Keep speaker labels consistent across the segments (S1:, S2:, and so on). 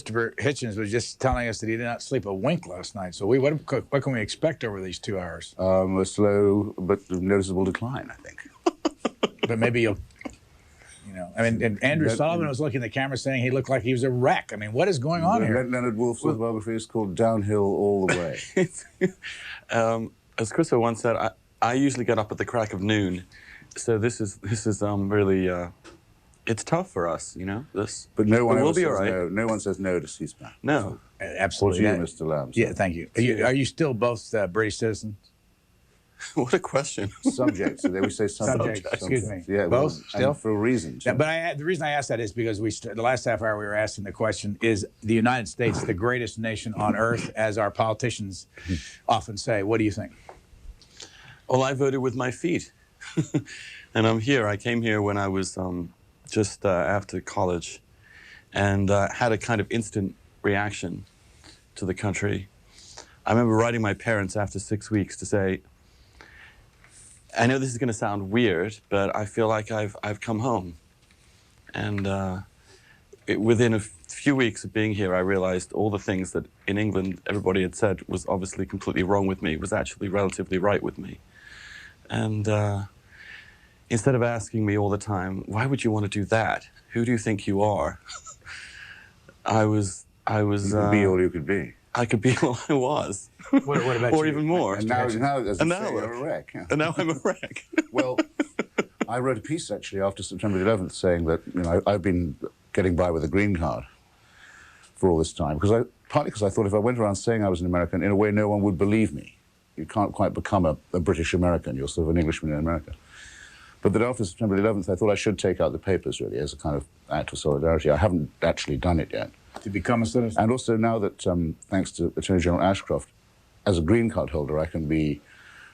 S1: Mr. Hitchens was just telling us that he did not sleep a wink last night. So what can we expect over these 2 hours?
S2: A slow but noticeable decline, I think.
S1: But maybe you'll, I mean, and Andrew Sullivan was looking at the camera saying he looked like he was a wreck. I mean, what is going on here?
S2: Leonard Woolf's autobiography is called Downhill All the Way.
S3: As Christo once said, I usually get up at the crack of noon, so this is really it's tough for us,
S2: But no one
S3: will
S2: ever
S3: be
S2: says
S3: all right.
S2: no. No one says no to C-SPAN.
S3: No,
S1: absolutely.
S2: Or to you, Mr. Lamb.
S1: Yeah, thank you. Are you still both British citizens?
S3: What a question.
S2: Subjects. So we say subjects.
S1: Excuse me.
S2: Yeah,
S1: both still
S2: for a reason.
S1: Yeah, but the reason I asked that is because the last half hour we were asking the question: is the United States the greatest nation on earth, as our politicians often say? What do you think?
S3: Well, I voted with my feet, and I'm here. I came here when I was just after college, and had a kind of instant reaction to the country. I remember writing my parents after 6 weeks to say, I know this is going to sound weird, but I feel like I've come home. And within a few weeks of being here, I realized all the things that in England everybody had said was obviously completely wrong with me was actually relatively right with me. And instead of asking me all the time, why would you want to do that? Who do you think you are? I was.
S2: You could be all you could be.
S3: I could be all I was.
S1: What about
S3: or
S1: you?
S3: even more.
S2: And now as
S3: and
S2: you
S3: now
S2: say, you're a wreck. Yeah.
S3: And now I'm a wreck.
S2: Well, I wrote a piece actually after September 11th saying that I've been getting by with a green card for all this time partly because I thought if I went around saying I was an American, in a way no one would believe me. You can't quite become a British American. You're sort of an Englishman in America. But that after September 11th, I thought I should take out the papers really as a kind of act of solidarity. I haven't actually done it yet.
S1: To become a citizen?
S2: And also now that, thanks to Attorney General Ashcroft, as a green card holder, I can be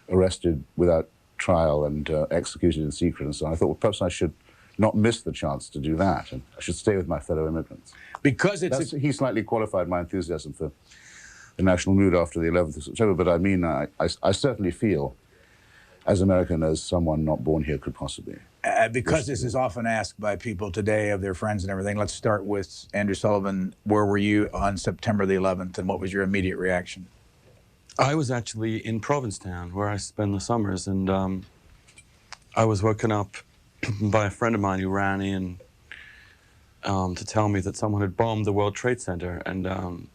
S2: arrested without trial and executed in secret and so on. I thought, well, perhaps I should not miss the chance to do that, and I should stay with my fellow immigrants.
S1: Because
S2: he slightly qualified my enthusiasm for the national mood after the 11th of September, but I mean, I certainly feel as American as someone not born here could possibly.
S1: Because this is often asked by people today of their friends and everything, let's start with Andrew Sullivan. Where were you on September the 11th, and what was your immediate reaction?
S3: I was actually in Provincetown, where I spend the summers, and I was woken up by a friend of mine who ran in to tell me that someone had bombed the World Trade Center, and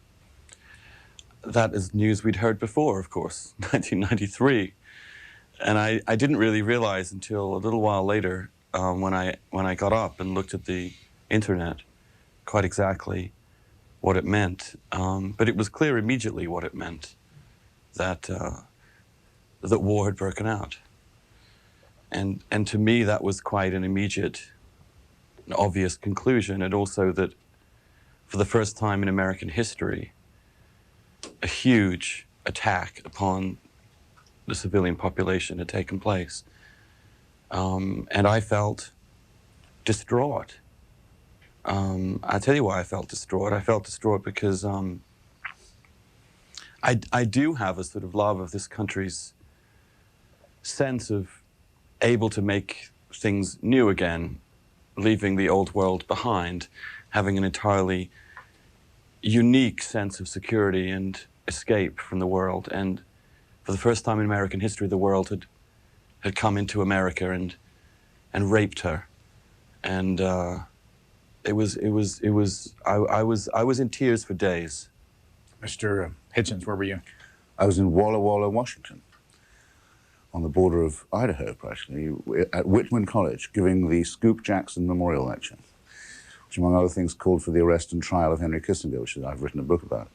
S3: that is news we'd heard before, of course, 1993. And I didn't really realize until a little while later when I got up and looked at the internet quite exactly what it meant. But it was clear immediately what it meant, that war had broken out. And to me that was quite an immediate, an obvious conclusion, and also that for the first time in American history, a huge attack upon the civilian population had taken place. And I felt distraught. I'll tell you why I felt distraught. I felt distraught because I do have a sort of love of this country's sense of able to make things new again, leaving the old world behind, having an entirely unique sense of security and escape from the world. And for the first time in American history, the world had come into America and raped her, and I was in tears for days.
S1: Mr. Hitchens, where were you?
S2: I was in Walla Walla, Washington, on the border of Idaho, practically, at Whitman College, giving the Scoop Jackson Memorial Lecture, which, among other things, called for the arrest and trial of Henry Kissinger, which I've written a book about.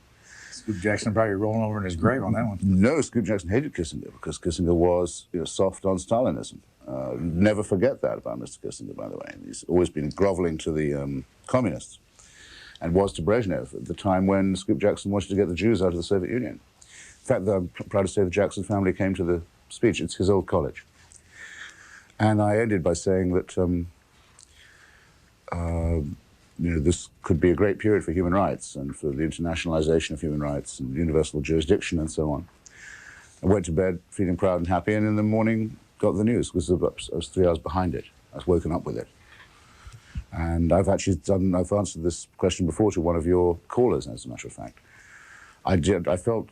S1: Scoop Jackson probably rolling over in his grave on that one.
S2: No, Scoop Jackson hated Kissinger because Kissinger was soft on Stalinism. Never forget that about Mr. Kissinger, by the way. He's always been groveling to the communists, and was to Brezhnev at the time when Scoop Jackson wanted to get the Jews out of the Soviet Union. In fact, I'm proud to say the Jackson family came to the speech. It's his old college. And I ended by saying that this could be a great period for human rights and for the internationalization of human rights and universal jurisdiction and so on. I went to bed feeling proud and happy, and in the morning got the news because I was 3 hours behind it. I was woken up with it. And I've answered this question before to one of your callers, as a matter of fact. I felt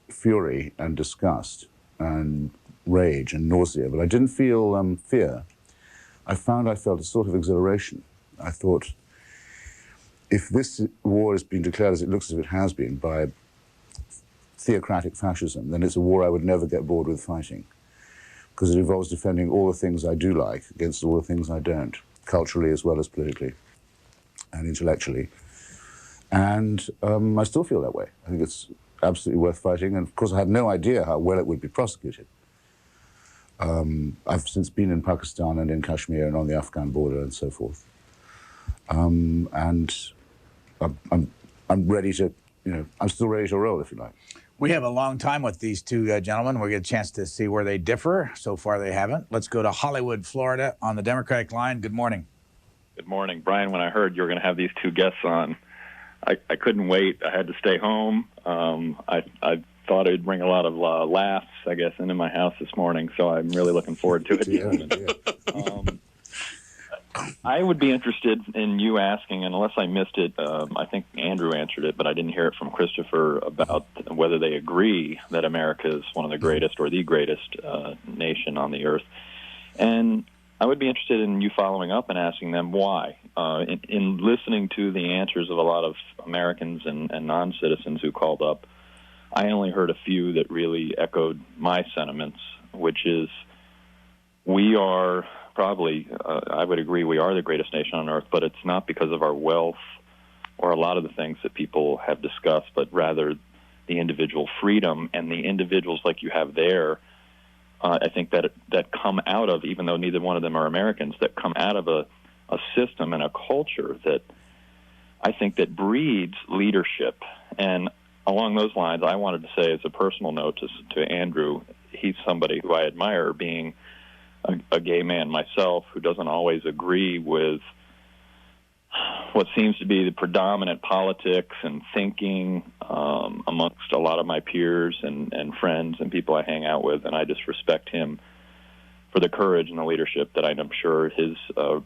S2: fury and disgust and rage and nausea, but I didn't feel fear. I felt a sort of exhilaration. I thought, if this war is being declared as it looks as if it has been by theocratic fascism, then it's a war I would never get bored with fighting, because it involves defending all the things I do like against all the things I don't, culturally as well as politically and intellectually. And I still feel that way. I think it's absolutely worth fighting, and of course I had no idea how well it would be prosecuted. I've since been in Pakistan and in Kashmir and on the Afghan border and so forth. And I'm ready to, I'm still ready to roll, if you like.
S1: We have a long time with these two gentlemen. We'll get a chance to see where they differ. So far, they haven't. Let's go to Hollywood, Florida, on the Democratic line. Good morning.
S4: Good morning. Brian, when I heard you were going to have these two guests on, I couldn't wait. I had to stay home. I thought it'd bring a lot of laughs, I guess, into my house this morning, so I'm really looking forward to it. I would be interested in you asking, and unless I missed it, I think Andrew answered it, but I didn't hear it from Christopher, about whether they agree that America is one of the greatest or the greatest nation on the earth. And I would be interested in you following up and asking them why. In listening to the answers of a lot of Americans and non-citizens who called up, I only heard a few that really echoed my sentiments, which is we are probably, I would agree, we are the greatest nation on earth, but it's not because of our wealth or a lot of the things that people have discussed, but rather the individual freedom and the individuals like you have there. I think that come out of, even though neither one of them are Americans, that come out of a system and a culture that I think that breeds leadership. And along those lines, I wanted to say, as a personal note to Andrew, he's somebody who I admire, being a gay man myself who doesn't always agree with what seems to be the predominant politics and thinking amongst a lot of my peers and friends and people I hang out with, and I just respect him for the courage and the leadership that I'm sure his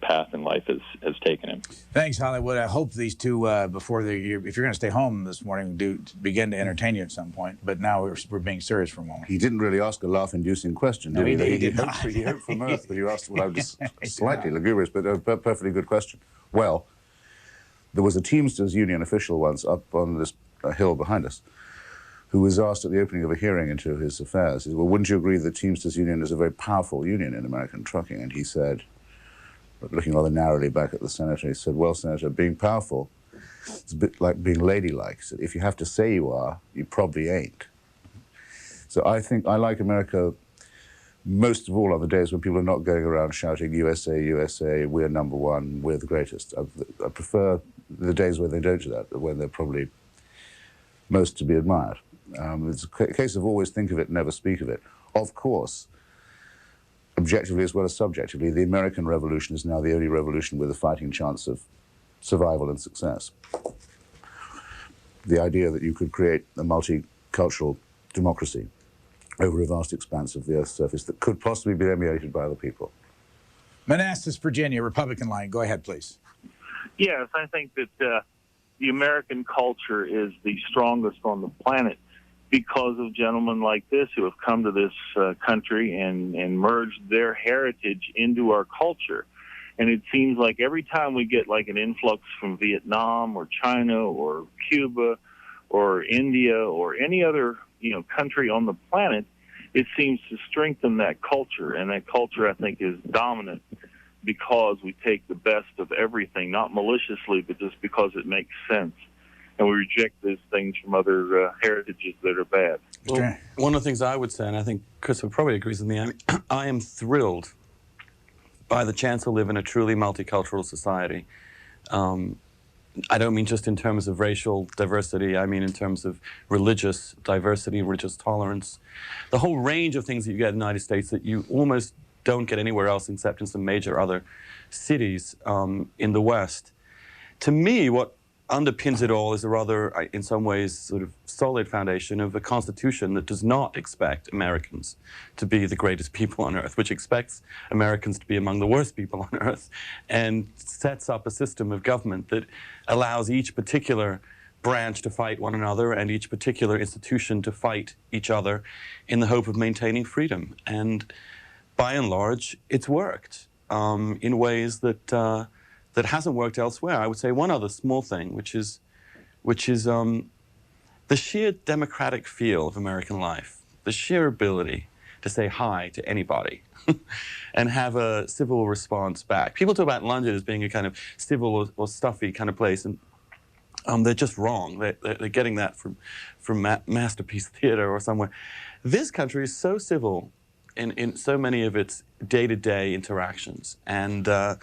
S4: path in life has taken him.
S1: Thanks, Hollywood. I hope these two, if you're going to stay home this morning, do begin to entertain you at some point. But now we're being serious for a moment.
S2: He didn't really ask a laugh-inducing question.
S1: No, he did not.
S2: He hoped for mirth, but you asked what I was slightly lugubrious, but a perfectly good question. Well, there was a Teamsters union official once up on this hill behind us who was asked at the opening of a hearing into his affairs, he said, well, wouldn't you agree that Teamsters Union is a very powerful union in American trucking? And he said, looking rather narrowly back at the senator, he said, well, Senator, being powerful, it's a bit like being ladylike. He said, if you have to say you are, you probably ain't. So I think I like America most of all on the days when people are not going around shouting, USA, USA, we're number one, we're the greatest. I prefer the days when they don't do that, when they're probably most to be admired. It's a case of always think of it, never speak of it. Of course, objectively as well as subjectively, the American Revolution is now the only revolution with a fighting chance of survival and success. The idea that you could create a multicultural democracy over a vast expanse of the Earth's surface that could possibly be emulated by other people.
S1: Manassas, Virginia, Republican line. Go ahead, please.
S5: Yes, I think that the American culture is the strongest on the planet because of gentlemen like this who have come to this country and merged their heritage into our culture. And it seems like every time we get like an influx from Vietnam or China or Cuba or India or any other country on the planet, it seems to strengthen that culture. And that culture, I think, is dominant because we take the best of everything, not maliciously, but just because it makes sense. And we reject those things from other heritages that are bad.
S3: Well, one of the things I would say, and I think Christopher probably agrees with me, I am thrilled by the chance to live in a truly multicultural society. I don't mean just in terms of racial diversity, I mean in terms of religious diversity, religious tolerance. The whole range of things that you get in the United States that you almost don't get anywhere else except in some major other cities in the West. To me, what underpins it all is a rather, in some ways, sort of solid foundation of a constitution that does not expect Americans to be the greatest people on earth, which expects Americans to be among the worst people on earth, and sets up a system of government that allows each particular branch to fight one another and each particular institution to fight each other in the hope of maintaining freedom. And by and large, it's worked in ways that that hasn't worked elsewhere. I would say one other small thing, which is the sheer democratic feel of American life, the sheer ability to say hi to anybody and have a civil response back. People talk about London as being a kind of civil or stuffy kind of place, and they're just wrong. They're getting that from Masterpiece Theater or somewhere. This country is so civil in so many of its day-to-day interactions, and the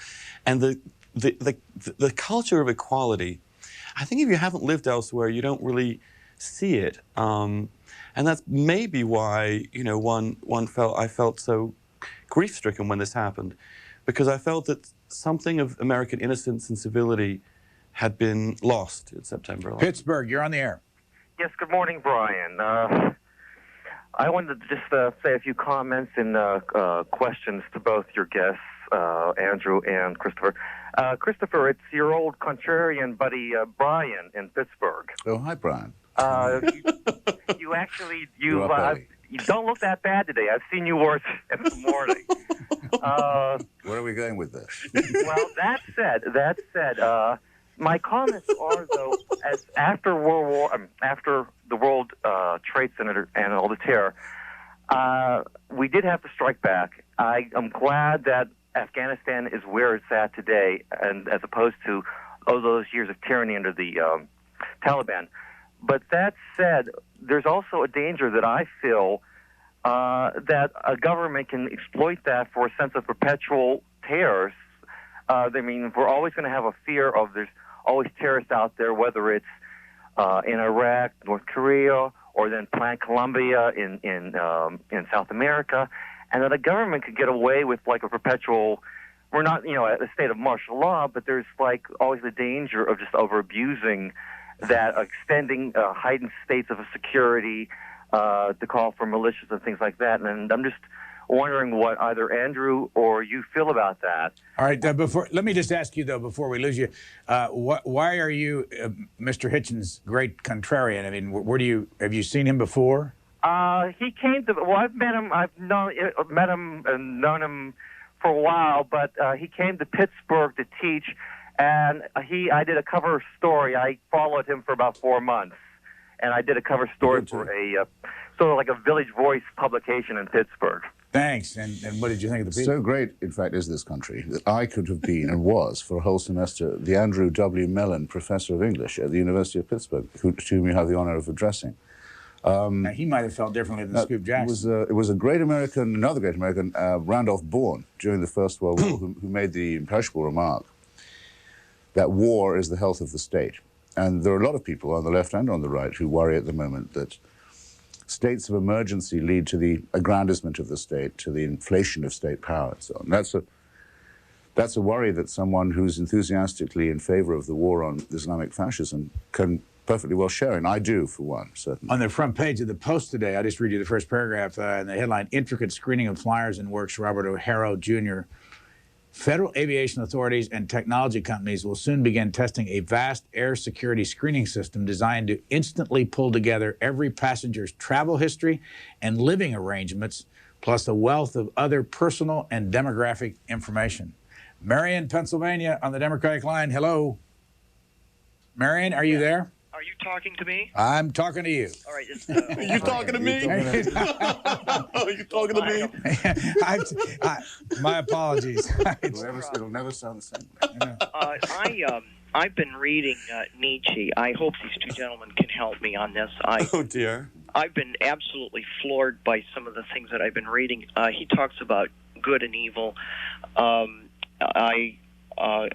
S3: culture of equality. I think if you haven't lived elsewhere, you don't really see it, and that's maybe why I felt so grief-stricken when this happened, because I felt that something of American innocence and civility had been lost in September 11th.
S1: Pittsburgh, you're on the air.
S6: Yes, good morning, Brian. I wanted to just say a few comments and questions to both your guests, Andrew and Christopher. Christopher, it's your old contrarian buddy, Brian, in Pittsburgh.
S2: Oh, hi, Brian.
S6: You don't look that bad today. I've seen you worse in the morning.
S2: Where are we going with this?
S6: Well, that said, my comments are, though, as after the World Trade Center and all the terror, we did have to strike back. I'm glad that Afghanistan is where it's at today, and as opposed to all those years of tyranny under the Taliban. But that said, there's also a danger that I feel that a government can exploit that for a sense of perpetual terror. I mean, we're always going to have a fear of there's always terrorists out there, whether it's in Iraq, North Korea, or then Plan Colombia in South America, and that a government could get away with like a perpetual. We're not, at a state of martial law, but there's like always the danger of just over abusing that, extending heightened states of security to call for militias and things like that. And I'm just wondering what either Andrew or you feel about that.
S1: All right, let me just ask you, though, before we lose you, why are you Mr. Hitchens' great contrarian? I mean, have you seen him before?
S6: He came to, well, I've met him, met him and known him for a while, but he came to Pittsburgh to teach, and I did a cover story. I followed him for about 4 months, and I did a cover story for a sort of like a Village Voice publication in Pittsburgh.
S1: Thanks. And what did you think of the people?
S2: So great, in fact, is this country that I could have been and was for a whole semester the Andrew W. Mellon Professor of English at the University of Pittsburgh, to whom you have the honor of addressing.
S1: Now, he might have felt differently than Scoop Jackson.
S2: It was another great American, Randolph Bourne, during the First World War, who made the imperishable remark that war is the health of the state. And there are a lot of people on the left and on the right who worry at the moment that states of emergency lead to the aggrandizement of the state, to the inflation of state power, and so on. That's a worry that someone who's enthusiastically in favor of the war on Islamic fascism can perfectly well share, and I do, for one, certainly.
S1: On the front page of the Post today, I just read you the first paragraph, and the headline, Intricate Screening of Flyers in Works, Robert O'Hara, Jr. Federal aviation authorities and technology companies will soon begin testing a vast air security screening system designed to instantly pull together every passenger's travel history and living arrangements, plus a wealth of other personal and demographic information. Marion, Pennsylvania, on the Democratic line. Hello. Marion, are you there?
S7: Are you talking to me?
S1: I'm talking to you.
S7: All right.
S3: You talking to me? You talking to me?
S1: My apologies.
S2: It'll never sound the same.
S7: I've been reading Nietzsche. I hope these two gentlemen can help me on this.
S3: Oh, dear.
S7: I've been absolutely floored by some of the things that I've been reading. He talks about good and evil. I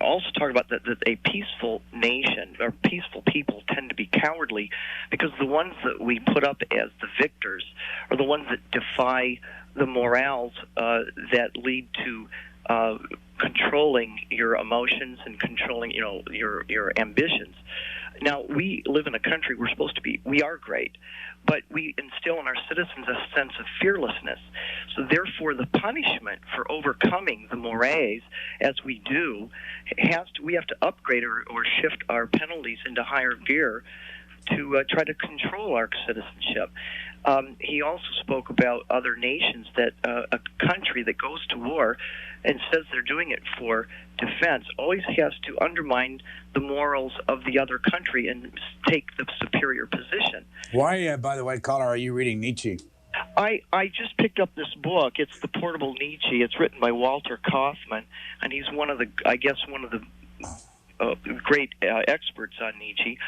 S7: also talk about that a peaceful nation or peaceful people tend to be cowardly because the ones that we put up as the victors are the ones that defy the morals that lead to controlling your emotions and controlling, your ambitions. Now, we live in a country we are great, but we instill in our citizens a sense of fearlessness. So therefore, the punishment for overcoming the mores, as we do, we have to upgrade or shift our penalties into higher gear to try to control our citizenship. He also spoke about other nations, that a country that goes to war and says they're doing it for defense always has to undermine the morals of the other country and take the superior position.
S1: Why, by the way, caller, are you reading Nietzsche?
S7: I just picked up this book. It's The Portable Nietzsche. It's written by Walter Kaufman, and he's one of the great experts on Nietzsche.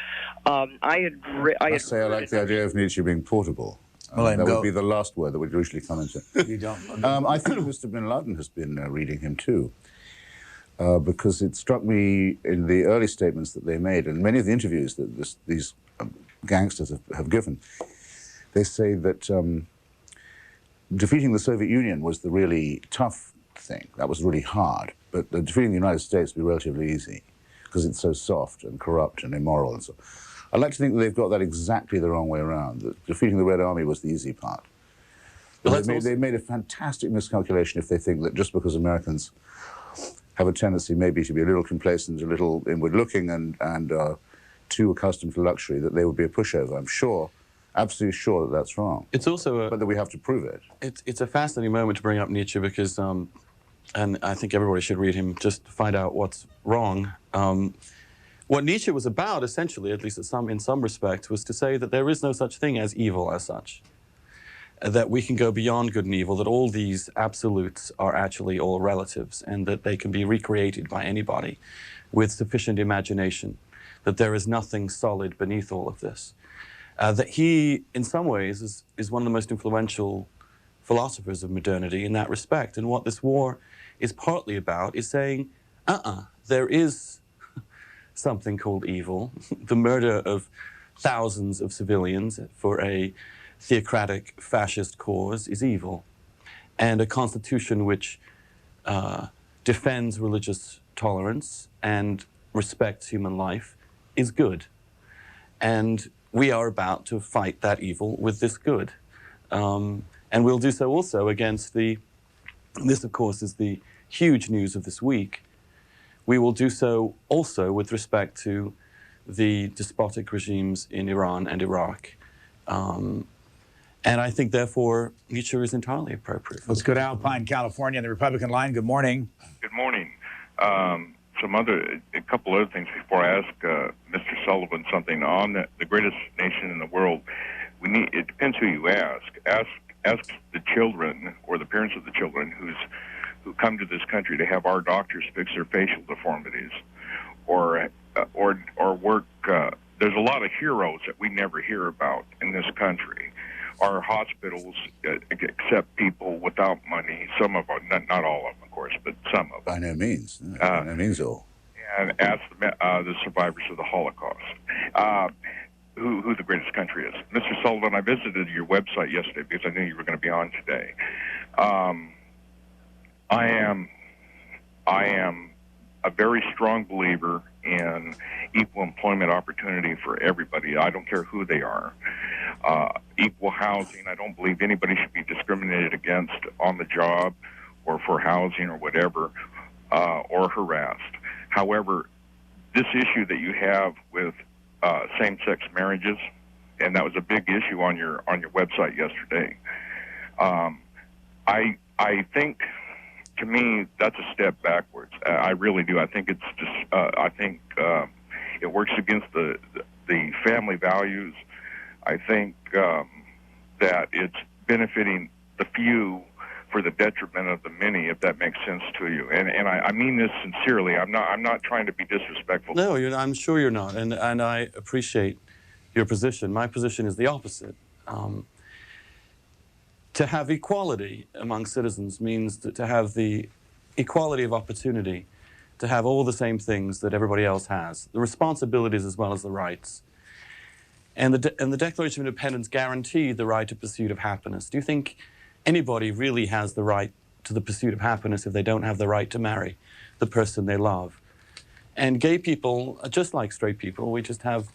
S7: I
S2: like the idea of Nietzsche being portable.
S1: Well,
S2: that would be the last word that would usually come into.
S1: You don't.
S2: I think Mr. Bin Laden has been reading him too, because it struck me in the early statements that they made, and many of the interviews that these gangsters have given, they say that defeating the Soviet Union was the really tough thing. That was really hard, but defeating the United States would be relatively easy, because it's so soft and corrupt and immoral and so. I'd like to think that they've got that exactly the wrong way around, that defeating the Red Army was the easy part. But they made a fantastic miscalculation if they think that just because Americans have a tendency maybe to be a little complacent, a little inward-looking and too accustomed to luxury, that they would be a pushover. I'm sure, absolutely sure that that's wrong.
S3: It's also
S2: but that we have to prove it.
S3: It's a fascinating moment to bring up Nietzsche because, and I think everybody should read him just to find out what's wrong. What Nietzsche was about, essentially, at least in some respects, was to say that there is no such thing as evil as such, that we can go beyond good and evil, that all these absolutes are actually all relatives, and that they can be recreated by anybody with sufficient imagination, that there is nothing solid beneath all of this. That he, in some ways, is one of the most influential philosophers of modernity in that respect. And what this war is partly about is saying, there is something called evil. The murder of thousands of civilians for a theocratic fascist cause is evil. And a constitution which defends religious tolerance and respects human life is good. And we are about to fight that evil with this good. And we'll do so also against this of course is the huge news of this week. We will do so also with respect to the despotic regimes in Iran and Iraq. And I think, therefore, Nietzsche is entirely appropriate.
S1: Let's go to Alpine, California, on the Republican line. Good morning.
S8: Good morning. A couple other things before I ask Mr. Sullivan something on the greatest nation in the world. It depends who you ask. Ask the children or the parents of the children who come to this country to have our doctors fix their facial deformities, or work. There's a lot of heroes that we never hear about in this country. Our hospitals accept people without money. Some of them, not all of them, of course, but some of them.
S2: By no means. By no means all.
S8: And ask the survivors of the Holocaust. Who the greatest country is. Mr. Sullivan, I visited your website yesterday because I knew you were going to be on today. I am a very strong believer in equal employment opportunity for everybody. I don't care who they are. Equal housing. I don't believe anybody should be discriminated against on the job or for housing or whatever, or harassed. However, this issue that you have with same-sex marriages, and that was a big issue on your website yesterday. I think, to me, that's a step backwards. I really do. I think it's just. It works against the family values. I think that it's benefiting the few for the detriment of the many, if that makes sense to you. And I mean this sincerely. I'm not trying to be disrespectful.
S3: No, I'm sure you're not, and I appreciate your position. My position is the opposite. To have equality among citizens means to have the equality of opportunity, to have all the same things that everybody else has, the responsibilities as well as the rights. And the Declaration of Independence guaranteed the right to pursuit of happiness. Do you think anybody really has the right to the pursuit of happiness if they don't have the right to marry the person they love. And gay people are just like straight people. We just have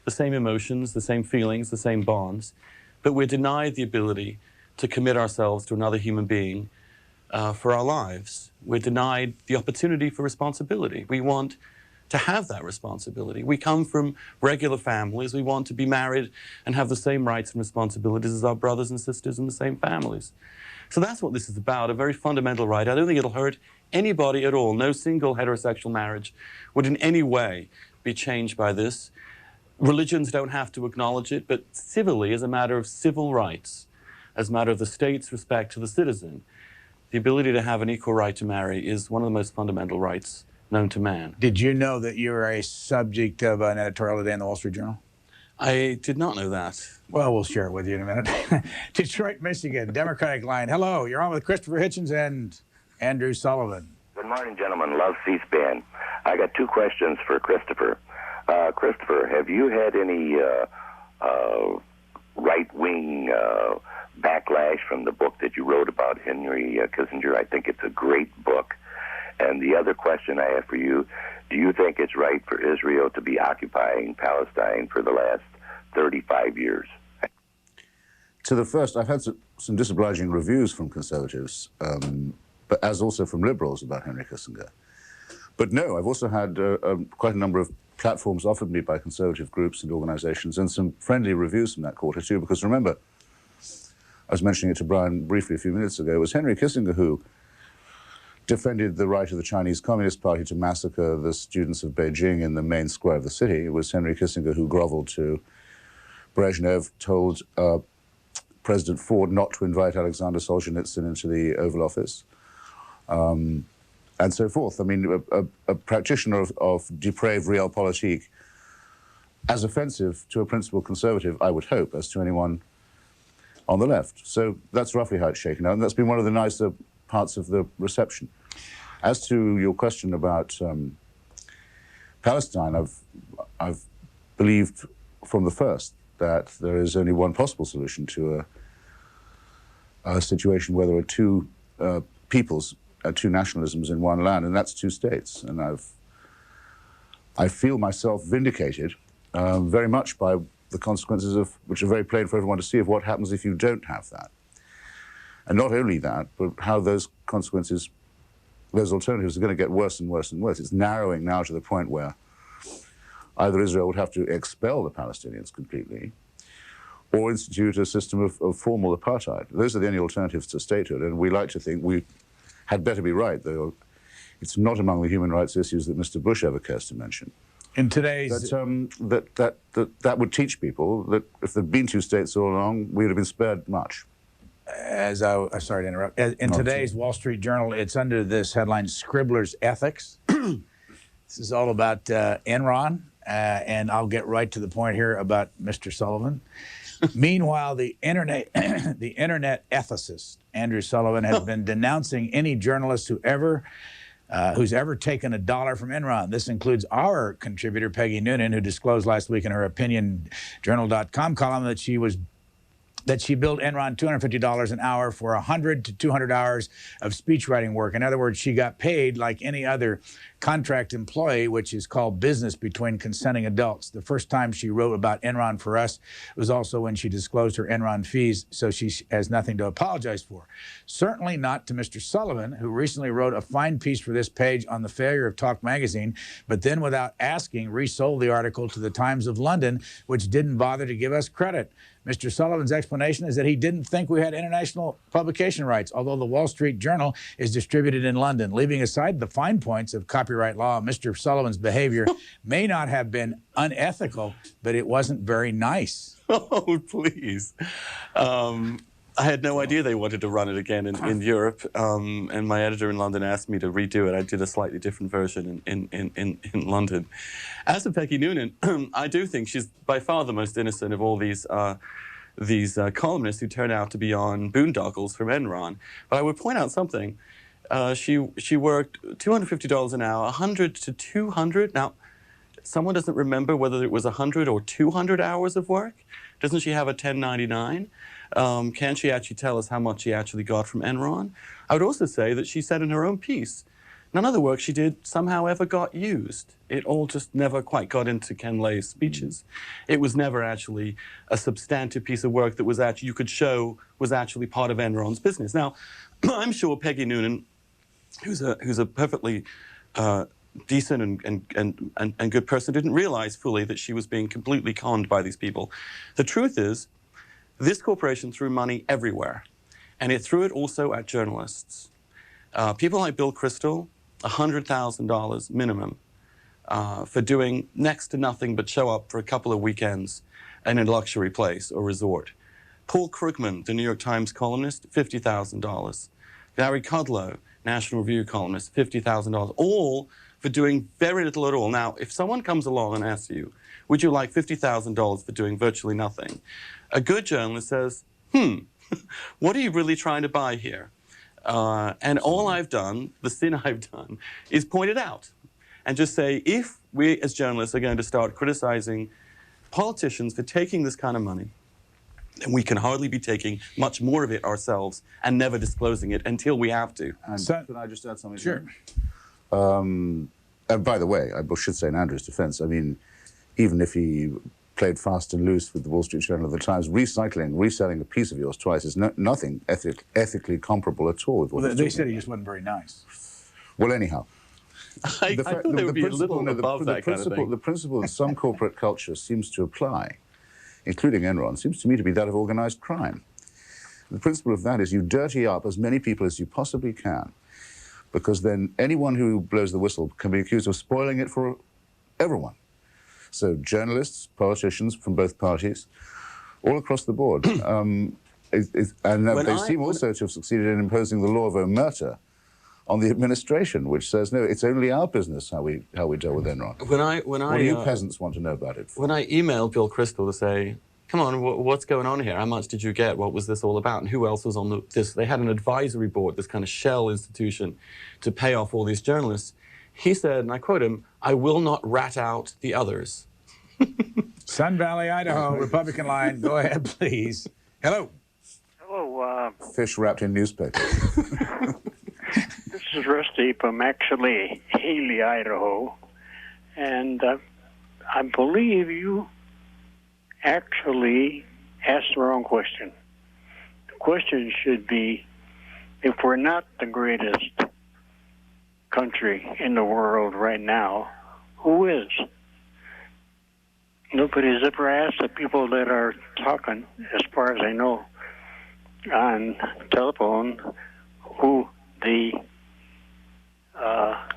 S3: the same emotions, the same feelings, the same bonds, but we're denied the ability to commit ourselves to another human being for our lives. We're denied the opportunity for responsibility. We want to have that responsibility. We come from regular families. We want to be married and have the same rights and responsibilities as our brothers and sisters in the same families. So that's what this is about, a very fundamental right. I don't think it'll hurt anybody at all. No single heterosexual marriage would in any way be changed by this. Religions don't have to acknowledge it, but civilly, as a matter of civil rights, as a matter of the state's respect to the citizen, the ability to have an equal right to marry is one of the most fundamental rights known to man.
S1: Did you know that you were a subject of an editorial today in the Wall Street Journal?
S3: I did not know that.
S1: Well, we'll share it with you in a minute. Detroit, Michigan, Democratic line. Hello, you're on with Christopher Hitchens and Andrew Sullivan.
S9: Good morning, gentlemen. Love C-SPAN. I got two questions for Christopher. Christopher, have you had any right-wing backlash from the book that you wrote about Henry Kissinger? I think it's a great book. And the other question I have for you, do you think it's right for Israel to be occupying Palestine for the last 35 years?
S2: To the first, I've had some disobliging reviews from conservatives, but as also from liberals about Henry Kissinger. But no, I've also had quite a number of platforms offered me by conservative groups and organizations, and some friendly reviews from that quarter too, because remember, I was mentioning it to Brian briefly a few minutes ago, it was Henry Kissinger who defended the right of the Chinese Communist Party to massacre the students of Beijing in the main square of the city. It was Henry Kissinger who groveled to Brezhnev, told President Ford not to invite Alexander Solzhenitsyn into the Oval Office, and so forth. I mean, a practitioner of depraved realpolitik, as offensive to a principled conservative, I would hope, as to anyone on the left. So that's roughly how it's shaken out, and that's been one of the nicer parts of the reception. As to your question about Palestine, I've believed from the first that there is only one possible solution to a situation where there are two peoples, two nationalisms in one land, and that's two states. And I feel myself vindicated very much by the consequences of, which are very plain for everyone to see, of what happens if you don't have that. And not only that, but how those consequences, those alternatives are going to get worse and worse and worse. It's narrowing now to the point where either Israel would have to expel the Palestinians completely or institute a system of formal apartheid. Those are the only alternatives to statehood, and we like to think we had better be right, though it's not among the human rights issues that Mr. Bush ever cares to mention.
S1: In today's...
S2: That would teach people that if there'd been two states all along, we would have been spared much.
S1: Sorry to interrupt. In today's Wall Street Journal, it's under this headline, Scribbler's Ethics. This is all about Enron, and I'll get right to the point here about Mr. Sullivan. Meanwhile, the internet ethicist, Andrew Sullivan, has been denouncing any journalist who's ever taken a dollar from Enron. This includes our contributor, Peggy Noonan, who disclosed last week in her OpinionJournal.com column that she billed Enron $250 an hour for 100 to 200 hours of speechwriting work. In other words, she got paid like any other contract employee, which is called business between consenting adults. The first time she wrote about Enron for us was also when she disclosed her Enron fees, so she has nothing to apologize for. Certainly not to Mr. Sullivan, who recently wrote a fine piece for this page on the failure of Talk magazine, but then without asking, resold the article to the Times of London, which didn't bother to give us credit. Mr. Sullivan's explanation is that he didn't think we had international publication rights, although the Wall Street Journal is distributed in London. Leaving aside the fine points of copyright law, Mr. Sullivan's behavior may not have been unethical, but it wasn't very nice.
S3: Oh, please. I had no idea they wanted to run it again in Europe, and my editor in London asked me to redo it. I did a slightly different version in London. As for Peggy Noonan, I do think she's by far the most innocent of all these columnists who turn out to be on boondoggles from Enron. But I would point out something. She worked $250 an hour, 100 to 200. Now, someone doesn't remember whether it was 100 or 200 hours of work. Doesn't she have a 1099? Can she actually tell us how much she actually got from Enron? I would also say that she said in her own piece, none of the work she did somehow ever got used. It all just never quite got into Ken Lay's speeches. It was never actually a substantive piece of work that was actually, you could show was actually part of Enron's business. Now, I'm sure Peggy Noonan, who's a perfectly decent and good person, didn't realize fully that she was being completely conned by these people. The truth is, this corporation threw money everywhere, and it threw it also at journalists. People like Bill Kristol, $100,000 minimum for doing next to nothing but show up for a couple of weekends in a luxury place or resort. Paul Krugman, the New York Times columnist, $50,000. Gary Kudlow, National Review columnist, $50,000, all for doing very little at all. Now, if someone comes along and asks you, would you like $50,000 for doing virtually nothing? A good journalist says, what are you really trying to buy here? And all I've done, the sin I've done, is point it out and just say, if we as journalists are going to start criticizing politicians for taking this kind of money, then we can hardly be taking much more of it ourselves and never disclosing it until we have to.
S2: And can I just add something?
S1: Sure.
S2: And by the way, I should say in Andrew's defense, I mean, even if he played fast and loose with the Wall Street Journal of the Times, reselling a piece of yours twice is nothing ethically comparable at all with what
S1: Well, they said he just wasn't very nice.
S2: Well, anyhow.
S3: I thought they would be a little above that kind of thing.
S2: The principle that some corporate culture seems to apply, including Enron, seems to me to be that of organized crime. The principle of that is you dirty up as many people as you possibly can, because then anyone who blows the whistle can be accused of spoiling it for everyone. So journalists, politicians from both parties, all across the board. They seem also to have succeeded in imposing the law of omerta on the administration, which says, no, it's only our business how we deal with Enron. What do you peasants want to know about it?
S3: When I emailed Bill Kristol to say, come on, what's going on here? How much did you get? What was this all about? And who else was on this? They had an advisory board, this kind of shell institution, to pay off all these journalists. He said, and I quote him, "I will not rat out the others."
S1: Sun Valley, Idaho, Republican line. Go ahead, please. Hello.
S10: Hello.
S2: Fish wrapped in newspaper.
S10: This is Rusty from actually Haley, Idaho. And I believe you actually asked the wrong question. The question should be, if we're not the greatest country in the world right now, who is? Nobody's ever asked the people that are talking, as far as I know, on telephone, who the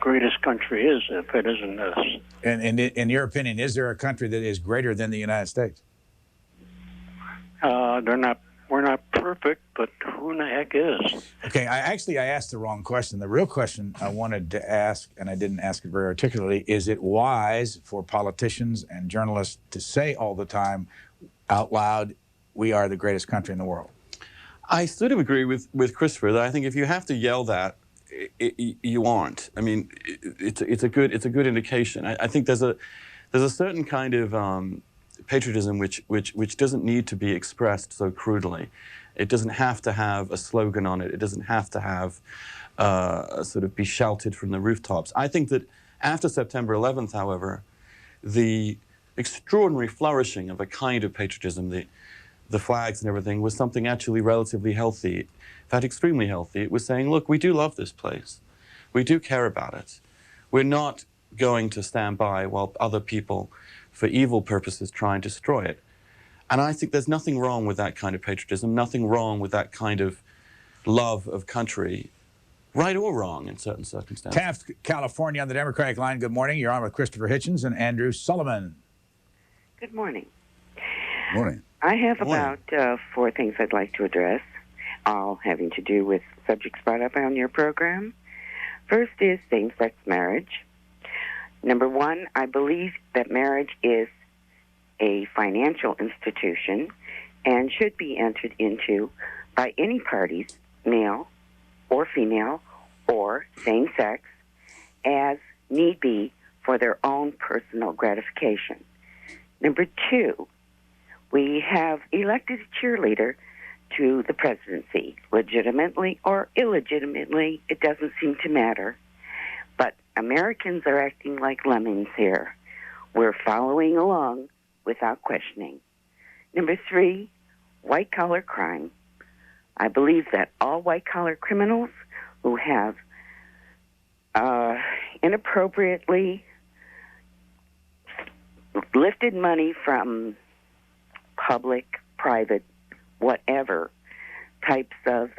S10: greatest country is, if it isn't us.
S1: And in your opinion, is there a country that is greater than the United States?
S10: We're not perfect, but who in the heck is?
S1: Okay, I asked the wrong question. The real question I wanted to ask, and I didn't ask it very articulately, is it wise for politicians and journalists to say all the time out loud, we are the greatest country in the world?
S3: I sort of agree with Christopher that I think if you have to yell that, you aren't. I mean, it's a good indication. I think there's a certain kind of patriotism which doesn't need to be expressed so crudely. It doesn't have to have a slogan on it. It doesn't have to have sort of be shouted from the rooftops. I think that after September 11th, however, the extraordinary flourishing of a kind of patriotism, the flags and everything, was something actually relatively healthy. In fact, extremely healthy. It was saying, look, we do love this place. We do care about it. We're not going to stand by while other people, for evil purposes, try and destroy it. And I think there's nothing wrong with that kind of patriotism, nothing wrong with that kind of love of country, right or wrong in certain circumstances.
S1: Taft, California, on the Democratic line. Good morning. You're on with Christopher Hitchens and Andrew Sullivan.
S11: Good morning.
S2: Morning.
S11: I have about 4 things I'd like to address, all having to do with subjects brought up on your program. First is same-sex marriage. Number 1, I believe that marriage is a financial institution and should be entered into by any parties, male or female or same-sex, as need be for their own personal gratification. Number 2, we have elected a cheerleader to the presidency, legitimately or illegitimately. It doesn't seem to matter. But Americans are acting like lemmings here. We're following along without questioning. Number 3, white-collar crime. I believe that all white-collar criminals who have inappropriately lifted money from public, private, whatever types of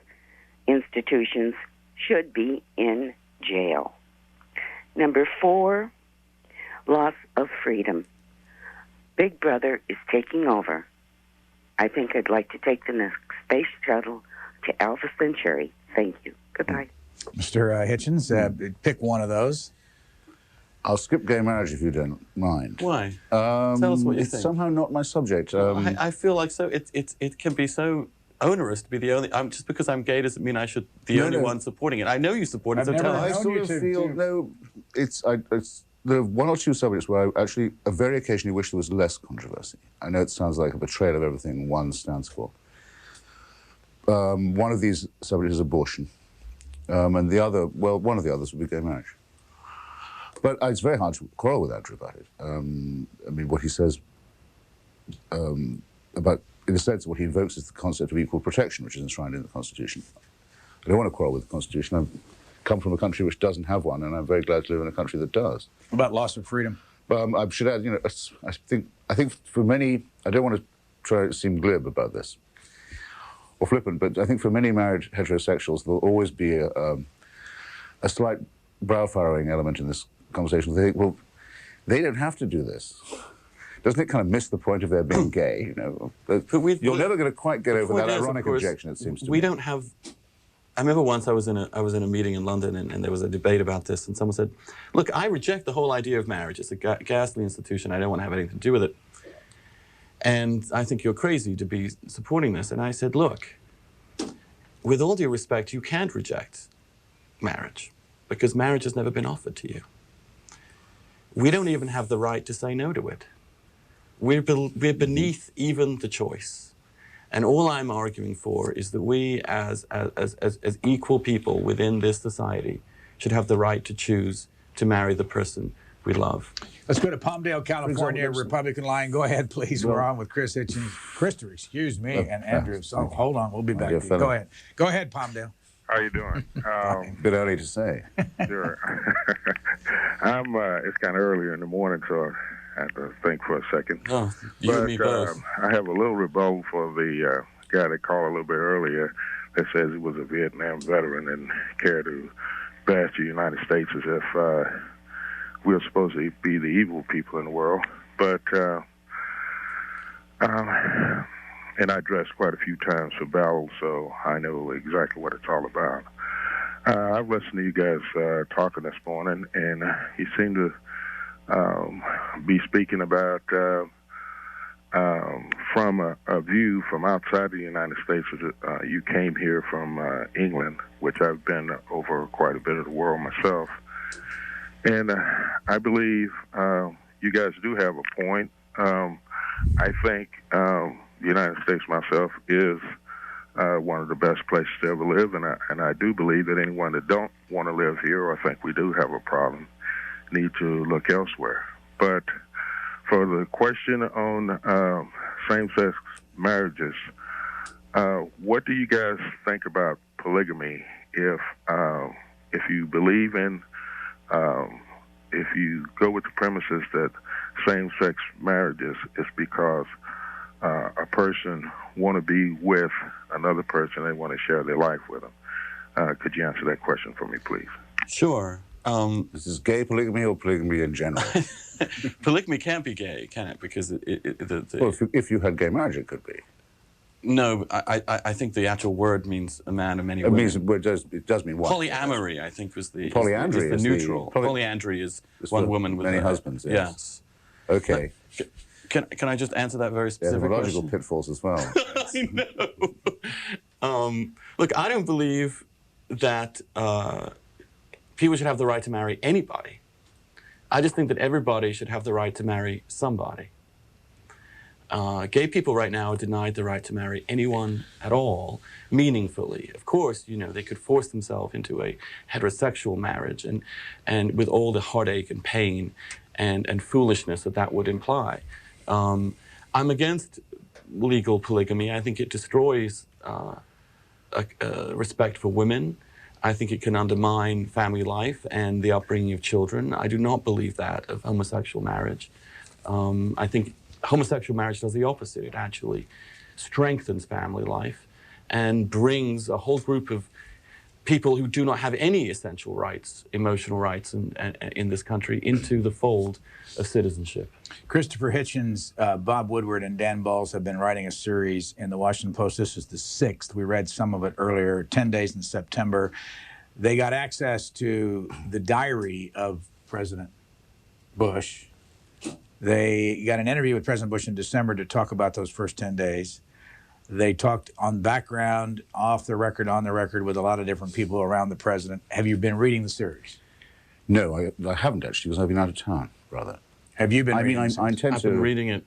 S11: institutions should be in jail. Number 4, loss of freedom. Big Brother is taking over. I think I'd like to take the next space shuttle to Alpha Centauri. Thank you. Goodbye.
S1: Mr. Hitchens, pick one of those.
S2: I'll skip gay marriage if you don't mind.
S3: Why? Tell us what you
S2: it's
S3: think.
S2: somehow not my subject.
S3: I feel like it can be so onerous to be the only. Just because I'm gay doesn't mean I should the only one supporting it. I know you support it. So tell us.
S2: I sort of feel no. It's there are one or two subjects where I actually very occasionally wish there was less controversy. I know it sounds like a betrayal of everything one stands for. One of these subjects is abortion, and the other, well, one of the others would be gay marriage. But it's very hard to quarrel with Andrew about it. I mean, what he says about, in a sense, what he invokes is the concept of equal protection, which is enshrined in the Constitution. I don't want to quarrel with the Constitution. I've come from a country which doesn't have one, and I'm very glad to live in a country that does.
S1: What about loss of freedom?
S2: I should add, you know, I think for many, I don't want to try to seem glib about this or flippant, but I think for many married heterosexuals, there'll always be a slight brow-furrowing element in this conversation. They think, well, they don't have to do this. Doesn't it kind of miss the point of their being gay? You know, you're never going to quite get over that ironic objection. It seems to me.
S3: We don't have. I remember once I was in a meeting in London, and there was a debate about this, and someone said, "Look, I reject the whole idea of marriage. It's a ghastly institution. I don't want to have anything to do with it. And I think you're crazy to be supporting this." And I said, "Look, with all due respect, you can't reject marriage, because marriage has never been offered to you. We don't even have the right to say no to it. We're beneath even the choice. And all I'm arguing for is that we, as equal people within this society, should have the right to choose to marry the person we love."
S1: Let's go to Palmdale, California, Republican line. Go ahead, please. We're on with Chris Hitchens. Christer, excuse me, and Andrew. So hold on, we'll be back. Go ahead. Go ahead, Palmdale.
S12: How you doing?
S2: A bit early to say.
S12: Sure. It's kind of earlier in the morning, so I have to think for a second.
S3: Oh, you and me both.
S12: I have a little rebuttal for the guy that called a little bit earlier that says he was a Vietnam veteran and cared to bash the United States as if we're supposed to be the evil people in the world. But and I dressed quite a few times for battle, so I know exactly what it's all about. I've listened to you guys talking this morning, and you seem to be speaking about from a view from outside the United States. You came here from England, which I've been over quite a bit of the world myself. And I believe you guys do have a point. I think the United States myself is one of the best places to ever live, and I do believe that anyone that don't want to live here, or think we do have a problem, need to look elsewhere. But for the question on same-sex marriages, what do you guys think about polygamy? If you believe in, if you go with the premises that same-sex marriages is because a person want to be with another person, they want to share their life with them. Could you answer that question for me, please?
S3: Sure.
S2: This is gay polygamy or polygamy in general?
S3: Polygamy can't be gay, can it? Because
S2: well, if you had gay marriage, it could be.
S3: No, I think the actual word means a man of many women.
S2: It does mean what?
S3: Polyamory, I think, was the
S2: polyandry
S3: is the neutral. Polyandry is one woman with
S2: many husbands.
S3: Yes.
S2: Okay.
S3: Can I just answer that very specific
S2: etymological
S3: question?
S2: pitfalls as well.
S3: I know. Look, I don't believe that people should have the right to marry anybody. I just think that everybody should have the right to marry somebody. Gay people right now are denied the right to marry anyone at all, meaningfully. Of course, you know, they could force themselves into a heterosexual marriage and with all the heartache and pain and foolishness that would imply. I'm against legal polygamy. I think it destroys respect for women. I think it can undermine family life and the upbringing of children. I do not believe that of homosexual marriage. I think homosexual marriage does the opposite. It actually strengthens family life and brings a whole group of people who do not have any essential rights, emotional rights in this country into the fold of citizenship.
S1: Christopher Hitchens, Bob Woodward, and Dan Balls have been writing a series in the Washington Post. This is the 6th. We read some of it earlier, 10 days in September. They got access to the diary of President Bush. They got an interview with President Bush in December to talk about those first 10 days. They talked on background, off the record, on the record with a lot of different people around the president. Have you been reading the series?
S2: No, I haven't actually, because I've been out of town, rather.
S1: Have you been reading it?
S2: I intend
S3: I've
S2: to.
S3: been reading it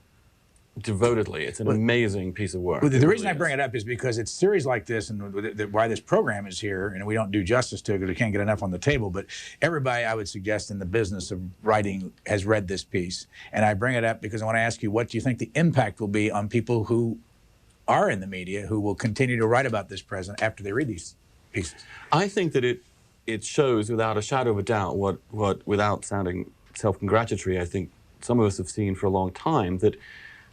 S3: devotedly. It's an amazing piece of work.
S1: Well, the reason I bring it up is because it's series like this, and why this program is here, and we don't do justice to it because we can't get enough on the table, but everybody, I would suggest, in the business of writing has read this piece. And I bring it up because I want to ask you, what do you think the impact will be on people who are in the media who will continue to write about this president after they read these pieces?
S3: I think that it shows without a shadow of a doubt what without sounding self-congratulatory, I think some of us have seen for a long time, that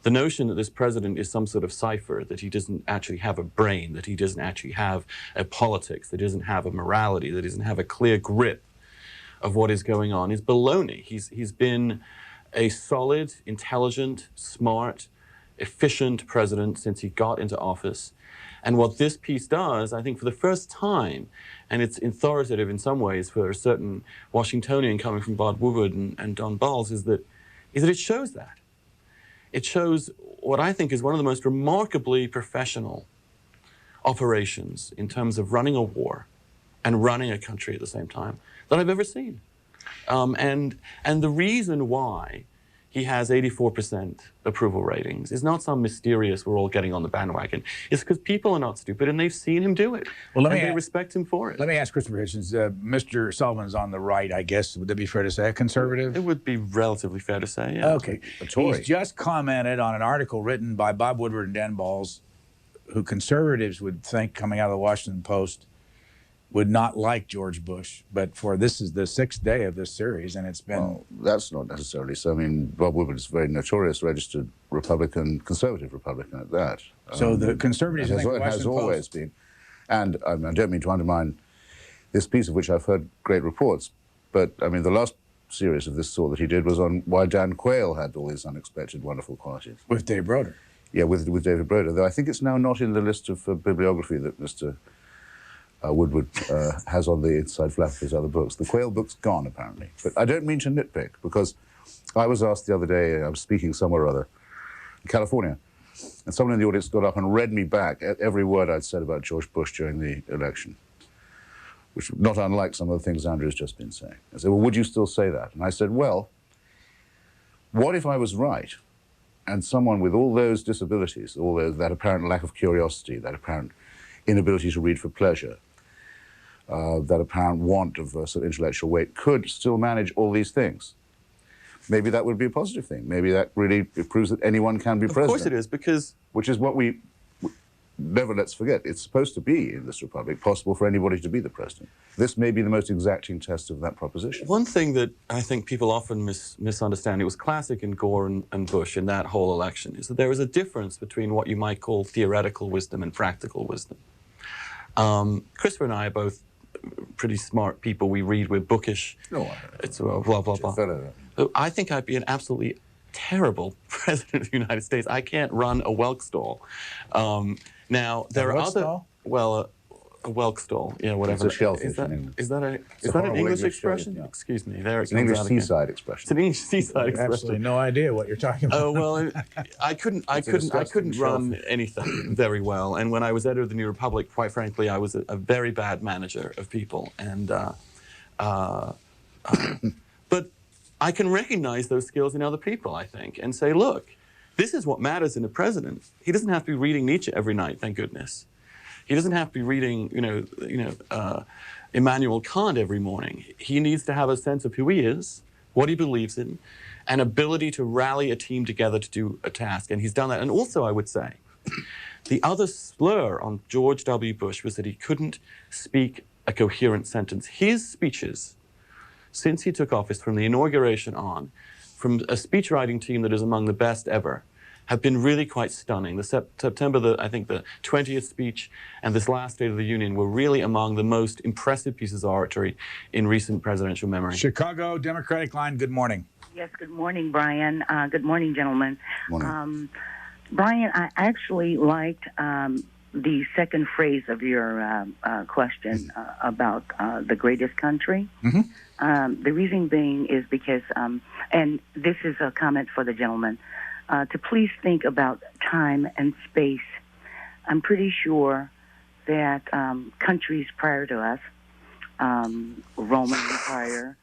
S3: the notion that this president is some sort of cipher, that he doesn't actually have a brain, that he doesn't actually have a politics, that he doesn't have a morality, that he doesn't have a clear grip of what is going on, is baloney. He's been a solid, intelligent, smart, efficient president since he got into office. And what this piece does, I think for the first time, and it's authoritative in some ways for a certain Washingtonian coming from Bob Woodward and Don Balls, is that it shows that. It shows what I think is one of the most remarkably professional operations in terms of running a war and running a country at the same time that I've ever seen. And the reason why he has 84% approval ratings is not some mysterious, we're all getting on the bandwagon. It's because people are not stupid and they've seen him do it. Well, and they respect him for it.
S1: Let me ask Christopher Hitchens, Mr. Sullivan's on the right, I guess. Would that be fair to say? A conservative?
S3: It would be relatively fair to say, yeah.
S1: Okay. He's just commented on an article written by Bob Woodward and Dan Balls, who conservatives would think, coming out of the Washington Post, would not like George Bush, but this is the 6th day of this series, and it's been...
S2: Well, that's not necessarily so. I mean, Bob Woodward is a very notorious registered Republican, conservative Republican at that.
S1: So the conservatives think the Washington
S2: has always
S1: Post...
S2: been. And I don't mean to undermine this piece, of which I've heard great reports, but I mean, the last series of this sort that he did was on why Dan Quayle had all these unexpected, wonderful qualities.
S1: With Dave Broder.
S2: Yeah, with David Broder, though I think it's now not in the list of bibliography that Mr. Woodward has on the inside flap of his other books. The Quayle book's gone, apparently. But I don't mean to nitpick, because I was asked the other day, I was speaking somewhere or other, in California, and someone in the audience got up and read me back every word I'd said about George Bush during the election, which not unlike some of the things Andrew's just been saying. I said, well, would you still say that? And I said, well, what if I was right, and someone with all those disabilities, that apparent lack of curiosity, that apparent inability to read for pleasure, that apparent want of sort of intellectual weight, could still manage all these things? Maybe that would be a positive thing. Maybe that really proves that anyone can be president.
S3: Of course it is, because...
S2: Which is what we never let's forget. It's supposed to be, in this republic, possible for anybody to be the president. This may be the most exacting test of that proposition.
S3: One thing that I think people often misunderstand, it was classic in Gore and Bush in that whole election, is that there is a difference between what you might call theoretical wisdom and practical wisdom. Christopher and I are both pretty smart people. We read, we're bookish.
S2: No,
S3: it's blah, blah, blah. I think I'd be an absolutely terrible president of the United States. I can't run a whelk stall. Now, there are other...
S1: Stall?
S3: Well, a whelk stall, yeah, whatever.
S2: It's a shellfish.
S3: Is that an English expression? Yeah. Excuse me. There
S2: it's an English seaside expression.
S3: It's an English seaside expression.
S1: Absolutely no idea what you're talking about.
S3: Oh well, I couldn't run anything very well. And when I was editor of the New Republic, quite frankly, I was a very bad manager of people. And but I can recognize those skills in other people, I think, and say, look, This is what matters in a president. He doesn't have to be reading Nietzsche every night, thank goodness. He doesn't have to be reading, Immanuel Kant every morning. He needs to have a sense of who he is, what he believes in, an ability to rally a team together to do a task. And he's done that. And also, I would say, the other slur on George W. Bush was that he couldn't speak a coherent sentence. His speeches, since he took office, from the inauguration on, from a speechwriting team that is among the best ever, have been really quite stunning. The September, I think the 20th speech and this last State of the Union were really among the most impressive pieces of oratory in recent presidential memory.
S1: Chicago Democratic Line, good morning.
S13: Yes, good morning, Brian. Good morning, gentlemen.
S2: Morning.
S13: Brian, I actually liked the second phrase of your question about the greatest country.
S1: Mm-hmm.
S13: The reason being is because, and this is a comment for the gentleman, to please think about time and space. I'm pretty sure that countries prior to us, Roman Empire,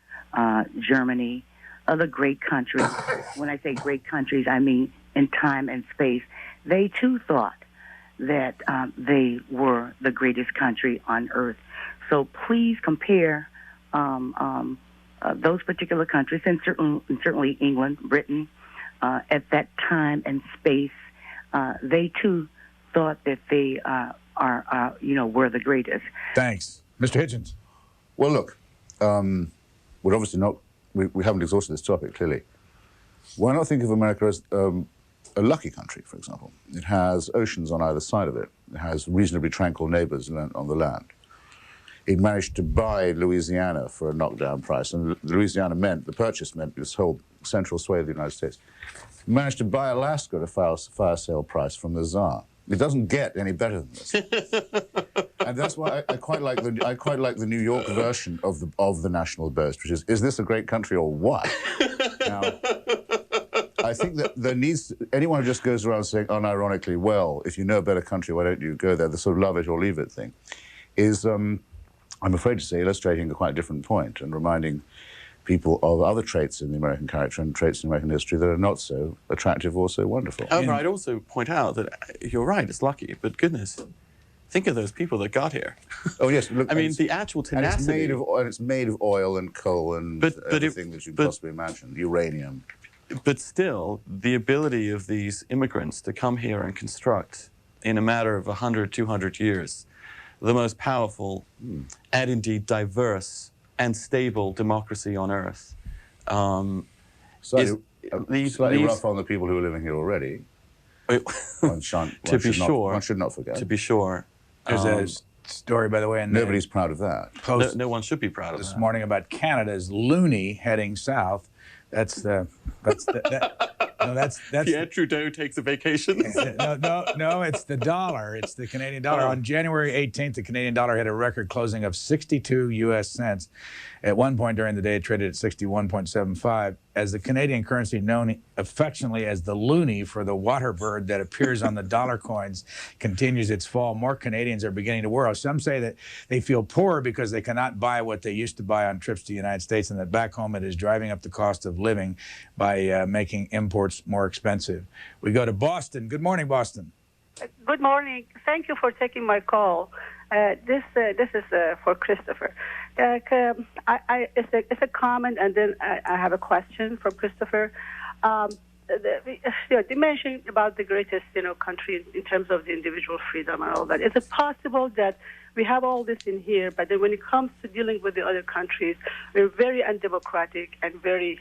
S13: Germany, other great countries, when I say great countries, I mean in time and space, they too thought that they were the greatest country on earth. So please compare those particular countries, and certainly England, Britain, at that time and space, they too thought that they were the greatest.
S1: Thanks. Mr. Hitchens.
S2: Well, look, we're obviously not, we haven't exhausted this topic, clearly. Why not think of America as a lucky country, for example? It has oceans on either side of it. It has reasonably tranquil neighbors on the land. It managed to buy Louisiana for a knockdown price, and Louisiana the purchase meant this whole central sway of the United States. It managed to buy Alaska at a fire sale price from the Tsar. It doesn't get any better than this. And that's why I quite like the New York version of the national boast, which is this a great country or what? Now, I think that there needs anyone who just goes around saying unironically, well, if you know a better country, why don't you go there? The sort of love it or leave it thing is, I'm afraid to say, illustrating a quite different point and reminding people of other traits in the American character and traits in American history that are not so attractive or so wonderful.
S3: However, I'd also point out that you're right, it's lucky, but goodness, think of those people that got here.
S2: Oh yes, look,
S3: I mean, the actual tenacity.
S2: And it's made of oil and coal and everything that you possibly imagine, uranium.
S3: But still, the ability of these immigrants to come here and construct, in a matter of 100, 200 years, the most powerful and indeed diverse and stable democracy on earth.
S2: Slightly rough on the people who are living here already. One should not forget.
S3: To be sure.
S1: There's a story, by the way, and
S2: nobody's proud of that.
S3: No one should be proud of that.
S1: This morning about Canada's loonie heading south. That's
S3: Pierre Trudeau takes a vacation.
S1: No, it's the dollar. It's the Canadian dollar. On January 18th, the Canadian dollar had a record closing of 62 U.S. cents. At one point during the day, it traded at 61.75. As the Canadian currency, known affectionately as the loonie for the water bird that appears on the dollar coins, continues its fall, more Canadians are beginning to worry. Some say that they feel poorer because they cannot buy what they used to buy on trips to the United States, and that back home it is driving up the cost of living by making imports more expensive. We go to Boston. Good morning, Boston.
S14: Good morning. Thank you for taking my call. This is for Christopher. It's a comment, and then I have a question for Christopher. You mentioned about the greatest country in terms of the individual freedom and all that. Is it possible that we have all this in here, but then when it comes to dealing with the other countries, we're very undemocratic and very,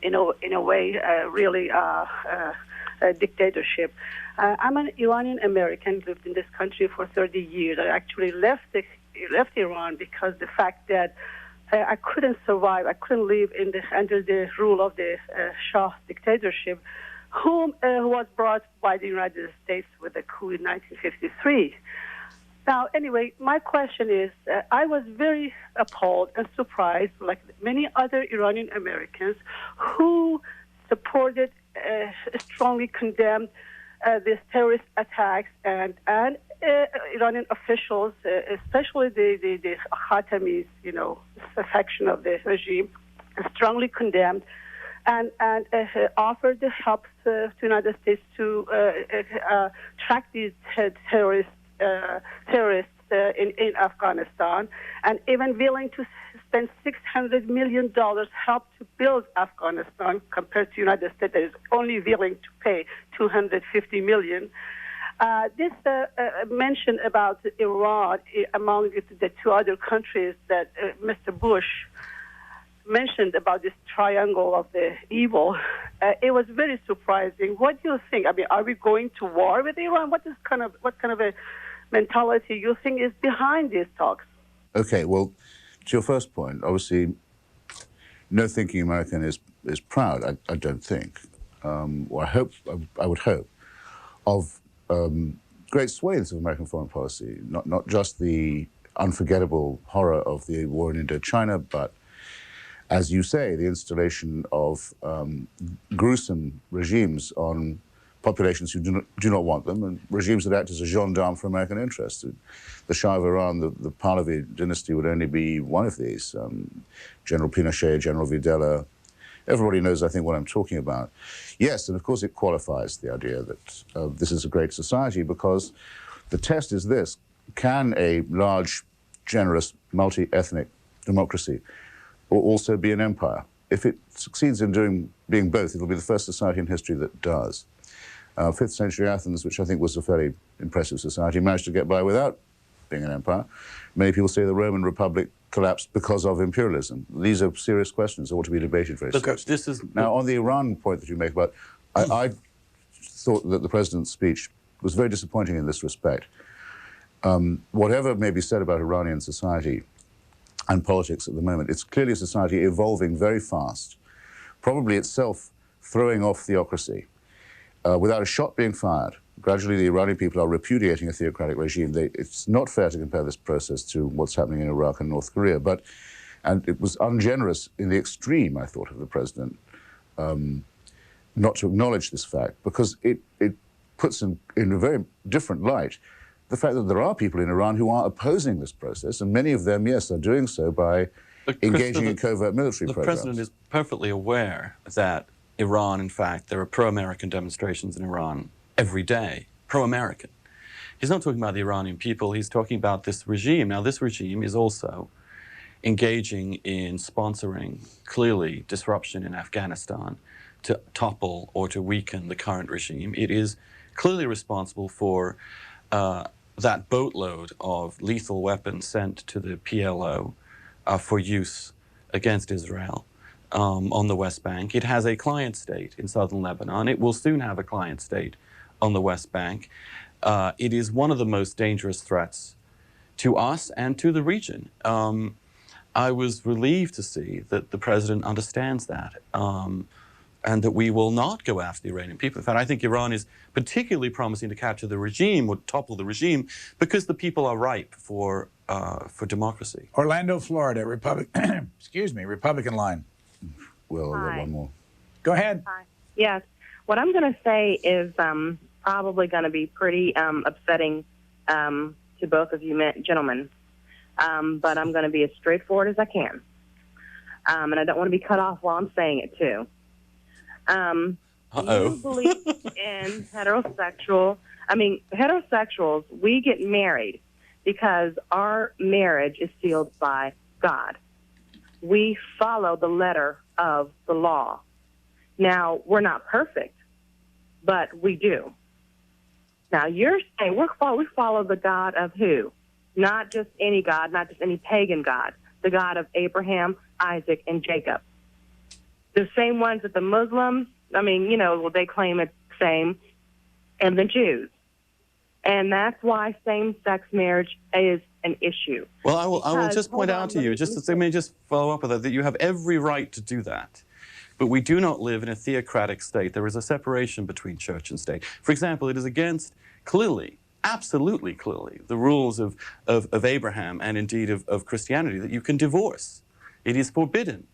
S14: in a way, really a dictatorship? I'm an Iranian American, lived in this country for 30 years. I actually left Iran because the fact that I couldn't survive, I couldn't live under the rule of the Shah dictatorship, who was brought by the United States with a coup in 1953. Now, anyway, my question is, I was very appalled and surprised, like many other Iranian Americans, who supported, strongly condemned these terrorist attacks, and Iranian officials, especially the Khatamis, section of the regime, strongly condemned and offered the help to the United States to track these terrorists in Afghanistan, and even willing to spend $600 million help to build Afghanistan, compared to the United States that is only willing to pay $250 million. This mention about Iran among the two other countries that Mr. Bush mentioned about this triangle of the evil, it was very surprising. What do you think? I mean, are we going to war with Iran? What kind of a mentality you think is behind these talks?
S2: Okay, well, to your first point, obviously, no thinking American is proud. I don't think. Or I would hope of great swathes of American foreign policy, not just the unforgettable horror of the war in Indochina, but, as you say, the installation of gruesome regimes on populations who do not want them, and regimes that act as a gendarme for American interests. The Shah of Iran, the Pahlavi dynasty would only be one of these. General Pinochet, General Videla. Everybody knows, I think, what I'm talking about. Yes, and of course it qualifies the idea that this is a great society, because the test is this: can a large, generous, multi-ethnic democracy also be an empire? If it succeeds in being both, it'll be the first society in history that does. 5th century Athens, which I think was a fairly impressive society, managed to get by without being an empire. Many people say the Roman Republic collapsed because of imperialism. These are serious questions that ought to be debated very seriously. Now, on the Iran point that you make about, I thought that the president's speech was very disappointing in this respect. Whatever may be said about Iranian society and politics at the moment, it's clearly a society evolving very fast, probably itself throwing off theocracy. Without a shot being fired, gradually the Iranian people are repudiating a theocratic regime. It's not fair to compare this process to what's happening in Iraq and North Korea, and it was ungenerous in the extreme, I thought, of the president not to acknowledge this fact, because it puts in a very different light the fact that there are people in Iran who are opposing this process, and many of them, yes, are doing so by engaging in covert military programs.
S3: The president is perfectly aware that Iran, in fact, there are pro-American demonstrations in Iran every day, pro-American. He's not talking about the Iranian people, he's talking about this regime. Now, this regime is also engaging in sponsoring, clearly, disruption in Afghanistan to topple or to weaken the current regime. It is clearly responsible for that boatload of lethal weapons sent to the PLO for use against Israel. On the West Bank. It has a client state in southern Lebanon. It will soon have a client state on the West Bank. It is one of the most dangerous threats to us and to the region. I was relieved to see that the president understands that, and that we will not go after the Iranian people. In fact, I think Iran is particularly promising to capture the regime or topple the regime because the people are ripe for democracy.
S1: Orlando, Florida, Republican line.
S2: We'll get one more.
S1: Go ahead.
S15: Hi. Yes. What I'm going to say is probably going to be pretty upsetting to both of you gentlemen, but I'm going to be as straightforward as I can. And I don't want to be cut off while I'm saying it, too. Do you believe in heterosexuals, we get married because our marriage is sealed by God. We follow the letter of the law. Now, we're not perfect, but we do. Now, you're saying we follow the God of who? Not just any God, not just any pagan God, the God of Abraham, Isaac, and Jacob. The same ones that the Muslims, they claim it's the same, and the Jews. And that's why same-sex marriage is an issue.
S3: Well, I will just point out to you, let me just follow up with that you have every right to do that. But we do not live in a theocratic state. There is a separation between church and state. For example, it is against, clearly, absolutely clearly, the rules of Abraham and indeed of Christianity that you can divorce. It is forbidden.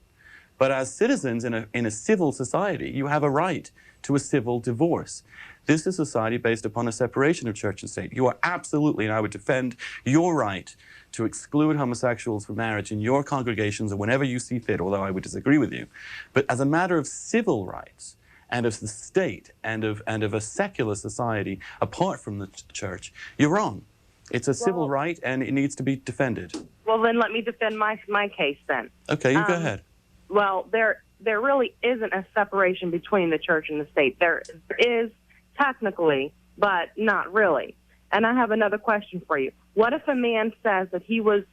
S3: But as citizens in a civil society, you have a right to a civil divorce. This is a society based upon a separation of church and state. You are absolutely, and I would defend your right to exclude homosexuals from marriage in your congregations or whenever you see fit, although I would disagree with you. But as a matter of civil rights and of the state and of a secular society apart from the church, you're wrong. It's a civil right and it needs to be defended.
S15: Well, then let me defend my case then.
S3: Okay, you go ahead.
S15: Well, there really isn't a separation between the church and the state. There is technically, but not really. And I have another question for you. What if a man says that he was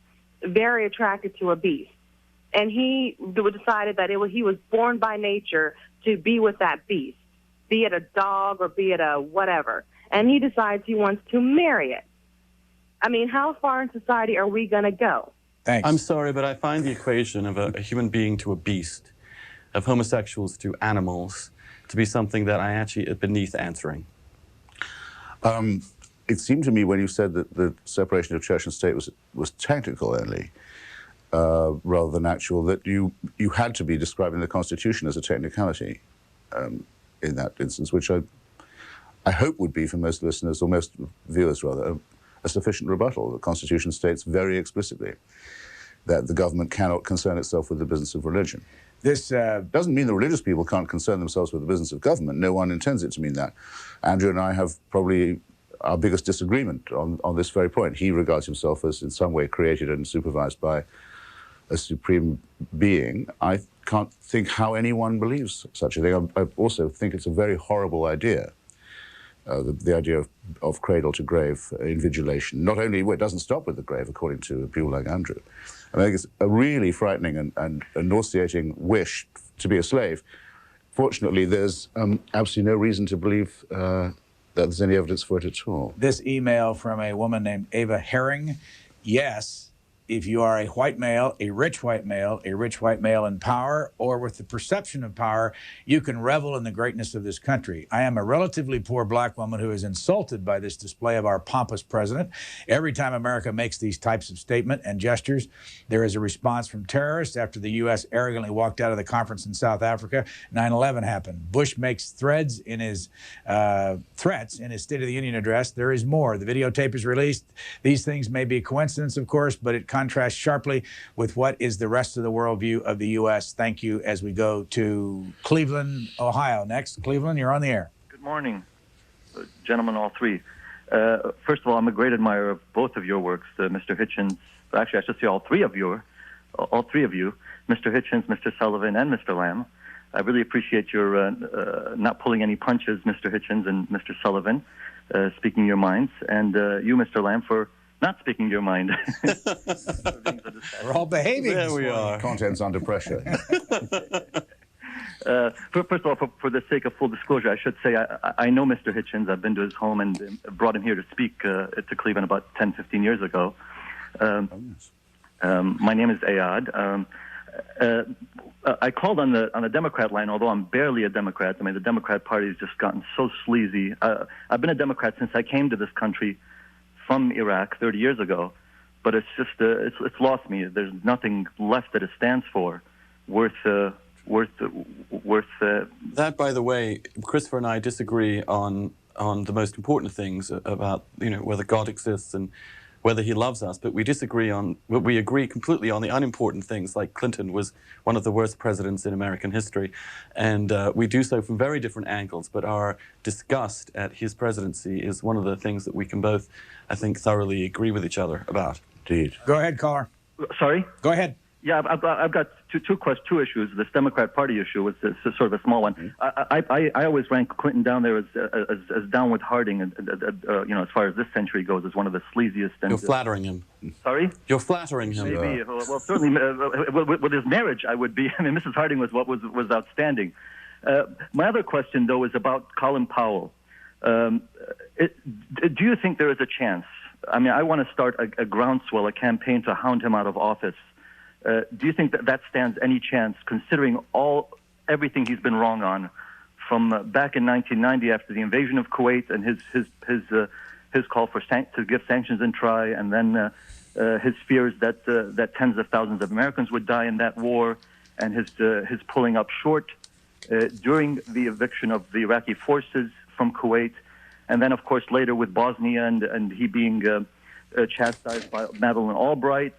S15: very attracted to a beast, and he decided that he was born by nature to be with that beast, be it a dog or be it a whatever, and he decides he wants to marry it? I mean, how far in society are we going to go?
S1: Thanks.
S3: I'm sorry, but I find the equation of a human being to a beast, of homosexuals to animals, to be something that I actually beneath answering.
S2: It seemed to me when you said that the separation of church and state was technical only, rather than actual, that you had to be describing the Constitution as a technicality in that instance, which I hope would be for most listeners, or most viewers rather, a sufficient rebuttal. The Constitution states very explicitly that the government cannot concern itself with the business of religion.
S1: This
S2: doesn't mean the religious people can't concern themselves with the business of government. No one intends it to mean that. Andrew and I have probably our biggest disagreement on this very point. He regards himself as in some way created and supervised by a supreme being. I can't think how anyone believes such a thing. I also think it's a very horrible idea, the idea of cradle to grave invigilation. Not only, it doesn't stop with the grave, according to people like Andrew. I think it's a really frightening and nauseating wish to be a slave. Fortunately, there's absolutely no reason to believe that there's any evidence for it at all.
S1: This email from a woman named Ava Herring. Yes, if you are a white male, a rich white male in power, or with the perception of power, you can revel in the greatness of this country. I am a relatively poor black woman who is insulted by this display of our pompous president. Every time America makes these types of statements and gestures, there is a response from terrorists. After the U.S. arrogantly walked out of the conference in South Africa, 9/11 happened. Bush makes threats in his State of the Union address. There is more. The videotape is released. These things may be a coincidence, of course, but it contrasts sharply with what is the rest of the worldview of the U.S. Thank you. As we go to Cleveland, Ohio. Next, Cleveland, you're on the air.
S16: Good morning, gentlemen, all three. First of all, I'm a great admirer of both of your works, Mr. Hitchens. Actually, I should say all three of you, Mr. Hitchens, Mr. Sullivan, and Mr. Lamb. I really appreciate your not pulling any punches, Mr. Hitchens and Mr. Sullivan, speaking your minds, and you, Mr. Lamb, for not speaking your mind.
S1: We're all behaving.
S3: There we are.
S2: Content's under pressure.
S16: First of all, for the sake of full disclosure, I should say I know Mr. Hitchens. I've been to his home and brought him here to speak to Cleveland about 10, 15 years ago. My name is Ayad. I called on the Democrat line, although I'm barely a Democrat. I mean, the Democrat Party has just gotten so sleazy. I've been a Democrat since I came to this country from Iraq 30 years ago, but it's just it's lost me. There's nothing left that it stands for worth.
S3: That, by the way, Christopher and I disagree on the most important things about whether God exists and whether he loves us, but we agree completely on the unimportant things, like Clinton was one of the worst presidents in American history, and we do so from very different angles, but our disgust at his presidency is one of the things that we can both, I think, thoroughly agree with each other about.
S2: Indeed.
S1: Go ahead, caller.
S16: Sorry?
S1: Go ahead.
S16: Yeah, I've got two issues. This Democrat Party issue was sort of a small one. I always rank Clinton down there as down with Harding, as far as this century goes, as one of the sleaziest. And,
S3: You're flattering him.
S16: Sorry?
S3: You're flattering him.
S16: Maybe. Well, certainly with his marriage, I would be. I mean, Mrs. Harding was outstanding. My other question, though, is about Colin Powell. Do you think there is a chance? I mean, I want to start a groundswell, a campaign to hound him out of office. Do you think that stands any chance, considering everything he's been wrong on, from back in 1990 after the invasion of Kuwait and his call to give sanctions and try, and then his fears that tens of thousands of Americans would die in that war, and his pulling up short during the eviction of the Iraqi forces from Kuwait, and then, of course, later with Bosnia and he being chastised by Madeleine Albright,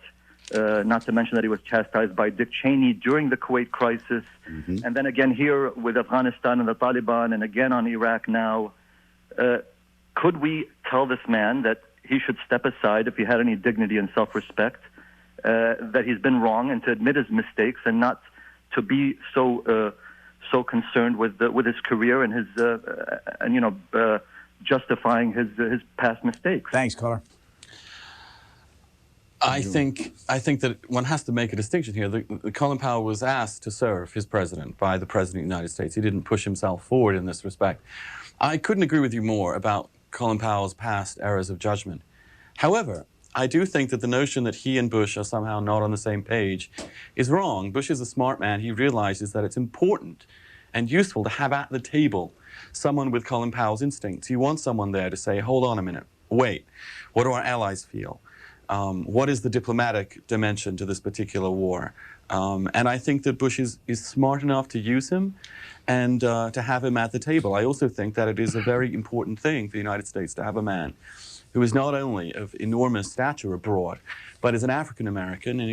S16: not to mention that he was chastised by Dick Cheney during the Kuwait crisis, and then again here with Afghanistan and the Taliban, and again on Iraq now. Could we tell this man that he should step aside if he had any dignity and self-respect, that he's been wrong, and to admit his mistakes and not to be so concerned with his career and his justifying his past mistakes?
S1: Thanks, caller.
S3: I think that one has to make a distinction here. Colin Powell was asked to serve his president by the President of the United States. He didn't push himself forward in this respect. I couldn't agree with you more about Colin Powell's past errors of judgment. However, I do think that the notion that he and Bush are somehow not on the same page is wrong. Bush is a smart man. He realizes that it's important and useful to have at the table someone with Colin Powell's instincts. You want someone there to say, hold on a minute, wait, what do our allies feel? What is the diplomatic dimension to this particular war? And I think that Bush is smart enough to use him and to have him at the table. I also think that it is a very important thing for the United States to have a man who is not only of enormous stature abroad, but is an African-American and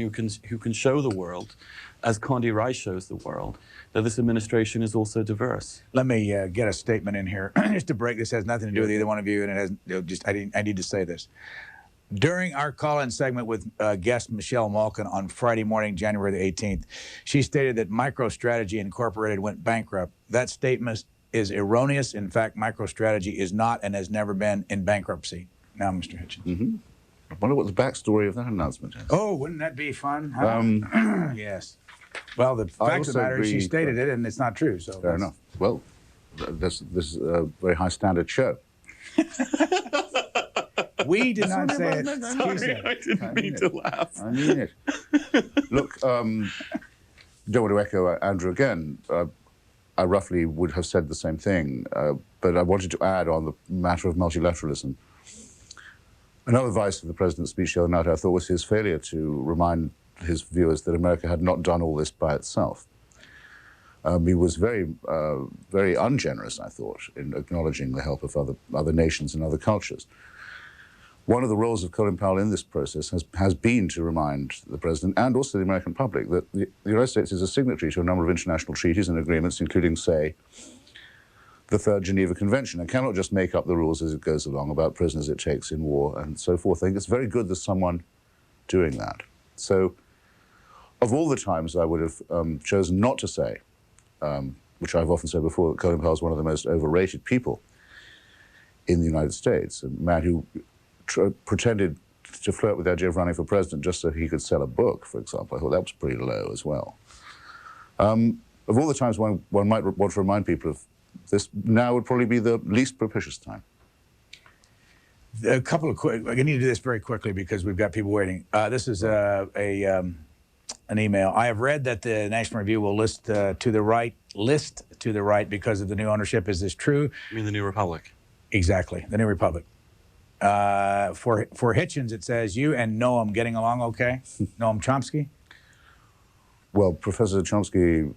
S3: who can show the world, as Condi Rice shows the world, that this administration is also diverse.
S1: Let me get a statement in here. Just to break, this has nothing to do with either one of you, and it has, I need to say this. During our call-in segment with guest Michelle Malkin on Friday morning, January the 18th, she stated that MicroStrategy Incorporated went bankrupt. That statement is erroneous. In fact, MicroStrategy is not and has never been in bankruptcy. Now, Mr. Hitchens.
S2: I wonder what the backstory of that announcement is.
S1: Oh, wouldn't that be fun? Huh? Yes. Well, the fact of the matter is she stated it, and it's not true. So
S2: fair enough. Well, this is a very high standard show.
S1: We did not say it.
S3: Sorry, I didn't mean to laugh.
S2: I mean it. Look, don't want to echo Andrew again. I roughly would have said the same thing, but I wanted to add on the matter of multilateralism. Another vice of the President's speech the other night, I thought, was his failure to remind his viewers that America had not done all this by itself. He was very, very ungenerous, I thought, in acknowledging the help of other nations and other cultures. One of the roles of Colin Powell in this process has been to remind the President and also the American public that the United States is a signatory to a number of international treaties and agreements, including, say, the Third Geneva Convention, and cannot just make up the rules as it goes along about prisoners it takes in war and so forth. I think it's very good there's someone doing that. So, of all the times I would have chosen not to say, which I've often said before, that Colin Powell is one of the most overrated people in the United States, a man who pretended to flirt with the idea of running for president just so he could sell a book, for example. I thought that was pretty low as well. Of all the times one might want to remind people of this, now would probably be the least propitious time.
S1: A couple of quick, I need to do this very quickly because we've got people waiting. This is an email. I have read that the National Review will list to the right because of the new ownership. Is this true?
S3: You mean the New Republic?
S1: Exactly, the New Republic. For Hitchens, it says, you and Noam getting along okay? Noam Chomsky?
S2: Well, Professor Chomsky,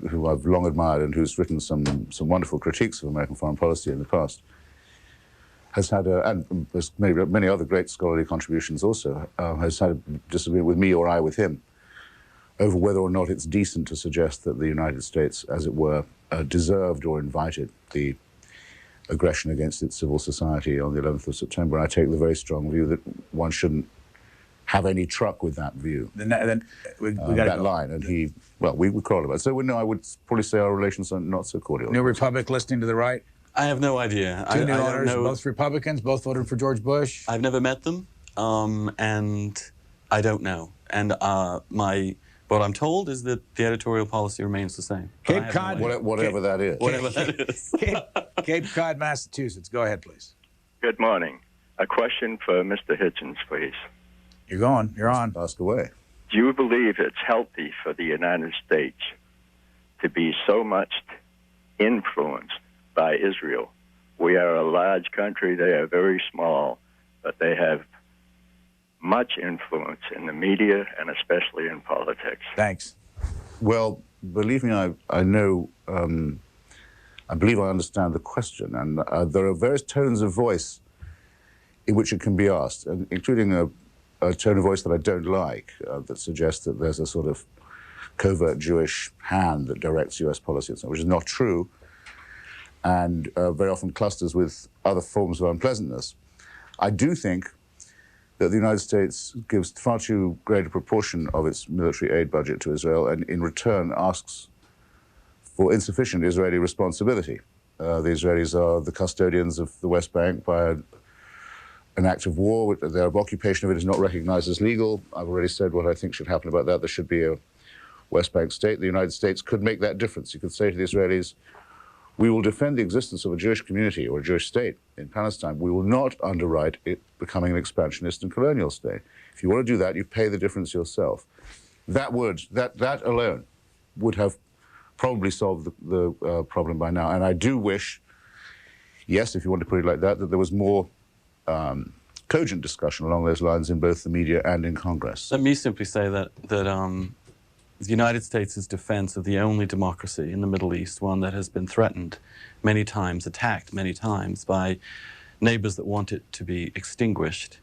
S2: who I've long admired and who's written some wonderful critiques of American foreign policy in the past, has had, and there's many other great scholarly contributions also, has had a disagreement with me or I with him over whether or not it's decent to suggest that the United States, as it were, deserved or invited the aggression against its civil society on the 11th of September. And I take the very strong view that one shouldn't have any truck with that view,
S1: then we got
S2: that line. And he, well, we quarreled about it. So no, I would probably say our relations are not so cordial.
S1: New Republic listing to the right?
S3: I have no idea.
S1: Two new owners, both Republicans, both voted for George Bush.
S3: I've never met them, and I don't know. And what I'm told is that the editorial policy remains the same.
S1: Cape Cod,
S2: whatever that is.
S3: Whatever that is.
S1: Cape Cod, Massachusetts. Go ahead, please.
S17: Good morning. A question for Mr. Hitchens, please.
S1: You're going. You're on.
S2: Ask away.
S17: Do you believe it's healthy for the United States to be so much influenced by Israel? We are a large country. They are very small, but they have much influence in the media and especially in politics.
S1: Thanks.
S2: Well, believe me, I know, I believe I understand the question, and there are various tones of voice in which it can be asked, including a tone of voice that I don't like, that suggests that there's a sort of covert Jewish hand that directs US policy, which is not true, and very often clusters with other forms of unpleasantness. I do think that the United States gives far too great a proportion of its military aid budget to Israel, and in return asks for insufficient Israeli responsibility. The Israelis are the custodians of the West Bank by an act of war. Their occupation of it is not recognized as legal. I've already said what I think should happen about that. There should be a West Bank state. The United States could make that difference. You could say to the Israelis, we will defend the existence of a Jewish community or a Jewish state in Palestine. We will not underwrite it becoming an expansionist and colonial state. If you want to do that, you pay the difference yourself. That alone would have probably solved the problem by now. And I do wish, yes, if you want to put it like that, that there was more cogent discussion along those lines in both the media and in Congress.
S3: Let me simply say that the United States' defense of the only democracy in the Middle East, one that has been threatened many times, attacked many times by neighbors that want it to be extinguished.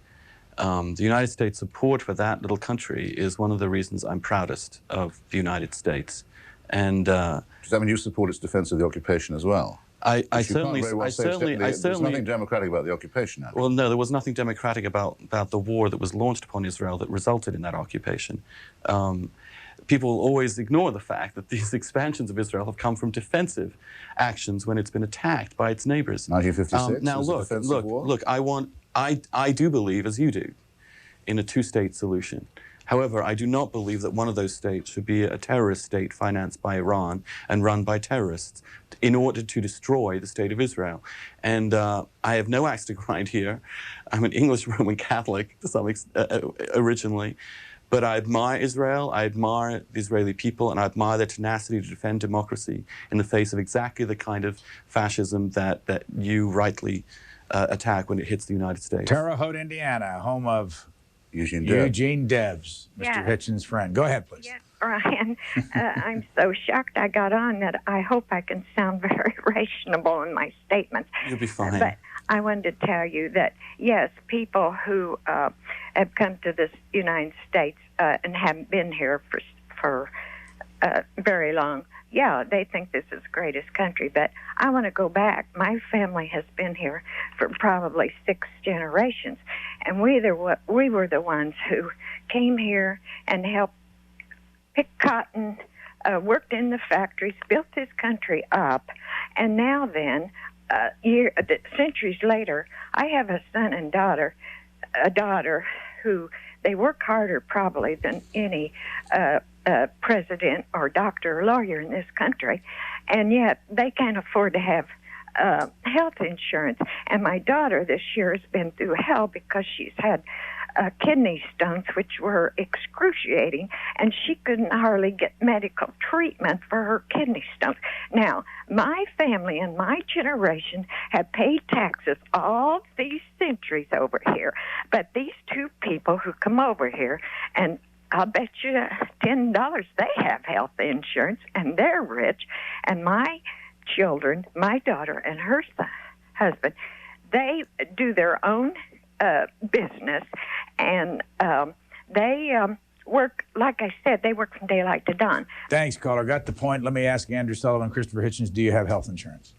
S3: The United States' support for that little country is one of the reasons I'm proudest of the United States. And
S2: does that mean you support its defense of the occupation as well?
S3: I certainly.
S2: There's nothing democratic about the occupation.
S3: Well, no, there was nothing democratic about the war that was launched upon Israel that resulted in that occupation. People always ignore the fact that these expansions of Israel have come from defensive actions when it's been attacked by its neighbors.
S2: 1956.
S3: Now look. I do believe, as you do, in a two-state solution. However, I do not believe that one of those states should be a terrorist state financed by Iran and run by terrorists in order to destroy the state of Israel. And I have no axe to grind here. I'm an English Roman Catholic to some originally. But I admire Israel, I admire the Israeli people, and I admire their tenacity to defend democracy in the face of exactly the kind of fascism that you rightly attack when it hits the United States.
S1: Terre Haute, Indiana, home of
S2: Eugene
S1: Debs, Mr. Hitchens' friend. Go ahead, please.
S18: Yes, Brian. I'm so shocked I got on that I hope I can sound very reasonable in my statements.
S3: You'll be fine.
S18: But I wanted to tell you that, yes, people who have come to the United States and haven't been here for very long, yeah, they think this is the greatest country. But I want to go back. My family has been here for probably 6 generations, and we were the ones who came here and helped pick cotton, worked in the factories, built this country up, and now then, centuries later, I have a son and a daughter who they work harder probably than any president or doctor or lawyer in this country, and yet they can't afford to have health insurance. And my daughter this year has been through hell because she's had kidney stones, which were excruciating, and she couldn't hardly get medical treatment for her kidney stones. Now, my family and my generation have paid taxes all these centuries over here, but these two people who come over here, and I'll bet you $10 they have health insurance, and they're rich, and my children, my daughter and her husband, they do their own business, and they work, like I said, they work from daylight to dawn.
S1: Thanks, caller. Got the point. Let me ask Andrew Sullivan, Christopher Hitchens, do you have health insurance?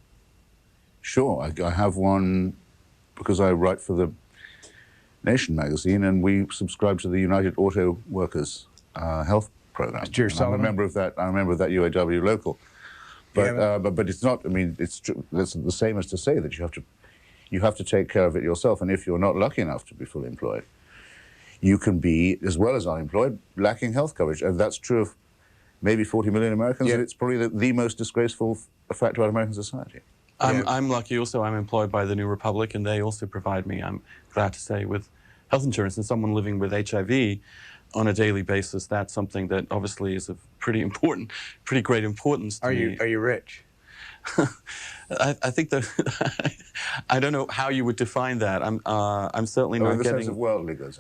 S2: Sure. I have one because I write for the Nation magazine, and we subscribe to the United Auto Workers health program.
S1: Mr. Sullivan?
S2: I'm a member of that. UAW local. But it's not. I mean, it's the same as to say that you have to take care of it yourself. And if you're not lucky enough to be fully employed, you can be, as well as unemployed, lacking health coverage. And that's true of maybe 40 million Americans. And it's probably the most disgraceful fact about American society.
S3: I'm lucky also. I'm employed by the New Republic, and they also provide me, I'm glad to say, with health insurance. And someone living with HIV on a daily basis, that's something that obviously is of pretty great importance to me.
S1: Are you rich?
S3: I think that I don't know how you would define that. I'm certainly not
S2: in the
S3: getting
S2: sense of worldly goods.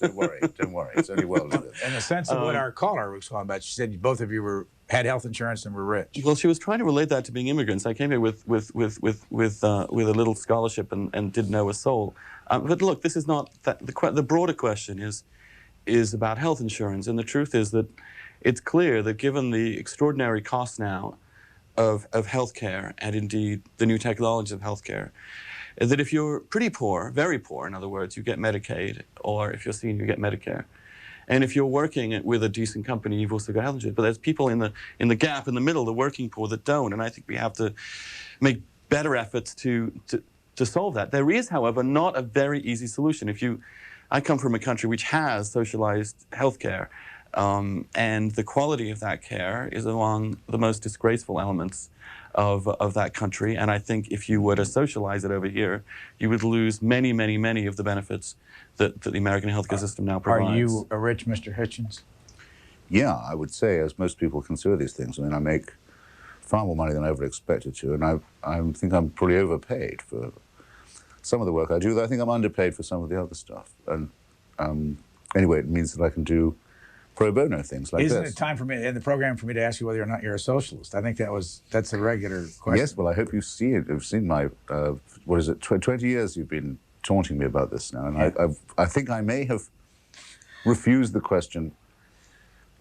S2: Don't worry, don't worry. It's only worldly goods.
S1: In the sense of what our caller was talking about, she said both of you had health insurance and were rich.
S3: Well, she was trying to relate that to being immigrants. I came here with a little scholarship and didn't know a soul. But look, this is not that. The broader question is about health insurance, and the truth is that it's clear that given the extraordinary costs now of healthcare, and indeed the new technologies of healthcare, that if you're pretty poor, very poor, in other words, you get Medicaid, or if you're senior, you get Medicare. And if you're working with a decent company, you've also got health insurance. But there's people in the gap, in the middle, the working poor, that don't. And I think we have to make better efforts to solve that. There is, however, not a very easy solution. I come from a country which has socialized healthcare. And the quality of that care is among the most disgraceful elements of that country. And I think if you were to socialize it over here, you would lose many, many, many of the benefits that the American healthcare system now provides.
S1: Are you a rich Mr. Hitchens?
S2: Yeah, I would say, as most people consider these things. I mean, I make far more money than I ever expected to, and I think I'm pretty overpaid for some of the work I do, though I think I'm underpaid for some of the other stuff. And anyway, it means that I can do pro bono things like this.
S1: Isn't it time for me in the program for me to ask you whether or not you're a socialist? I think that's a regular question.
S2: Yes, well, I hope you see it. You've seen my, 20 years you've been taunting me about this now, and yeah. I think I may have refused the question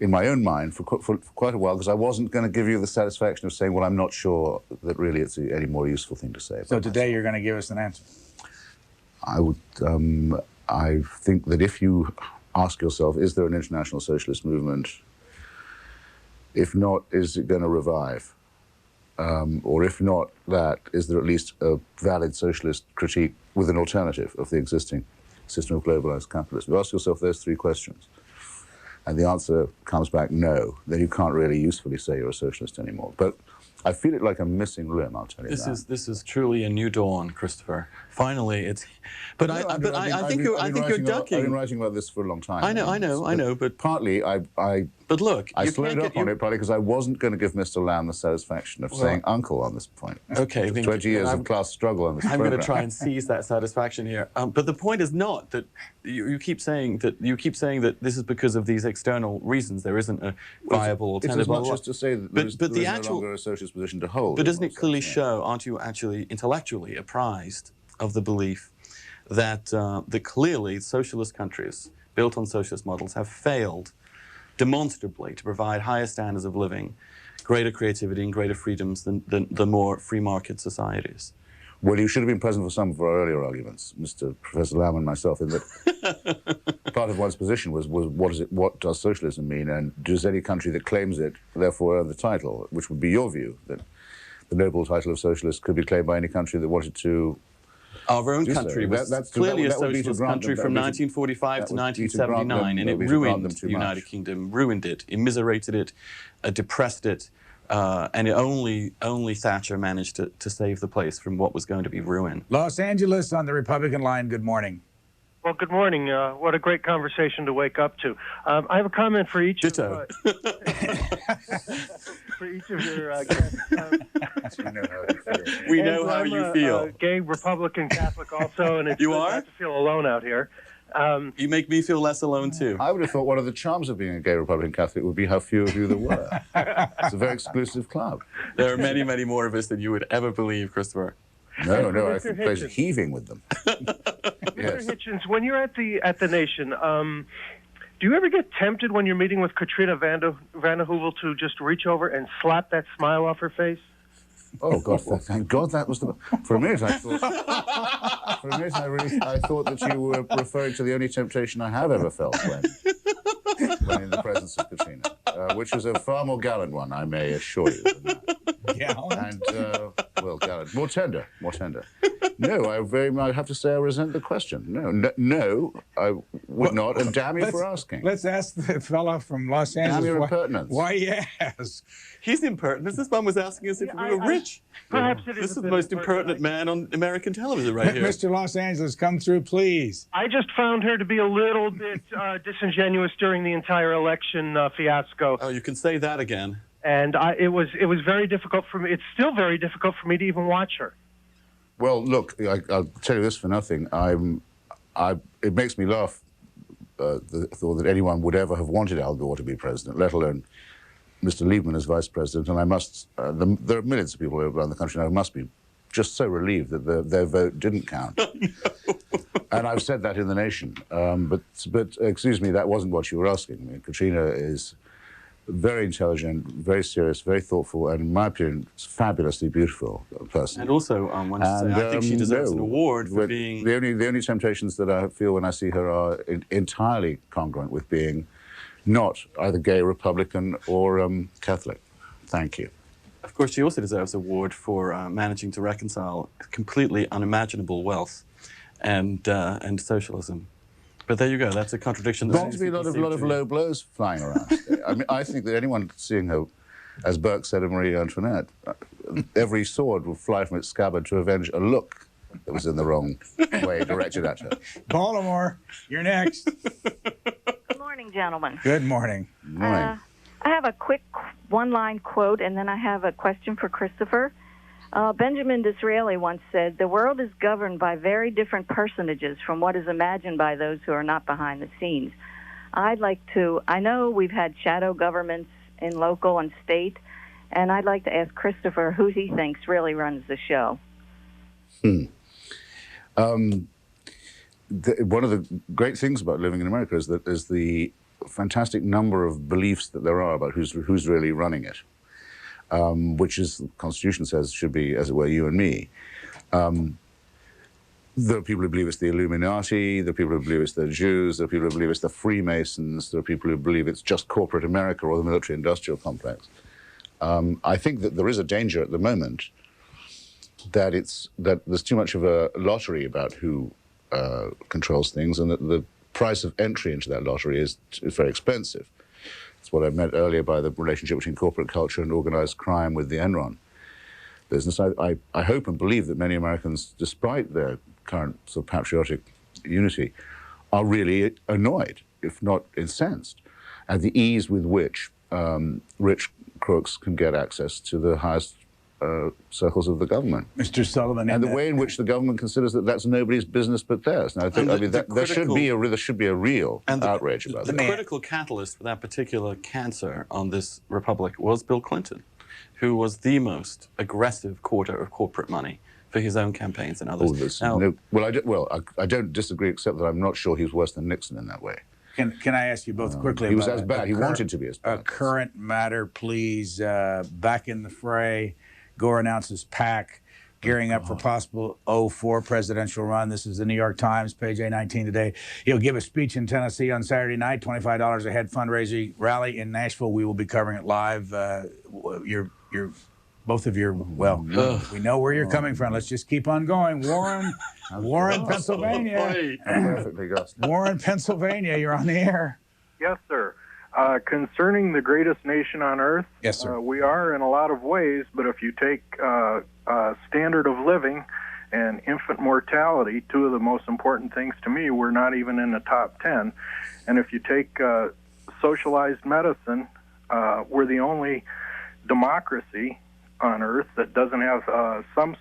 S2: in my own mind for quite a while, because I wasn't going to give you the satisfaction of saying, well, I'm not sure that really it's any more useful thing to say.
S1: So today you're going to give us an answer?
S2: I think that if you ask yourself, is there an international socialist movement? If not, is it going to revive? Or if not that, is there at least a valid socialist critique with an alternative of the existing system of globalized capitalism? You ask yourself those three questions, and the answer comes back no, then you can't really usefully say you're a socialist anymore. But I feel it like a missing limb, I'll tell you that.
S3: This is truly a new dawn, Christopher. Finally, it's. But I think you're ducking.
S2: I've been writing about this for a long time.
S3: I know. But
S2: partly,
S3: But look,
S2: I slowed up on it partly because I wasn't going to give Mr. Lamb the satisfaction of saying uncle on this point.
S3: Okay.
S2: 20 years of class struggle on this
S3: I'm
S2: program.
S3: going to try and seize that satisfaction here. But the point is not that you keep saying that this is because of these external reasons. There isn't a viable alternative.
S2: It's as much as to say that there is no longer a socialist position to hold.
S3: But doesn't it clearly show, aren't you actually intellectually apprised of the belief that clearly socialist countries built on socialist models have failed demonstrably to provide higher standards of living, greater creativity and greater freedoms than the more free market societies?
S2: Well, you should have been present for some of our earlier arguments, Mr. Professor Lamb and myself, in that part of one's position was what does socialism mean, and does any country that claims it therefore earn the title, which would be your view, that the noble title of socialist could be claimed by any country that wanted to.
S3: Our own country was clearly a socialist country from 1945 to 1979, and it ruined the United Kingdom, ruined it, immiserated it, depressed it, and only Thatcher managed to save the place from what was going to be ruin.
S1: Los Angeles on the Republican line, good morning.
S19: Well, good morning. What a great conversation to wake up to. I have a comment for each
S3: Ditto.
S19: for each of your guests.
S3: We know how you feel.
S19: I'm a gay Republican Catholic also, and it's
S3: you
S19: I have to feel alone out here.
S3: You make me feel less alone, too.
S2: I would have thought one of the charms of being a gay Republican Catholic would be how few of you there were. It's a very exclusive club.
S3: There are many, many more of us than you would ever believe, Christopher.
S2: No, I think the place is heaving with them.
S19: Yes. Mr. Hitchens, when you're at the Nation, do you ever get tempted when you're meeting with Katrina Vanden Heuvel to just reach over and slap that smile off her face?
S2: Oh God! Thank God that was the. For a minute, I thought. For a minute, I thought that you were referring to the only temptation I have ever felt when in the presence of Katrina, which was a far more gallant one, I may assure you.
S1: Gallant.
S2: And well, gallant, more tender. No, I have to say I resent the question. No, I would not, and damn you for asking.
S1: Let's ask the fella from Los Angeles.
S2: Damn your impertinence.
S1: Why he asked.
S3: He's impertinent. This man was asking us if we were rich.
S19: Perhaps it is.
S3: This is the most impertinent man on American television right here.
S1: Mr. Los Angeles, come through, please.
S19: I just found her to be a little bit disingenuous during the entire election fiasco.
S3: Oh, you can say that again.
S19: And it was very difficult for me. It's still very difficult for me to even watch her.
S2: Well, look, I'll tell you this for nothing. It makes me laugh, the thought that anyone would ever have wanted Al Gore to be president, let alone Mr. Lieberman as vice president. And I must, there are millions of people around the country now who must be just so relieved that their vote didn't count. And I've said that in the nation. But excuse me, that wasn't what you were asking. I mean, Katrina is very intelligent, very serious, very thoughtful, and in my opinion, fabulously beautiful person.
S3: And also, I think she deserves an award for being...
S2: The only temptations that I feel when I see her are entirely congruent with being not either gay, Republican, or Catholic. Thank you.
S3: Of course, she also deserves an award for managing to reconcile completely unimaginable wealth and socialism. But there you go. That's a contradiction.
S2: There seems to be a lot of low blows flying around. I mean, I think that anyone seeing her, as Burke said of Marie Antoinette, every sword will fly from its scabbard to avenge a look that was in the wrong way directed at her.
S1: Baltimore, you're next.
S20: Good morning, gentlemen.
S1: Good morning.
S2: Good morning.
S20: I have a quick one-line quote, and then I have a question for Christopher. Benjamin Disraeli once said, "The world is governed by very different personages from what is imagined by those who are not behind the scenes." I know we've had shadow governments in local and state, and I'd like to ask Christopher who he thinks really runs the show.
S2: One of the great things about living in America is the fantastic number of beliefs that there are about who's really running it. Which is, the Constitution says, should be, as it were, you and me. There are people who believe it's the Illuminati, there are people who believe it's the Jews, there are people who believe it's the Freemasons, there are people who believe it's just corporate America or the military-industrial complex. I think that there is a danger at the moment that there's too much of a lottery about who controls things, and that the price of entry into that lottery is very expensive. It's what I meant earlier by the relationship between corporate culture and organized crime with the Enron business. I hope and believe that many Americans, despite their current sort of patriotic unity, are really annoyed, if not incensed, at the ease with which rich crooks can get access to the highest circles of the government.
S1: Mr. Sullivan,
S2: and the way in which the government considers that that's nobody's business but theirs. Now, there should be a real outrage about that.
S3: The critical catalyst for that particular cancer on this republic was Bill Clinton, who was the most aggressive courter of corporate money for his own campaigns and others.
S2: I don't disagree, except that I'm not sure he was worse than Nixon in that way.
S1: Can I ask you both quickly?
S2: He was as bad. He wanted to be as bad.
S1: A current matter, please. Back in the fray. Gore announces PAC, gearing up for possible 04 presidential run. This is the New York Times, page A19 today. He'll give a speech in Tennessee on Saturday night, $25 a head fundraising rally in Nashville. We will be covering it live. Both of you, well, we know where you're coming from. Let's just keep on going. Warren, Pennsylvania. Warren, Pennsylvania, you're on the air.
S21: Yes, sir. Concerning the greatest nation on earth,
S1: yes, sir.
S21: We are in a lot of ways, but if you take standard of living and infant mortality, two of the most important things to me, we're not even in the top 10. And if you take socialized medicine, we're the only democracy on earth that doesn't have some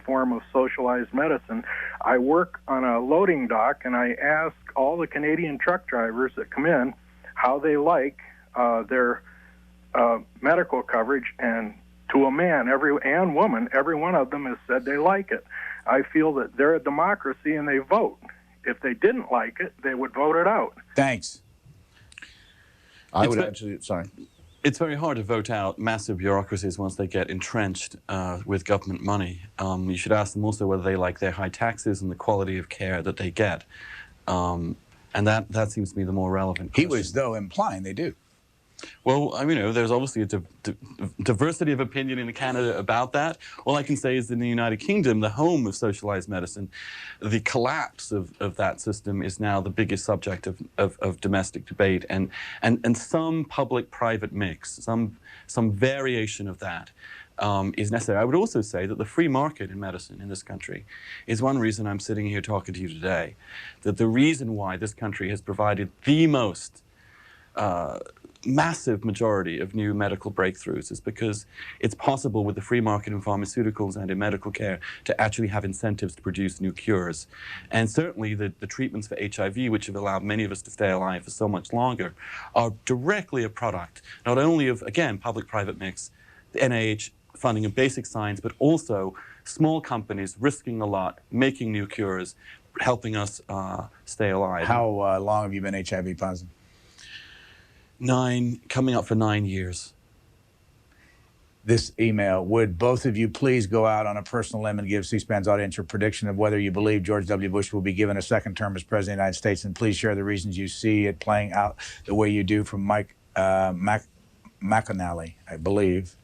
S21: form of socialized medicine. I work on a loading dock, and I ask all the Canadian truck drivers that come in how they like their medical coverage, and to a man and woman, every one of them has said they like it. I feel that they're a democracy and they vote. If they didn't like it, they would vote it out.
S1: Thanks.
S3: It's very hard to vote out massive bureaucracies once they get entrenched with government money. You should ask them also whether they like their high taxes and the quality of care that they get. And that seems to be the more relevant question.
S1: He was, though, implying they do.
S3: Well, there's obviously a diversity of opinion in Canada about that. All I can say is in the United Kingdom, the home of socialized medicine, the collapse of that system is now the biggest subject of domestic debate, and some public-private mix, some variation of that is necessary. I would also say that the free market in medicine in this country is one reason I'm sitting here talking to you today. That the reason why this country has provided the most massive majority of new medical breakthroughs is because it's possible with the free market in pharmaceuticals and in medical care to actually have incentives to produce new cures. And certainly the treatments for HIV, which have allowed many of us to stay alive for so much longer, are directly a product not only of, again, public-private mix, the NIH funding of basic science, but also small companies risking a lot, making new cures, helping us stay alive.
S1: How long have you been HIV positive?
S3: Coming up for 9 years.
S1: This email, would both of you please go out on a personal limb and give C-SPAN's audience your prediction of whether you believe George W. Bush will be given a second term as President of the United States, and please share the reasons you see it playing out the way you do from Mike McAnally, I believe,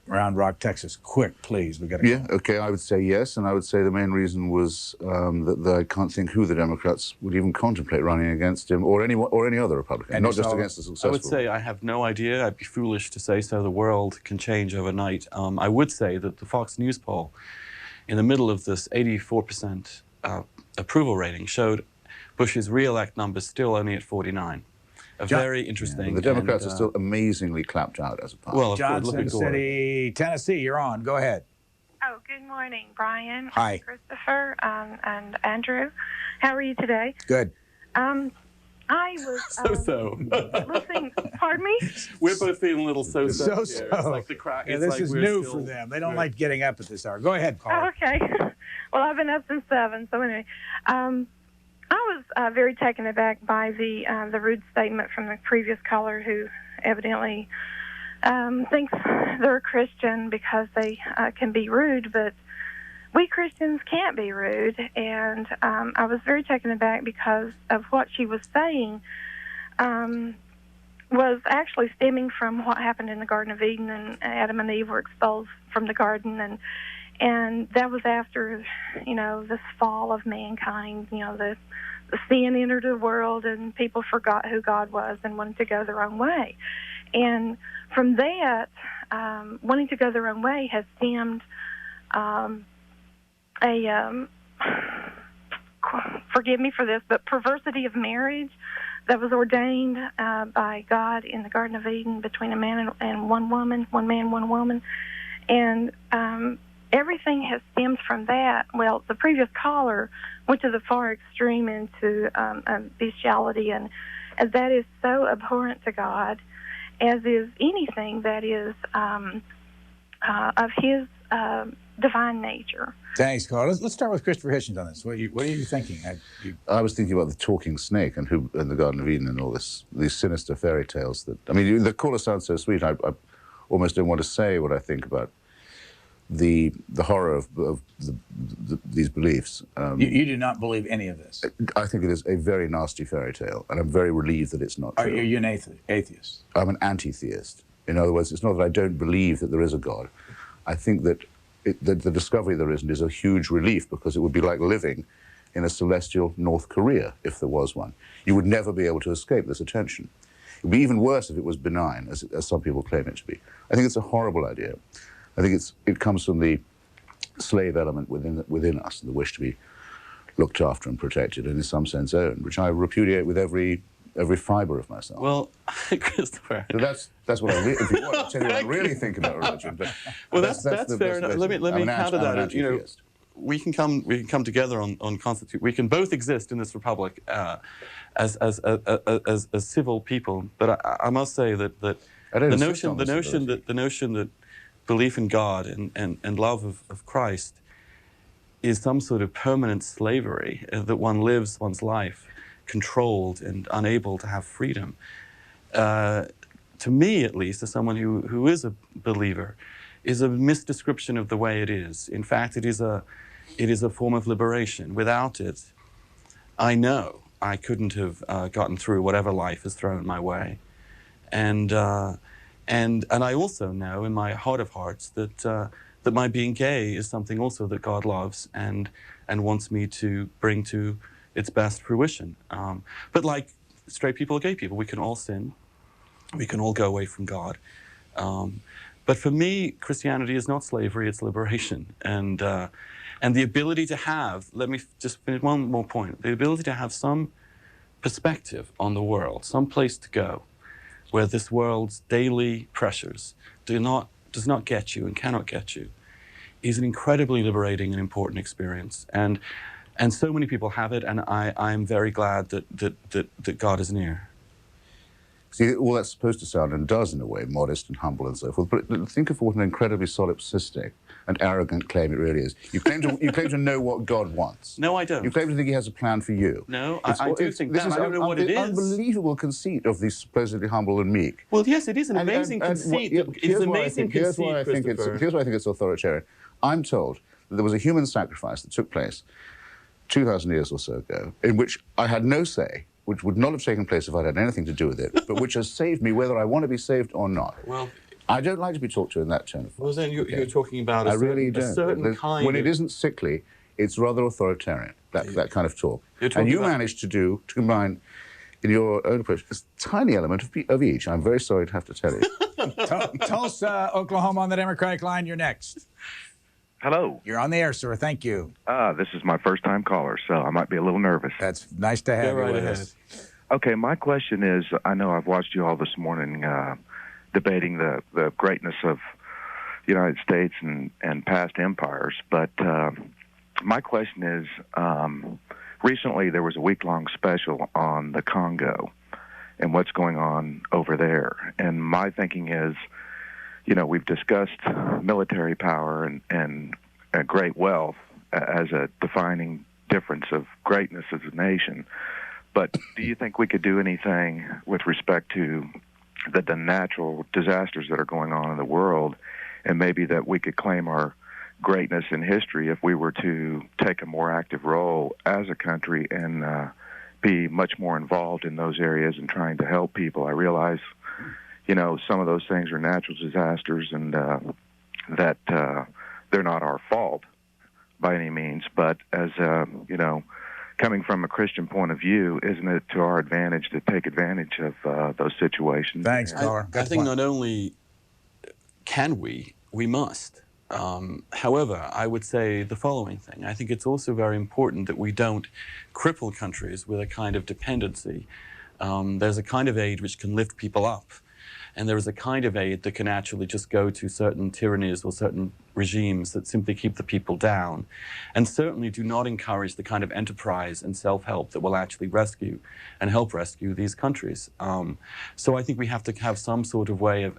S1: Round Rock, Texas. Quick, please. We got to.
S2: Yeah, okay, I would say yes, and I would say the main reason was that I can't think who the Democrats would even contemplate running against him or any other Republican,
S1: And
S2: not just against the successful.
S3: I would say I have no idea. I'd be foolish to say so. The world can change overnight. I would say that the Fox News poll in the middle of this 84% approval rating showed Bush's re-elect numbers still only at 49. Very interesting.
S2: The Democrats are still amazingly clapped out as a party.
S3: Well,
S1: Johnson City, Tennessee, you're on. Go ahead.
S4: Oh, good morning, Brian.
S1: Hi.
S4: Christopher and Andrew. How are you today?
S1: Good.
S4: I was listening. Pardon me?
S3: We're both feeling a little so-so.
S1: So-so.
S3: Here. It's like the crack.
S1: Yeah,
S3: it's
S1: this
S3: like
S1: is
S3: we're
S1: new
S3: still,
S1: for them. They don't like getting up at this hour. Go ahead, Carl.
S4: Oh, okay. Well, I've been up since 7. So anyway, I was very taken aback by the rude statement from the previous caller, who evidently thinks they're a Christian because they can be rude, but we Christians can't be rude. And I was very taken aback because of what she was saying was actually stemming from what happened in the Garden of Eden, and Adam and Eve were expelled from the garden, and that was after, this fall of mankind. The sin entered the world, and people forgot who God was and wanted to go their own way. And from that, wanting to go their own way has stemmed forgive me for this, but perversity of marriage that was ordained by God in the Garden of Eden between a man and one woman, one man, one woman. And everything has stemmed from that. Well, the previous caller went to the far extreme into bestiality, and that is so abhorrent to God, as is anything that is of His divine nature.
S1: Thanks, Carl. Let's start with Christopher Hitchens on this. What are you thinking?
S2: I was thinking about the talking snake and the Garden of Eden and all these sinister fairy tales. The caller sounds so sweet. I almost don't want to say what I think about the horror of these beliefs.
S1: You do not believe any of this?
S2: I think it is a very nasty fairy tale, and I'm very relieved that it's not true.
S1: Are you an atheist?
S2: I'm an anti-theist. In other words, it's not that I don't believe that there is a God. I think that the discovery there isn't is a huge relief, because it would be like living in a celestial North Korea if there was one. You would never be able to escape this attention. It would be even worse if it was benign, as some people claim it to be. I think it's a horrible idea. I think it comes from the slave element within us, the wish to be looked after and protected, and in some sense owned, which I repudiate with every fibre of myself.
S3: Well, Christopher.
S2: So that's what if you want, I'll tell you what I really think about religion. But
S3: well, that's fair enough. Let me counter that. We can come together on constitute. We can both exist in this republic as civil people. But I must say that the notion that belief in God and love of Christ is some sort of permanent slavery, that one lives one's life controlled and unable to have freedom. To me, at least, as someone who is a believer, is a misdescription of the way it is. In fact, it is a form of liberation. Without it, I know I couldn't have gotten through whatever life has thrown my way. And I also know in my heart of hearts that my being gay is something also that God loves and wants me to bring to its best fruition. But like straight people or gay people, we can all sin. We can all go away from God. But for me, Christianity is not slavery, it's liberation. And the ability to have, let me just finish one more point, the ability to have some perspective on the world, some place to go, where this world's daily pressures does not get you and cannot get you, is an incredibly liberating and important experience. And so many people have it, and I'm very glad that God is near.
S2: See, all that's supposed to sound, and does in a way, modest and humble and so forth, but think of what an incredibly solipsistic and arrogant claim it really is. You claim to know what God wants.
S3: No, I don't.
S2: You claim to think he has a plan for you.
S3: No, I do think that. I don't know what it is.
S2: Unbelievable conceit of the supposedly humble and meek.
S3: Well, yes, it is an amazing conceit. It's an amazing conceit,
S2: here's why I think it's authoritarian. I'm told that there was a human sacrifice that took place 2,000 years or so ago, in which I had no say, which would not have taken place if I'd had anything to do with it, but which has saved me whether I want to be saved or not.
S3: Well,
S2: I don't like to be talked to in that tone of voice.
S3: Well, then you're talking about a certain kind
S2: when it isn't sickly, it's rather authoritarian, that kind of talk. And you managed to combine, in your own approach, this tiny element of each. I'm very sorry to have to tell you.
S1: Tulsa, Oklahoma on the Democratic line. You're next.
S5: Hello.
S1: You're on the air, sir. Thank you.
S5: This is my first-time caller, so I might be a little nervous.
S1: That's nice to have you with us.
S5: Okay, my question is, I know I've watched you all this morning debating the greatness of the United States and past empires, but my question is, recently there was a week-long special on the Congo and what's going on over there, and my thinking is, you know, we've discussed military power and great wealth as a defining difference of greatness as a nation. But do you think we could do anything with respect to the natural disasters that are going on in the world, and maybe that we could claim our greatness in history if we were to take a more active role as a country and be much more involved in those areas and trying to help people? I realize, you know, some of those things are natural disasters and that they're not our fault by any means. But as, you know, coming from a Christian point of view, isn't it to our advantage to take advantage of those situations?
S1: Thanks, caller.
S3: I think not only can we must. However, I would say the following thing. I think it's also very important that we don't cripple countries with a kind of dependency. There's a kind of aid which can lift people up. And there is a kind of aid that can actually just go to certain tyrannies or certain regimes that simply keep the people down, and certainly do not encourage the kind of enterprise and self-help that will actually rescue and help rescue these countries. So I think we have to have some sort of way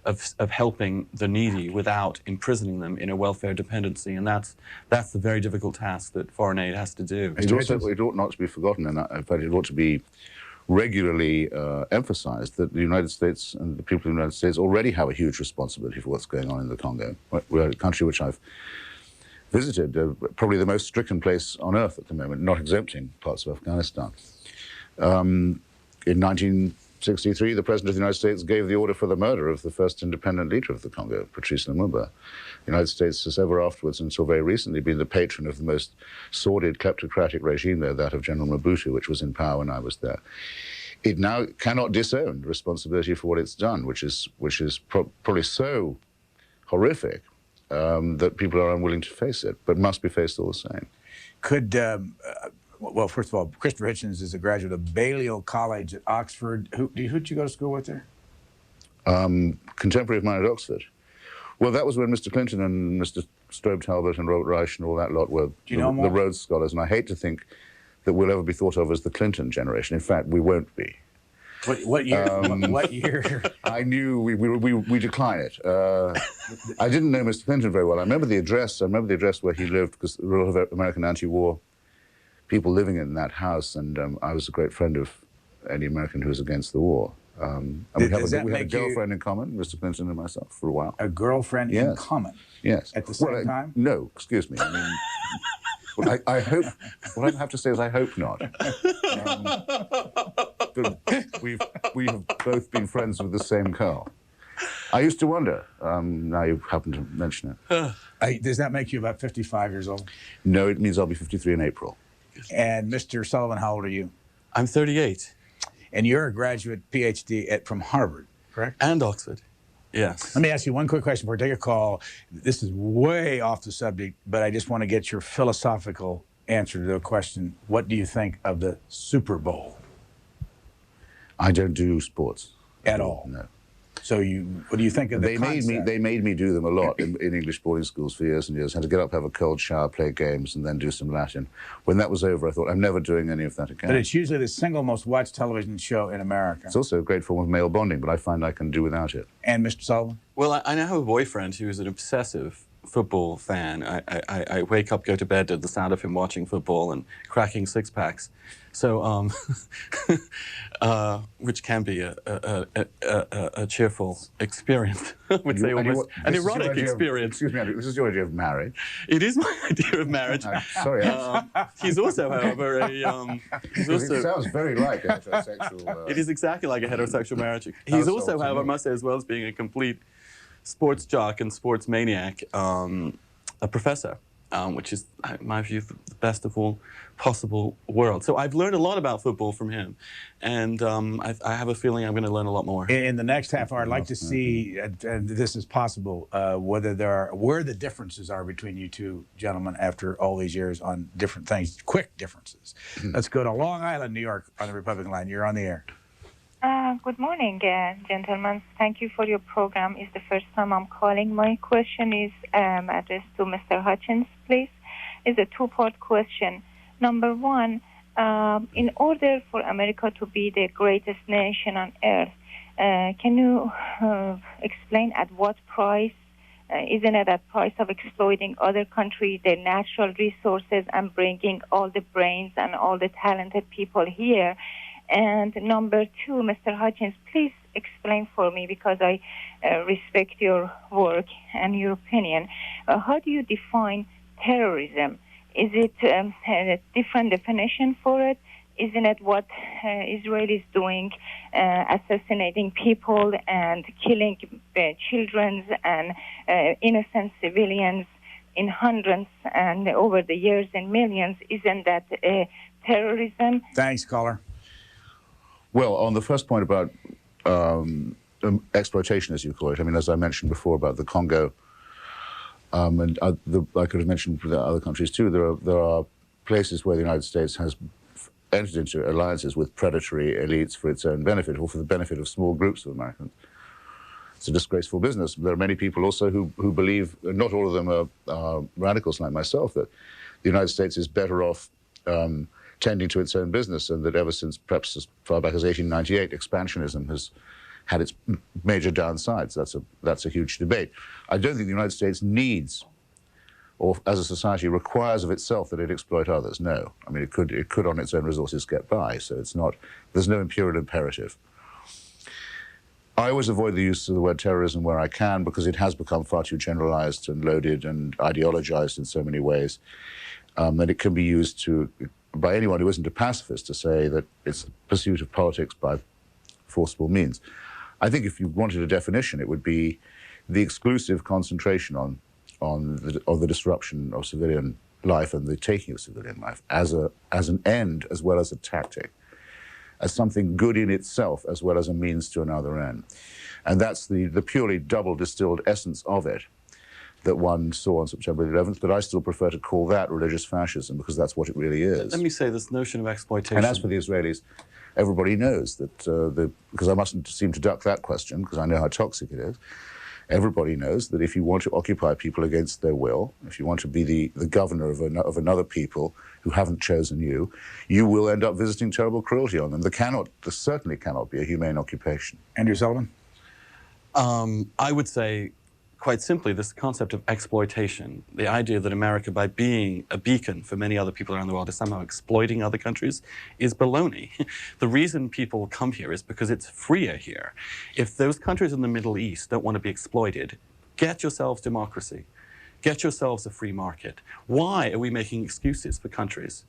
S3: of helping the needy without imprisoning them in a welfare dependency, and that's the very difficult task that foreign aid has to do.
S2: It ought not to be forgotten, and in fact it ought to be regularly emphasized that the United States and the people of the United States already have a huge responsibility for what's going on in the Congo. We're a country which I've visited, probably the most stricken place on earth at the moment, not exempting parts of Afghanistan. In 1963, the President of the United States gave the order for the murder of the first independent leader of the Congo, Patrice Lumumba. The United States has ever afterwards, until very recently, been the patron of the most sordid kleptocratic regime there, that of General Mobutu, which was in power when I was there. It now cannot disown responsibility for what it's done, which is probably so horrific that people are unwilling to face it, but must be faced all the same.
S1: Could, well, first of all, Christopher Hitchens is a graduate of Balliol College at Oxford. Who'd you go to school with there?
S2: Contemporary of mine at Oxford. Well, that was when Mr. Clinton and Mr. Strobe Talbot and Robert Reich and all that lot were the Rhodes Scholars, and I hate to think that we'll ever be thought of as the Clinton generation. In fact, we won't be.
S1: What year? What year?
S2: I knew we decline it. I didn't know Mr. Clinton very well. I remember the address. I remember the address where he lived, because there were a lot of American anti-war people living in that house, and I was a great friend of any American who was against the war. And we had a girlfriend in common, Mr. Clinton and myself, for a while.
S1: A girlfriend in common?
S2: Yes.
S1: At the same time?
S2: No, excuse me. I mean, well, I hope, what I have to say is I hope not. We have both been friends with the same girl. I used to wonder, now you happen to mention
S1: it. Does that make you about 55 years old?
S2: No, it means I'll be 53 in April.
S1: And Mr. Sullivan, how old are you?
S3: I'm 38.
S1: And you're a graduate PhD from Harvard, correct?
S3: And Oxford, yes.
S1: Let me ask you one quick question before I take a call. This is way off the subject, but I just want to get your philosophical answer to the question. What do you think of the Super Bowl?
S2: I don't do sports.
S1: At all?
S2: No.
S1: So what do you think of the concept?
S2: They made me do them a lot in English boarding schools for years and years. I had to get up, have a cold shower, play games, and then do some Latin. When that was over, I thought, I'm never doing any of that again.
S1: But it's usually the single most watched television show in America.
S2: It's also a great form of male bonding, but I find I can do without it.
S1: And Mr. Sullivan?
S3: Well, I now have a boyfriend who is an obsessive football fan. I wake up, go to bed to the sound of him watching football and cracking six-packs. So, which can be a cheerful experience. I would say almost an erotic experience.
S2: Excuse me, this is your idea of marriage.
S3: It is my idea of marriage.
S2: Sorry.
S3: He's also, however,
S2: it sounds very like a heterosexual...
S3: It is exactly like a heterosexual marriage. He's also, however, I must say, as well as being a complete sports jock and sports maniac, a professor, which is, in my view, the best of all possible worlds. So I've learned a lot about football from him, and I have a feeling I'm going to learn a lot more.
S1: In the next half hour, I'd like to see, and this is possible, where the differences are between you two gentlemen after all these years on different things, quick differences. Let's go to Long Island, New York, on the Republican line. You're on the air.
S6: Good morning, gentlemen. Thank you for your program. It's the first time I'm calling. My question is addressed to Mr. Hitchens, please. It's a two-part question. Number one, in order for America to be the greatest nation on earth, can you explain at what price? Isn't it at price of exploiting other countries, their natural resources, and bringing all the brains and all the talented people here? And number two, Mr. Hitchens, please explain for me, because I respect your work and your opinion. How do you define terrorism? Is it a different definition for it? Isn't it what Israel is doing, assassinating people and killing children and innocent civilians in hundreds and over the years in millions? Isn't that terrorism?
S1: Thanks, caller.
S2: Well, on the first point about exploitation, as you call it, I mean, as I mentioned before about the Congo, and I could have mentioned the other countries too, there are places where the United States has entered into alliances with predatory elites for its own benefit or for the benefit of small groups of Americans. It's a disgraceful business. There are many people also who believe, not all of them are radicals like myself, that the United States is better off tending to its own business, and that ever since perhaps as far back as 1898, expansionism has had its major downsides. That's a huge debate. I don't think the United States needs, or as a society requires of itself, that it exploit others. No, I mean it could on its own resources get by. So it's not. There's no imperial imperative. I always avoid the use of the word terrorism where I can, because it has become far too generalized and loaded and ideologized in so many ways, and it can be used by anyone who isn't a pacifist to say that it's the pursuit of politics by forcible means. I think if you wanted a definition, it would be the exclusive concentration on the disruption of civilian life and the taking of civilian life as an end as well as a tactic, as something good in itself as well as a means to another end. And that's the purely double distilled essence of it that one saw on September 11th, but I still prefer to call that religious fascism, because that's what it really is.
S3: Let me say, this notion of exploitation...
S2: And as for the Israelis, everybody knows that, because I mustn't seem to duck that question, because I know how toxic it is, everybody knows that if you want to occupy people against their will, if you want to be the governor of another people who haven't chosen you, you will end up visiting terrible cruelty on them. There certainly cannot be a humane occupation.
S1: Andrew Sullivan?
S3: I would say, quite simply, this concept of exploitation, the idea that America, by being a beacon for many other people around the world, is somehow exploiting other countries, is baloney. The reason people come here is because it's freer here. If those countries in the Middle East don't want to be exploited, get yourselves democracy. Get yourselves a free market. Why are we making excuses for countries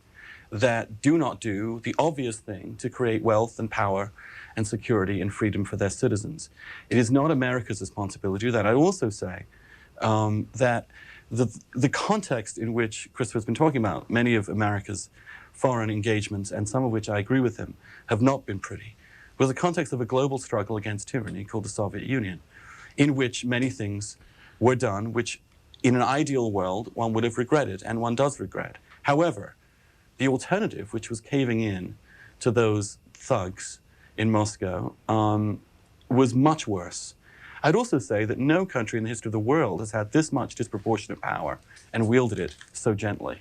S3: that do not do the obvious thing to create wealth and power and security and freedom for their citizens? It is not America's responsibility to do that. I also say that the context in which Christopher's been talking about, many of America's foreign engagements, and some of which I agree with him, have not been pretty, was the context of a global struggle against tyranny called the Soviet Union, in which many things were done which, in an ideal world, one would have regretted, and one does regret. However, the alternative, which was caving in to those thugs in Moscow was much worse. I'd also say that no country in the history of the world has had this much disproportionate power and wielded it so gently.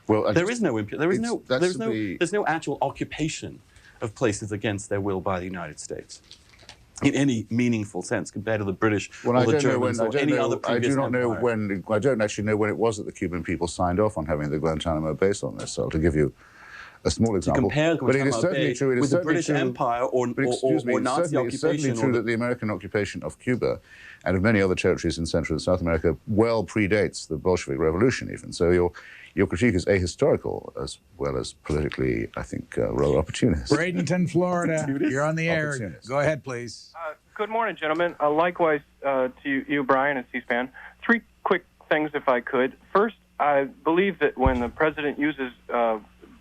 S2: Well,
S3: there's no actual occupation of places against their will by the United States in any meaningful sense compared to the British or the Germans or any other previous empire.
S2: I don't actually know when it was that the Cuban people signed off on having the Guantanamo base on their soil, to give you a small example.
S3: To compare
S2: but it is certainly true.
S3: With the British Empire or Nazi occupation.
S2: It's certainly true that the American occupation of Cuba and of many other territories in Central and South America well predates the Bolshevik Revolution even. So your critique is ahistorical as well as politically, I think, rather opportunist.
S1: Bradenton, Florida, you're on the air. Go ahead, please.
S7: Good morning, gentlemen. Likewise to you, Brian, and C-SPAN. 3 quick things, if I could. First, I believe that when the president uses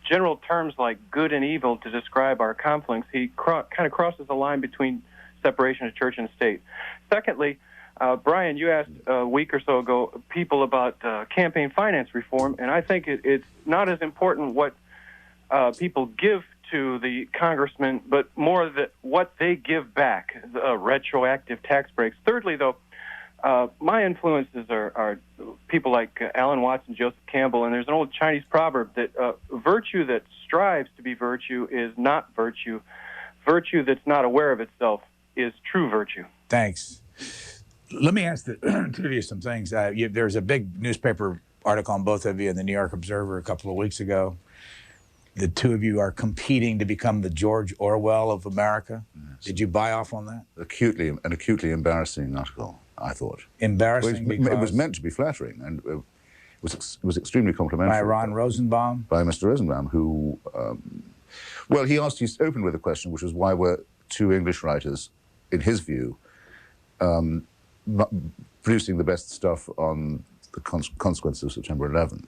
S7: general terms like good and evil to describe our conflicts, he kind of crosses the line between separation of church and state. Secondly, Brian, you asked a week or so ago people about campaign finance reform, and I think it's not as important what people give to the congressman, but more what they give back, retroactive tax breaks. Thirdly, though, my influences are people like Alan Watts and Joseph Campbell, and there's an old Chinese proverb that virtue that strives to be virtue is not virtue. Virtue that's not aware of itself is true virtue.
S1: Thanks. Let me ask the two of you some things. There's a big newspaper article on both of you in the New York Observer a couple of weeks ago. The two of you are competing to become the George Orwell of America. Yes. Did you buy off on that?
S2: An acutely embarrassing article, I thought.
S1: Embarrassing because...
S2: It was meant to be flattering, and it was extremely complimentary.
S1: By Ron Rosenbaum?
S2: By Mr. Rosenbaum, who... well, he opened with a question, which was why were 2 English writers, in his view, producing the best stuff on the consequences of September 11.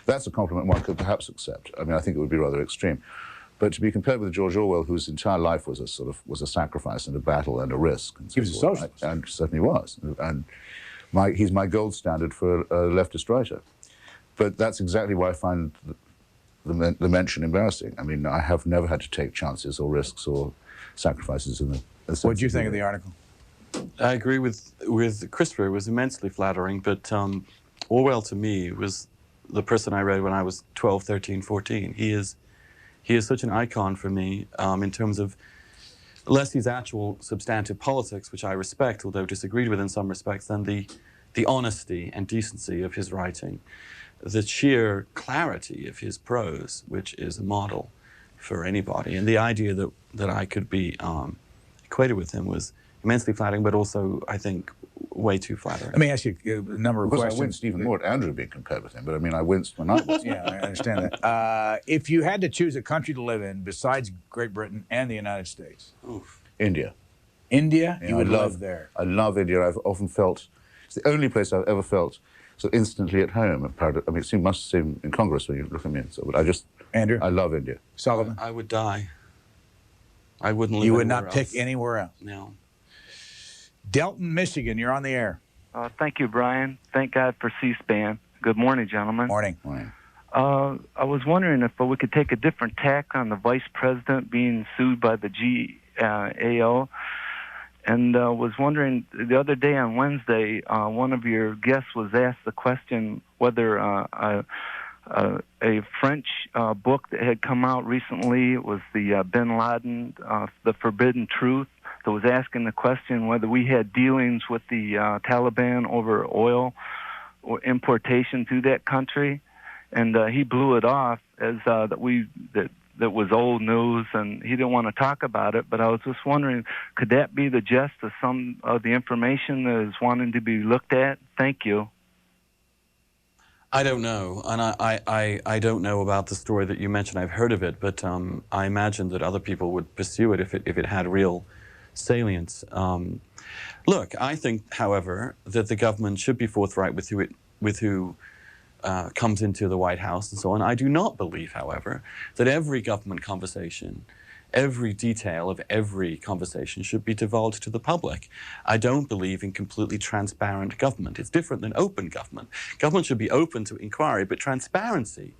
S2: That's a compliment one could perhaps accept. I mean, I think it would be rather extreme. But to be compared with George Orwell, whose entire life was a sacrifice and a battle and a risk. And so
S1: he was a socialist.
S2: And certainly was. And he's my gold standard for a leftist writer. But that's exactly why I find the mention embarrassing. I mean, I have never had to take chances or risks or sacrifices in the...
S1: What did you think of the article?
S3: I agree with Christopher. It was immensely flattering, but Orwell to me was the person I read when I was 12, 13, 14. He is such an icon for me in terms of less his actual substantive politics, which I respect, although disagreed with in some respects, than the honesty and decency of his writing, the sheer clarity of his prose, which is a model for anybody, and the idea that I could be equated with him was immensely flattering, but also, I think, way too flattering.
S1: Let me ask you a number of questions.
S2: I winced even more at Andrew being compared with him, but I mean, I winced when I was.
S1: Yeah, I understand that. If you had to choose a country to live in besides Great Britain and the United States?
S2: India.
S1: India?
S2: Yeah,
S1: you would live there?
S2: I love India. I've often felt, it's the only place I've ever felt so instantly at home. I mean, it must seem incongruous when you look at me, but
S1: Andrew?
S2: I love India.
S1: Sullivan?
S3: I would die. I wouldn't live
S1: You would
S3: anywhere
S1: not
S3: else.
S1: pick anywhere else?
S3: No.
S1: Delton, Michigan, you're on the air.
S22: Thank you, Brian. Thank God for C-SPAN. Good morning, gentlemen.
S1: Morning.
S2: Morning.
S22: I was wondering if we could take a different tack on the vice president being sued by the GAO. And was wondering, the other day on Wednesday, one of your guests was asked the question whether a French book that had come out recently, it was the Bin Laden, The Forbidden Truth, that was asking the question whether we had dealings with the Taliban over oil or importation to that country. And he blew it off as that was old news, and he didn't want to talk about it. But I was just wondering, could that be the gist of some of the information that is wanting to be looked at? Thank you.
S3: I don't know, and I don't know about the story that you mentioned. I've heard of it, but I imagine that other people would pursue it if it had real salience. Look, I think, however, that the government should be forthright with who comes into the White House and so on. I do not believe, however, that every government conversation, every detail of every conversation should be divulged to the public. I don't believe in completely transparent government. It's different than open government. Government should be open to inquiry, but transparency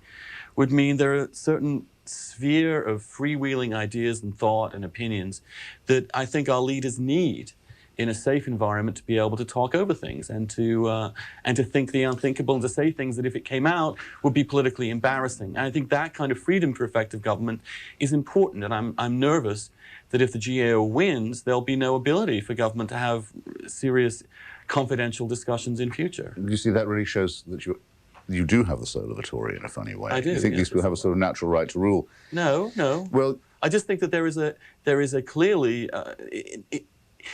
S3: would mean there are certain sphere of freewheeling ideas and thought and opinions that I think our leaders need in a safe environment to be able to talk over things and to think the unthinkable and to say things that if it came out would be politically embarrassing. And I think that kind of freedom for effective government is important. And I'm nervous that if the GAO wins, there'll be no ability for government to have serious confidential discussions in future.
S2: You see, that really shows that you do have the soul of a Tory in a funny way.
S3: I do.
S2: You think
S3: yes,
S2: these people have a sort of natural right to rule?
S3: No, no.
S2: Well,
S3: I just think that there is a clearly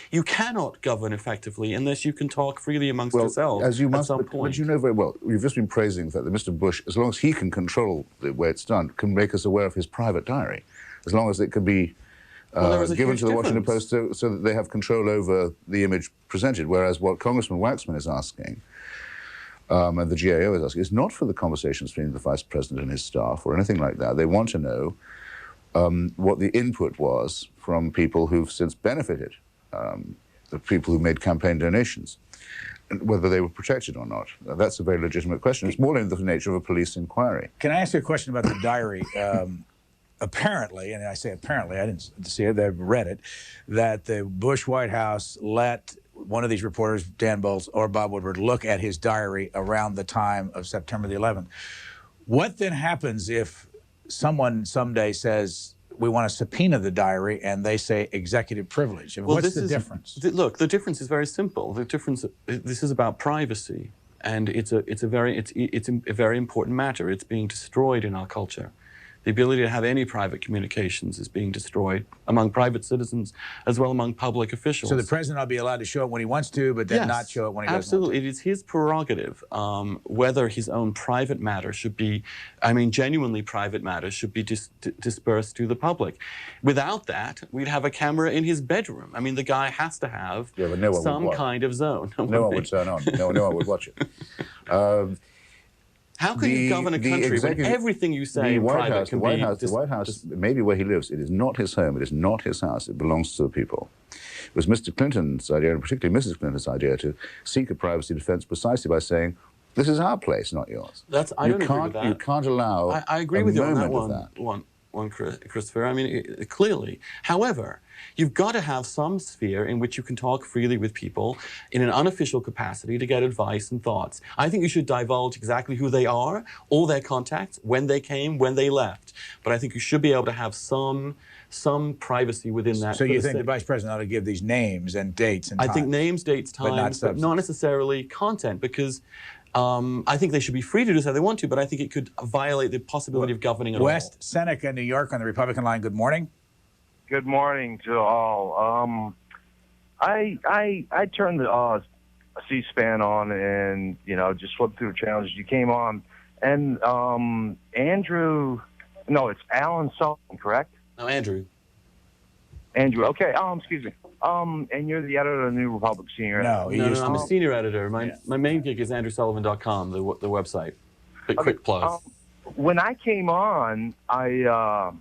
S3: you cannot govern effectively unless you can talk freely amongst yourselves
S2: as you must,
S3: at some point.
S2: But you know very well, you've just been praising the fact that Mr. Bush, as long as he can control the way it's done, can make us aware of his private diary, as long as it can be given to the Washington Post so that they have control over the image presented, whereas what Congressman Waxman is asking, and the GAO is asking, is not for the conversations between the Vice President and his staff or anything like that. They want to know what the input was from people who've since benefited, the people who made campaign donations, and whether they were protected or not. That's a very legitimate question. It's more in the nature of a police inquiry.
S1: Can I ask you a question about the diary? Apparently, and I say apparently, I didn't see it, I've read it, that the Bush White House let one of these reporters, Dan Bowles or Bob Woodward, look at his diary around the time of September the 11th. What then happens if someone someday says, we want to subpoena the diary, and they say executive privilege? Well, what's the difference?
S3: Look, the difference is very simple. The difference, this is about privacy, and it's a very important matter. It's being destroyed in our culture. The ability to have any private communications is being destroyed among private citizens as well among public officials.
S1: So the president will be allowed to show it when he wants to, but then not show it when he doesn't
S3: absolutely.
S1: want to.
S3: It is his prerogative whether his own private matter should be, genuinely private matters should be dispersed to the public. Without that, we'd have a camera in his bedroom. The guy has to have some kind of zone.
S2: No one would turn on. No one would watch it.
S3: How can you govern a country when everything you say in private can be...
S2: The White House, maybe where he lives, it is not his home, it is not his house, it belongs to the people. It was Mr. Clinton's idea, and particularly Mrs. Clinton's idea, to seek a privacy defense precisely by saying, this is our place, not yours.
S3: I don't agree with that.
S2: You can't allow
S3: I agree with you on that one, Christopher. Clearly. However, you've got to have some sphere in which you can talk freely with people in an unofficial capacity to get advice and thoughts. I think you should divulge exactly who they are, all their contacts, when they came, when they left. But I think you should be able to have some privacy within that.
S1: So you think the Vice President ought to give these names and dates and times?
S3: I think names, dates, times, but not necessarily content, because I think they should be free to do so if they want to, but I think it could violate the possibility of governing at all.
S1: West Seneca, New York, on the Republican line. Good morning.
S8: Good morning to all. I turned the C-SPAN on and just flipped through the channels. You came on, and it's Alan Sullivan, correct?
S3: No, Andrew.
S8: Andrew. Okay. Excuse me. And you're the editor of the New Republic, senior editor.
S3: No, I'm a senior editor. My main gig is AndrewSullivan.com, the website. Quick plug.
S8: When I came on, I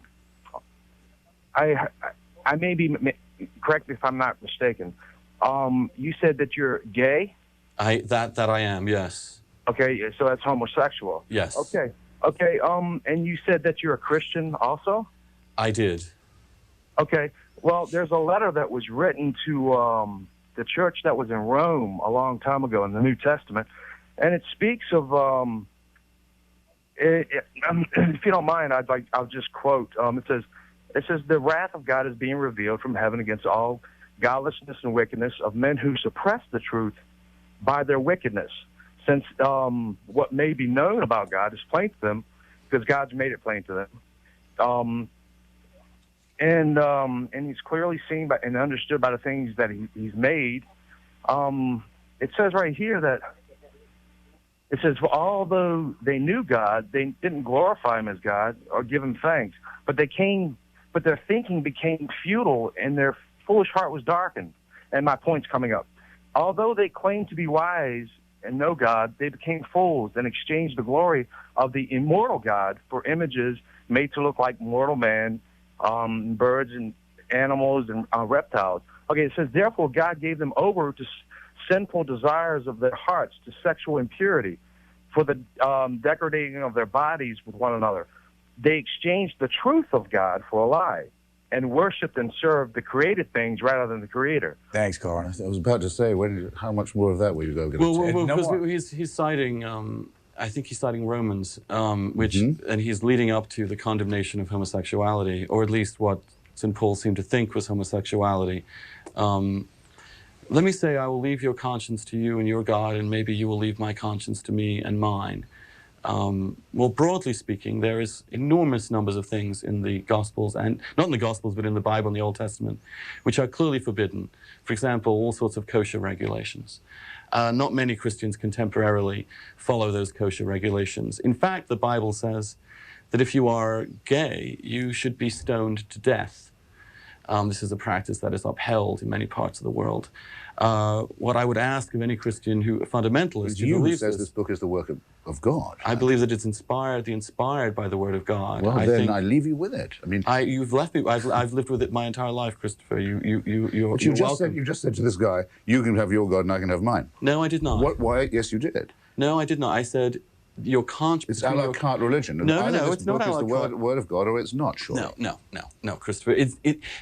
S8: may be, correct me if I'm not mistaken. You said that you're gay?
S3: That I am, yes.
S8: Okay, so that's homosexual.
S3: Yes.
S8: Okay. And you said that you're a Christian also?
S3: I did.
S8: Okay. Well, there's a letter that was written to the church that was in Rome a long time ago in the New Testament, and it speaks of, if you don't mind, I'll just quote. It says, the wrath of God is being revealed from heaven against all godlessness and wickedness of men who suppress the truth by their wickedness, since what may be known about God is plain to them, because God's made it plain to them. And he's clearly seen by and understood by the things that he's made. It says right here that it says, well, although they knew God, they didn't glorify him as God or give him thanks, but their thinking became futile and their foolish heart was darkened. And my point's coming up. Although they claimed to be wise and know God, they became fools and exchanged the glory of the immortal God for images made to look like mortal man, birds and animals and reptiles. Okay, it says, therefore God gave them over to sinful desires of their hearts, to sexual impurity, for the degrading of their bodies with one another. they exchanged the truth of God for a lie and worshipped and served the created things rather than the Creator.
S1: Thanks, Colin.
S2: I was about to say, how much more of that were you going to take?
S3: Well,
S1: No
S3: because
S1: more.
S3: he's citing, I think he's citing Romans, and he's leading up to the condemnation of homosexuality, or at least what St. Paul seemed to think was homosexuality. Let me say, I will leave your conscience to you and your God, and maybe you will leave my conscience to me and mine. Well, broadly speaking, there is enormous numbers of things in the Gospels, and not in the Gospels, but in the Bible and the Old Testament, which are clearly forbidden. For example, all sorts of kosher regulations. Not many Christians contemporarily follow those kosher regulations. In fact, the Bible says that if you are gay, you should be stoned to death. This is a practice that is upheld in many parts of the world. What I would ask of any Christian fundamentalist who believes
S2: this book is the work of God.
S3: I believe that it's inspired by the Word of God.
S2: Well, I leave you with it. I mean,
S3: you've left me. I've lived with it my entire life, Christopher. You're welcome.
S2: You just said to this guy, you can have your God and I can have mine.
S3: No, I did not.
S2: What? Why? Yes, you did.
S3: No, I did not. I said your conscience.
S2: It's a la carte religion.
S3: No, it's not a la carte.
S2: It's the word of God, or it's not. Surely.
S3: No, Christopher.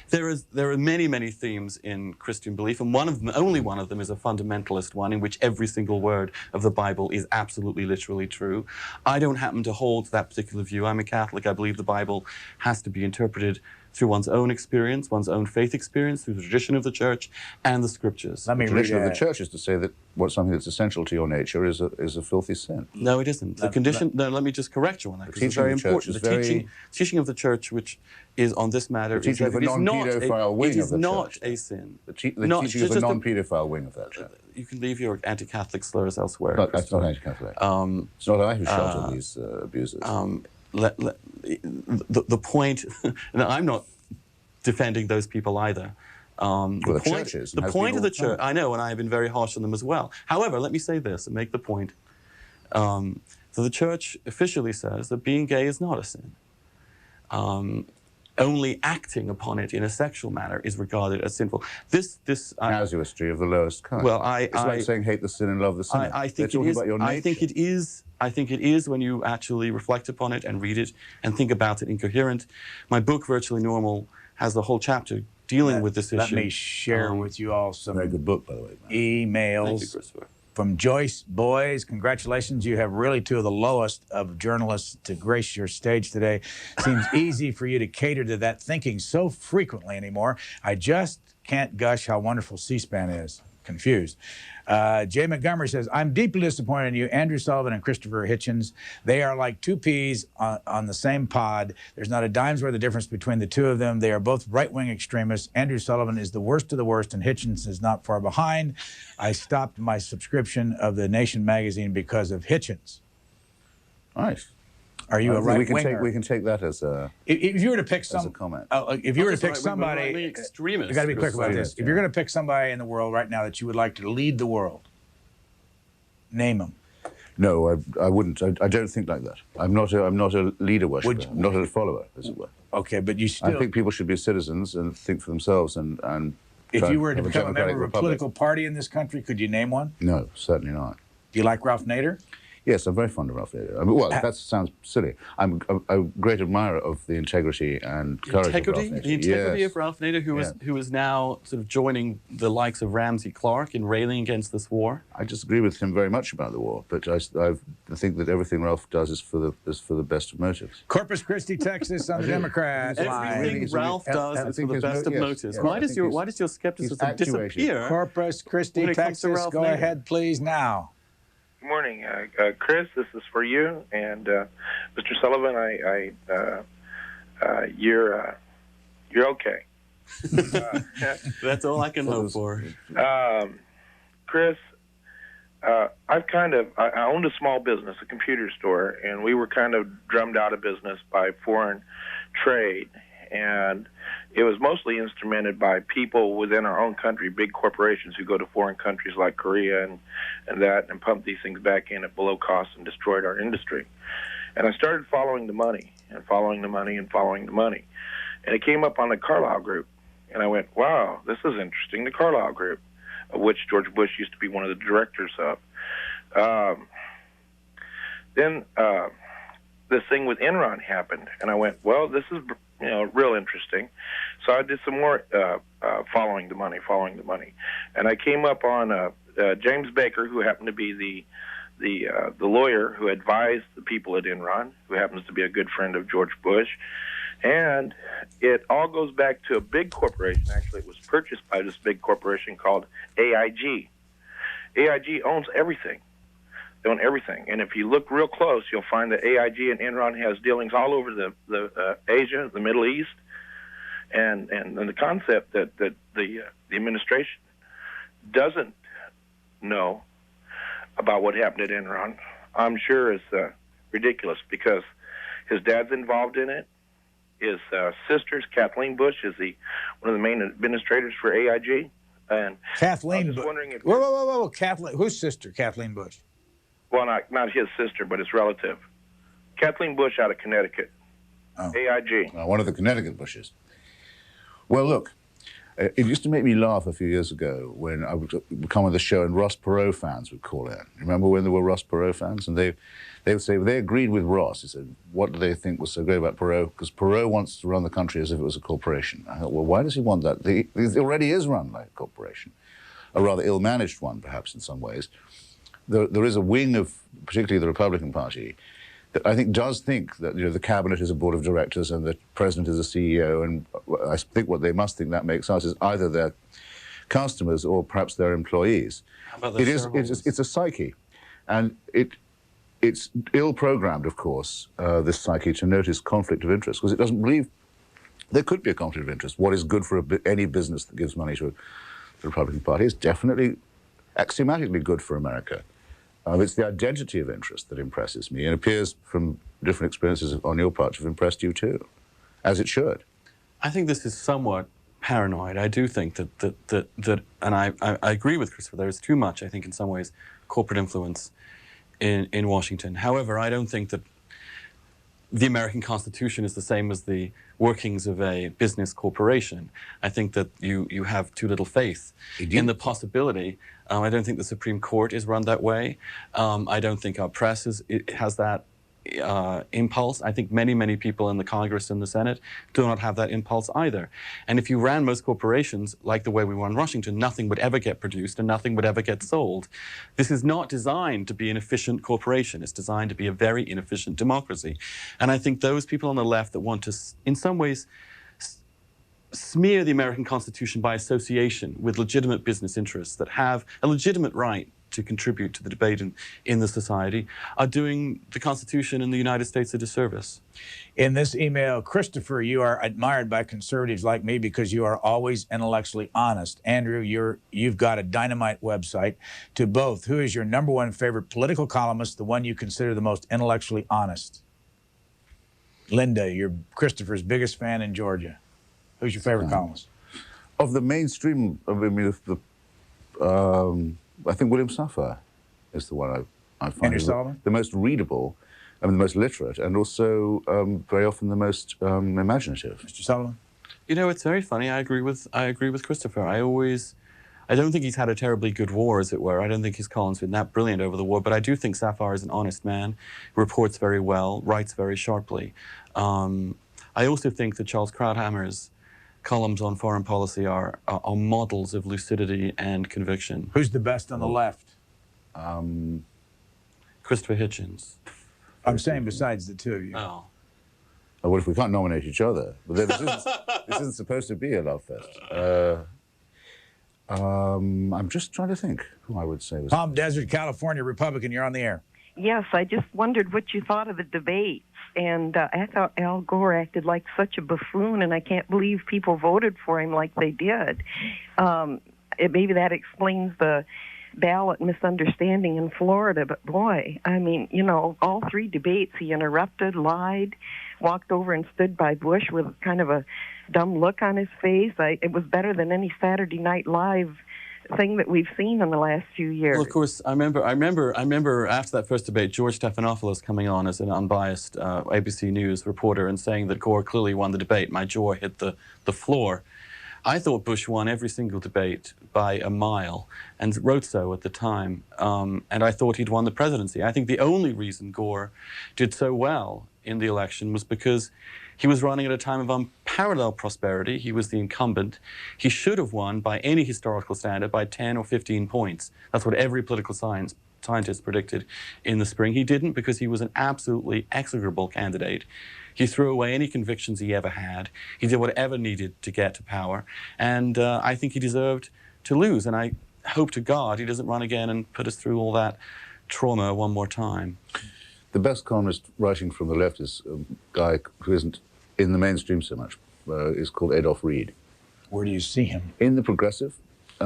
S3: There are many themes in Christian belief, and only one of them is a fundamentalist one, in which every single word of the Bible is absolutely, literally true. I don't happen to hold that particular view. I'm a Catholic. I believe the Bible has to be interpreted through one's own experience, one's own faith experience, through the tradition of the Church and the Scriptures.
S2: The tradition of the Church is to say that something that's essential to your nature is a filthy sin.
S3: No, it isn't. The condition. No, let me just correct you on that, because it's very important. The teaching of the Church, which is on this matter,
S2: the teaching of the non-pedophile wing of the Church.
S3: It is not a sin.
S2: The teaching of the non-pedophile wing of that Church.
S3: You can leave your anti-Catholic slurs elsewhere.
S2: That's not anti-Catholic. It's not I who shelter these abusers.
S3: The point, and I'm not defending those people either. The point of the Church, I know, and I have been very harsh on them as well. However, let me say this and make the point. So the Church officially says that being gay is not a sin. Only acting upon it in a sexual manner is regarded as sinful.
S2: Casuistry of the lowest kind.
S3: Well,
S2: it's like saying hate the sin and love the sinner.
S3: I think it is.
S2: About your nature.
S3: I think it is when you actually reflect upon it and read it and think about it incoherent. My book, Virtually Normal, has the whole chapter dealing with this issue.
S1: Let me share with you all some
S2: very good book, by the way.
S1: Emails.
S3: Thank you, Christopher.
S1: From Joyce. Boys, congratulations. You have really two of the lowest of journalists to grace your stage today. Seems easy for you to cater to that thinking so frequently anymore. I just can't gush how wonderful C-SPAN is. Confused. Jay Montgomery says, I'm deeply disappointed in you, Andrew Sullivan and Christopher Hitchens. They are like two peas on the same pod. There's not a dime's worth of difference between the two of them. They are both right-wing extremists. Andrew Sullivan is the worst of the worst, and Hitchens is not far behind. I stopped my subscription of the Nation magazine because of Hitchens.
S2: Nice.
S1: Are you a right-winger?
S2: We can take that as a
S1: if you were to pick
S2: as a comment.
S1: If you were to pick somebody, you got to be quick about this. If you're going to pick somebody in the world right now that you would like to lead the world, name them.
S2: No, I wouldn't. I don't think like that. I'm not a leader worshiper. I'm not a follower, as it were.
S1: Okay, but you still.
S2: I think people should be citizens and think for themselves and.
S1: If you were to become a member of a political party in this country, could you name one?
S2: No, certainly not.
S1: Do you like Ralph Nader?
S2: Yes, I'm very fond of Ralph Nader. I mean, well, that sounds silly. I'm a great admirer of the integrity and courage of Ralph Nader.
S3: The integrity of Ralph Nader, who is now sort of joining the likes of Ramsey Clark in railing against this war.
S2: I disagree with him very much about the war, but I think that everything Ralph does is for the best of motives.
S1: Corpus Christi, Texas, on the Democrats.
S3: Everything Ralph does is for the best of motives. Why does your skepticism disappear?
S1: Corpus Christi, Texas. Go ahead, please, now.
S21: Good morning, Chris. This is for you, and Mr. Sullivan. You're okay.
S3: That's all I can hope for.
S21: Chris, I owned a small business, a computer store, and we were kind of drummed out of business by foreign trade, and it was mostly instrumented by people within our own country, big corporations who go to foreign countries like Korea and pump these things back in at below cost and destroyed our industry. And I started following the money and following the money and following the money. And it came up on the Carlyle Group. And I went, wow, this is interesting, the Carlyle Group, of which George Bush used to be one of the directors of. Then this thing with Enron happened, and I went, well, this is real interesting. So I did some more following the money, and I came up on James Baker, who happened to be the lawyer who advised the people at Enron, who happens to be a good friend of George Bush. And it all goes back to a big corporation. Actually, it was purchased by this big corporation called AIG. AIG owns everything. They own everything. And if you look real close, you'll find that AIG and Enron has dealings all over the Asia, the Middle East, and the concept that the administration doesn't know about what happened at Enron, I'm sure is ridiculous, because his dad's involved in it. His sister's, Kathleen Bush, is one of the main administrators for AIG. And
S1: Kathleen
S21: I was
S1: Bush.
S21: just wondering if
S1: Whoa. Kathleen, whose sister? Kathleen Bush.
S21: Well, not his sister, but his relative. Kathleen Bush out of Connecticut.
S2: Oh.
S21: AIG.
S2: One of the Connecticut Bushes. Well, look, it used to make me laugh a few years ago when I would come on the show and Ross Perot fans would call in. Remember when there were Ross Perot fans? And they would say, they agreed with Ross. He said, what do they think was so great about Perot? Because Perot wants to run the country as if it was a corporation. I thought, well, why does he want that? It already is run like a corporation. A rather ill-managed one, perhaps, in some ways. There is a wing of, particularly the Republican Party, that I think does think that the cabinet is a board of directors and the president is a CEO, and I think what they must think that makes us is either their customers or perhaps their employees.
S3: How about the shareholders?
S2: It's a psyche, and it's ill-programmed, of course, this psyche, to notice conflict of interest, because it doesn't believe there could be a conflict of interest. What is good for any business that gives money to the Republican Party is definitely axiomatically good for America. It's the identity of interest that impresses me, and it appears from different experiences on your part to have impressed you too, as it should.
S3: I think this is somewhat paranoid. I do think that and I agree with Christopher, there is too much, I think, in some ways, corporate influence in Washington. However, I don't think that the American Constitution is the same as the workings of a business corporation. I think that you have too little faith in the possibility. I don't think the Supreme Court is run that way. I don't think our press has that impulse. I think many people in the Congress and the Senate do not have that impulse either. And if you ran most corporations like the way we run Washington, nothing would ever get produced and nothing would ever get sold. This is not designed to be an efficient corporation. It's designed to be a very inefficient democracy. And I think those people on the left that want to, in some ways, smear the American Constitution by association with legitimate business interests that have a legitimate right to contribute to the debate in the society, are doing the Constitution in the United States a disservice.
S1: In this email, Christopher, you are admired by conservatives like me because you are always intellectually honest. Andrew, you've got a dynamite website. To both, who is your #1 favorite political columnist, the one you consider the most intellectually honest? Linda, you're Christopher's biggest fan in Georgia. Who's your favorite columnist?
S2: Of the mainstream, I think William Safire is the one I find
S1: Andrew Sullivan?
S2: the most readable, the most literate, and also very often the most imaginative.
S1: Mr. Sullivan?
S3: You know, it's very funny. I agree with Christopher. I don't think he's had a terribly good war, as it were. I don't think his column's been that brilliant over the war, but I do think Safire is an honest man, reports very well, writes very sharply. I also think that Charles Krauthammer's columns on foreign policy are models of lucidity and conviction.
S1: Who's the best on the left?
S3: Christopher Hitchens.
S1: I'm saying besides the two of you.
S3: Oh.
S2: What if we can't nominate each other? But this isn't supposed to be a love fest. I'm just trying to think who I would say was...
S1: Palm Desert, California, Republican, you're on the air.
S9: Yes, I just wondered what you thought of the debates. And I thought Al Gore acted like such a buffoon, and I can't believe people voted for him like they did. Maybe that explains the ballot misunderstanding in Florida, but boy, I mean, all 3 debates, he interrupted, lied, walked over and stood by Bush with kind of a dumb look on his face. It was better than any Saturday Night Live thing that we've seen in the last few years.
S3: Well, of course, I remember after that first debate, George Stephanopoulos coming on as an unbiased ABC News reporter and saying that Gore clearly won the debate. My jaw hit the floor. I thought Bush won every single debate by a mile, and wrote so at the time. And I thought he'd won the presidency. I think the only reason Gore did so well in the election was because he was running at a time of unparalleled prosperity. He was the incumbent. He should have won by any historical standard by 10 or 15 points. That's what every political scientist predicted in the spring. He didn't because he was an absolutely execrable candidate. He threw away any convictions he ever had. He did whatever needed to get to power. And I think he deserved to lose. And I hope to God he doesn't run again and put us through all that trauma one more time.
S2: The best columnist writing from the left is a guy who isn't in the mainstream so much. Is called Adolph Reed.
S1: Where do you see him?
S2: In The Progressive,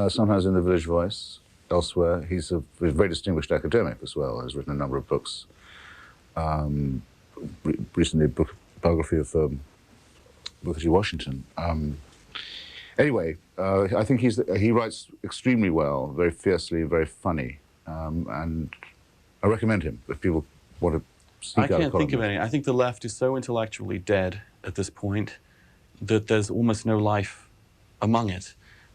S2: sometimes in The Village Voice, elsewhere. He's a very distinguished academic as well. Has written a number of books. Recently, a biography of Booker T. Washington. Anyway, I think he writes extremely well, very fiercely, very funny, and I recommend him if people want to seek out a column.
S3: I can't think of any. I think the left is so intellectually dead at this point that there's almost no life among it.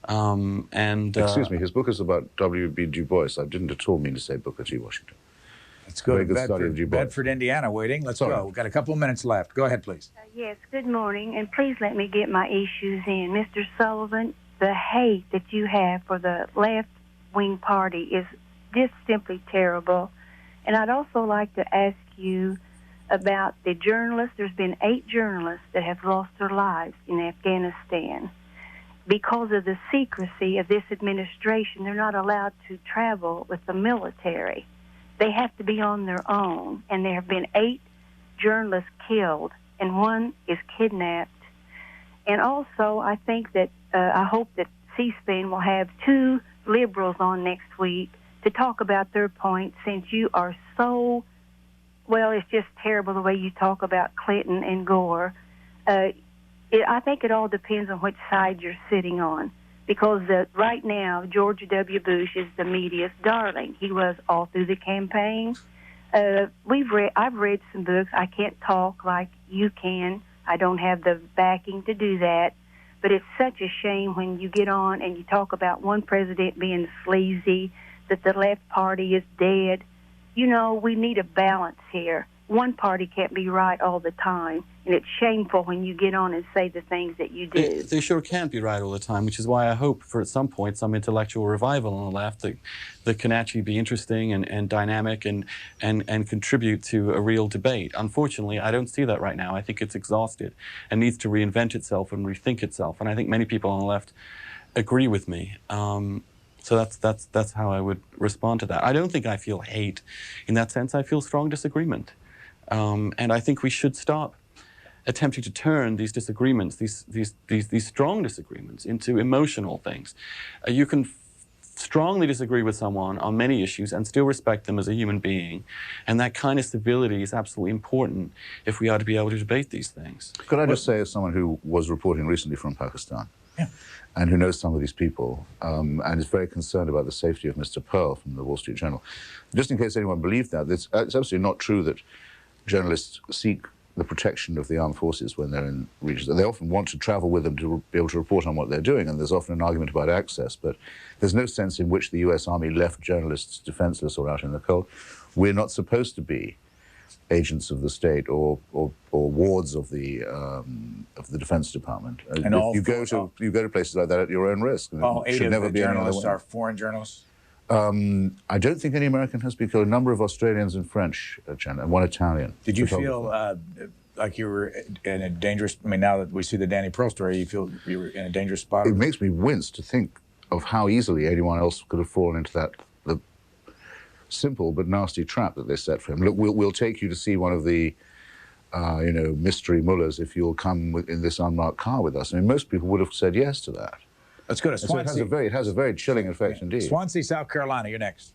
S2: Excuse me, his book is about W.B. Du Bois. I didn't at all mean to say Booker T. Washington.
S1: Let's go to Bedford, Indiana, waiting. Let's go. We've got a couple of minutes left. Go ahead, please.
S10: Yes, good morning, and please let me get my issues in. Mr. Sullivan, the hate that you have for the left-wing party is just simply terrible. And I'd also like to ask you about the journalists. There's been 8 journalists that have lost their lives in Afghanistan. Because of the secrecy of this administration, they're not allowed to travel with the military. They have to be on their own. And there have been 8 journalists killed, and 1 is kidnapped. And also, I think that I hope that C-SPAN will have 2 liberals on next week to talk about their point, since you are so, well, it's just terrible the way you talk about Clinton and Gore. I think it all depends on which side you're sitting on, because right now, George W. Bush is the media's darling. He was all through the campaign. I've read some books. I can't talk like you can. I don't have the backing to do that. But it's such a shame when you get on and you talk about one president being sleazy, that the left party is dead. You know, we need a balance here. One party can't be right all the time, and it's shameful when you get on and say the things that you do.
S3: They sure can't be right all the time, which is why I hope for at some point some intellectual revival on the left that can actually be interesting and dynamic and contribute to a real debate. Unfortunately, I don't see that right now. I think it's exhausted and needs to reinvent itself and rethink itself, and I think many people on the left agree with me. So that's how I would respond to that. I don't think I feel hate in that sense. I feel strong disagreement. And I think we should stop attempting to turn these disagreements, these strong disagreements, into emotional things. You can strongly disagree with someone on many issues and still respect them as a human being. And that kind of civility is absolutely important if we are to be able to debate these things.
S2: Could I just say, as someone who was reporting recently from Pakistan, and who knows some of these people, and is very concerned about the safety of Mr. Pearl from the Wall Street Journal, just in case anyone believed that, it's absolutely not true that journalists seek the protection of the armed forces when they're in regions. They often want to travel with them to be able to report on what they're doing, and there's often an argument about access, but there's no sense in which the US Army left journalists defenseless or out in the cold. We're not supposed to be agents of the state or wards of the Defense Department.
S1: And
S2: you go to places like that at your own risk.
S1: All 8 of the journalists
S2: are
S1: foreign journalists?
S2: I don't think any American has been killed. A number of Australians and French, and 1 Italian.
S1: Did you feel like you were in a dangerous, I mean, now that we see the Danny Pearl story, you feel you were in a dangerous spot?
S2: It makes me wince to think of how easily anyone else could have fallen into that the simple but nasty trap that they set for him. Look, we'll take you to see one of the mystery mullahs if you'll come in this unmarked car with us. I mean, most people would have said yes to that.
S1: Let's go to Swansea.
S2: So it has a very chilling effect indeed.
S1: Swansea, South Carolina, you're next.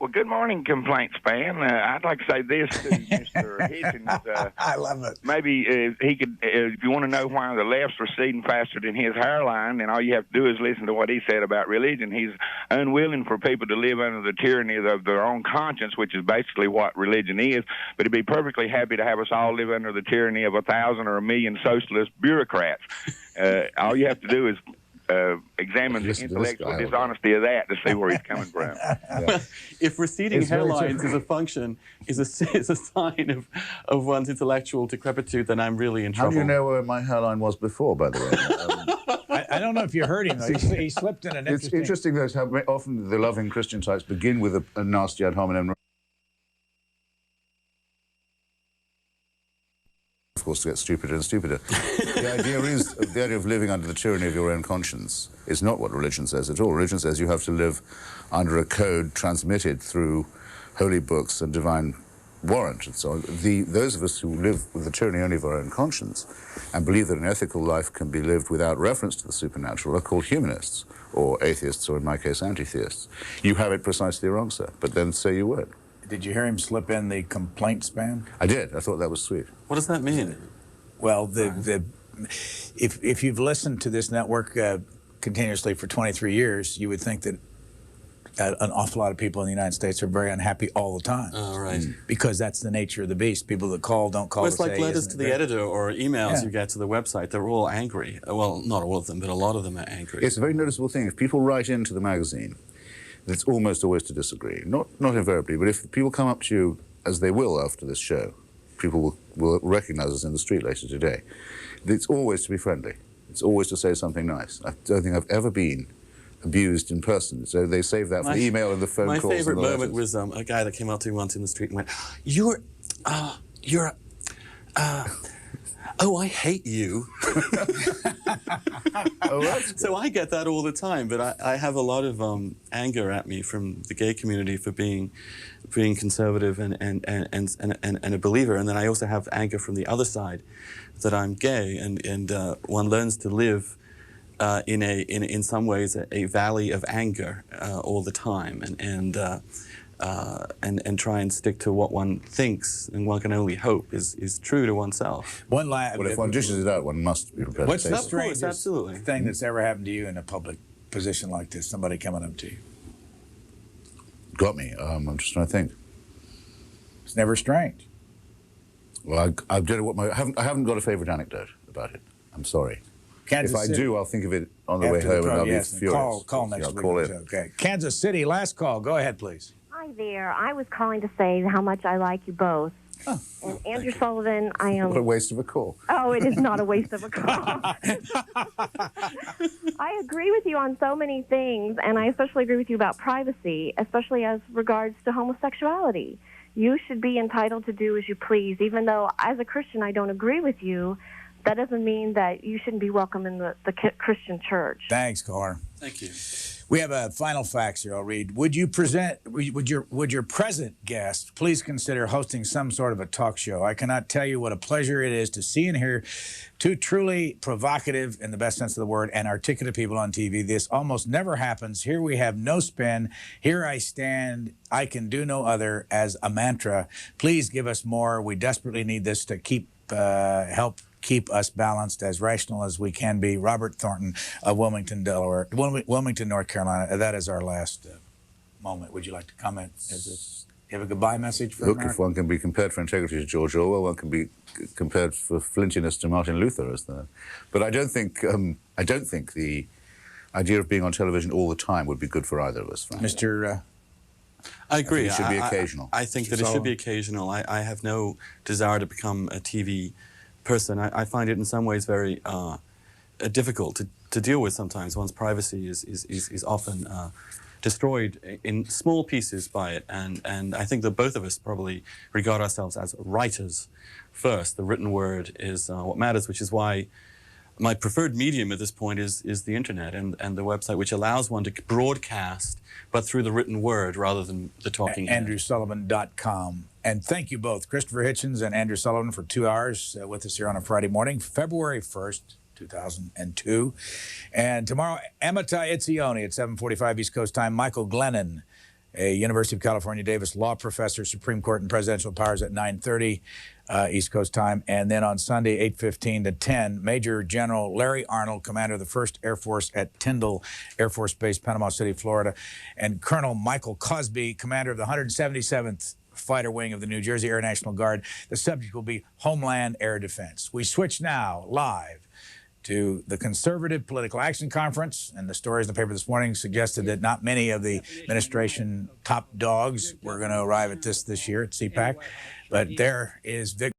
S11: Well, good morning, Complaints Fan. I'd like to say this to Mr. Hitchens.
S1: I love it.
S11: Maybe he could, if you want to know why the left's receding faster than his hairline, then all you have to do is listen to what he said about religion. He's unwilling for people to live under the tyranny of their own conscience, which is basically what religion is, but he'd be perfectly happy to have us all live under the tyranny of 1,000 or 1,000,000 socialist bureaucrats. All you have to do is examine the
S2: Listen to this
S11: intellectual
S2: guy.
S11: dishonesty of that to see where he's coming from.
S3: If receding
S2: It's very
S3: hairlines
S2: true.
S3: is a function, is a sign of one's intellectual decrepitude, then I'm really in
S2: How
S3: trouble.
S2: do you know where my hairline was before, by the way?
S1: I don't know if you heard him, though. He slipped in an
S2: It's interesting, though, how often the loving Christian types begin with a nasty ad hominem. Of course, to get stupider and stupider. The idea of living under the tyranny of your own conscience is not what religion says at all. Religion says you have to live under a code transmitted through holy books and divine warrant and so on. Those of us who live with the tyranny only of our own conscience and believe that an ethical life can be lived without reference to the supernatural are called humanists, or atheists, or in my case, anti-theists. You have it precisely wrong, sir, but then say you would.
S1: Did you hear him slip in the complaint spam?
S2: I did. I thought that was sweet.
S3: What does that mean?
S1: Well, if you've listened to this network continuously for 23 years, you would think that an awful lot of people in the United States are very unhappy all the time.
S3: Oh, right.
S1: Because that's the nature of the beast. People that call don't call
S3: Well,
S1: to
S3: it's like
S1: say,
S3: letters
S1: "Isn't
S3: to
S1: it
S3: the
S1: great?"
S3: editor or emails
S1: Yeah.
S3: you get to the website. They're all angry. Well, not all of them, but a lot of them are angry.
S2: It's a very noticeable thing. If people write into the magazine, it's almost always to disagree. Not invariably, but if people come up to you, as they will after this show, people will recognize us in the street later today, it's always to be friendly. It's always to say something nice. I don't think I've ever been abused in person. So they save that for the email and the phone calls.
S3: My favorite
S2: and the
S3: moment
S2: letters.
S3: was a guy that came up to me once in the street and went, oh, I hate you. So I get that all the time, but I have a lot of anger at me from the gay community for being conservative and a believer, and then I also have anger from the other side that I'm gay, and one learns to live in some ways a valley of anger all the time, and try and stick to what one thinks and one can only hope is true to oneself.
S1: One last.
S2: But if one dishes it out, one must be prepared
S1: What's
S2: to
S1: the
S2: say so.
S1: strangest thing that's ever happened to you in a public position like this? Somebody coming up to you.
S2: Got me. I'm just trying to think.
S1: It's never strange.
S2: Well, I haven't got a favourite anecdote about it. I'm sorry.
S1: Kansas
S2: if I
S1: City.
S2: do, I'll think of it on the way
S1: After
S2: home, and I'll
S1: yes,
S2: be furious.
S1: Call next
S2: I'll
S1: week.
S2: call in.
S1: Okay. Kansas City, last call. Go ahead, please.
S12: Hi there. I was calling to say how much I like you both.
S1: Oh,
S12: and Andrew Sullivan, I am.
S2: What a waste of a call.
S12: Oh, it is not a waste of a call. I agree with you on so many things, and I especially agree with you about privacy, especially as regards to homosexuality. You should be entitled to do as you please, even though as a Christian I don't agree with you. That doesn't mean that you shouldn't be welcome in the Christian church.
S1: Thanks, caller.
S3: Thank you.
S1: We have a final fax here. I'll read. Would your present guest please consider hosting some sort of a talk show? I cannot tell you what a pleasure it is to see and hear two truly provocative, in the best sense of the word, and articulate people on TV. This almost never happens. Here we have no spin. Here I stand. I can do no other as a mantra. Please give us more. We desperately need this to help keep us balanced, as rational as we can be. Robert Thornton of Wilmington, North Carolina. That is our last moment. Would you like to comment? Do you have a goodbye message for
S2: Look,
S1: America?
S2: if one can be compared for integrity to George Orwell, one can be compared for flintiness to Martin Luther, as there. But I don't think the idea of being on television all the time would be good for either of us. Frankly.
S1: Mr.
S3: I agree.
S2: It should be occasional.
S3: I think that it should be occasional. I have no desire to become a TV person. I find it in some ways very difficult to deal with sometimes. One's privacy is often destroyed in small pieces by it, and I think that both of us probably regard ourselves as writers first. The written word is what matters, which is why my preferred medium at this point is the internet and the website, which allows one to broadcast, but through the written word rather than the talking head.
S1: AndrewSullivan.com. And thank you both, Christopher Hitchens and Andrew Sullivan, for 2 hours with us here on a Friday morning, February 1st, 2002. And tomorrow, Amitai Itzioni at 7:45 East Coast time, Michael Glennon, a University of California Davis law professor, Supreme Court and Presidential Powers at 9:30 East Coast time. And then on Sunday, 8:15 to 10, Major General Larry Arnold, commander of the 1st Air Force at Tyndall Air Force Base, Panama City, Florida, and Colonel Michael Cosby, commander of the 177th Fighter Wing of the New Jersey Air National Guard. The subject will be Homeland Air Defense. We switch now live to the Conservative Political Action Conference. And the stories in the paper this morning suggested that not many of the administration top dogs were going to arrive at this year at CPAC. But there is Vic.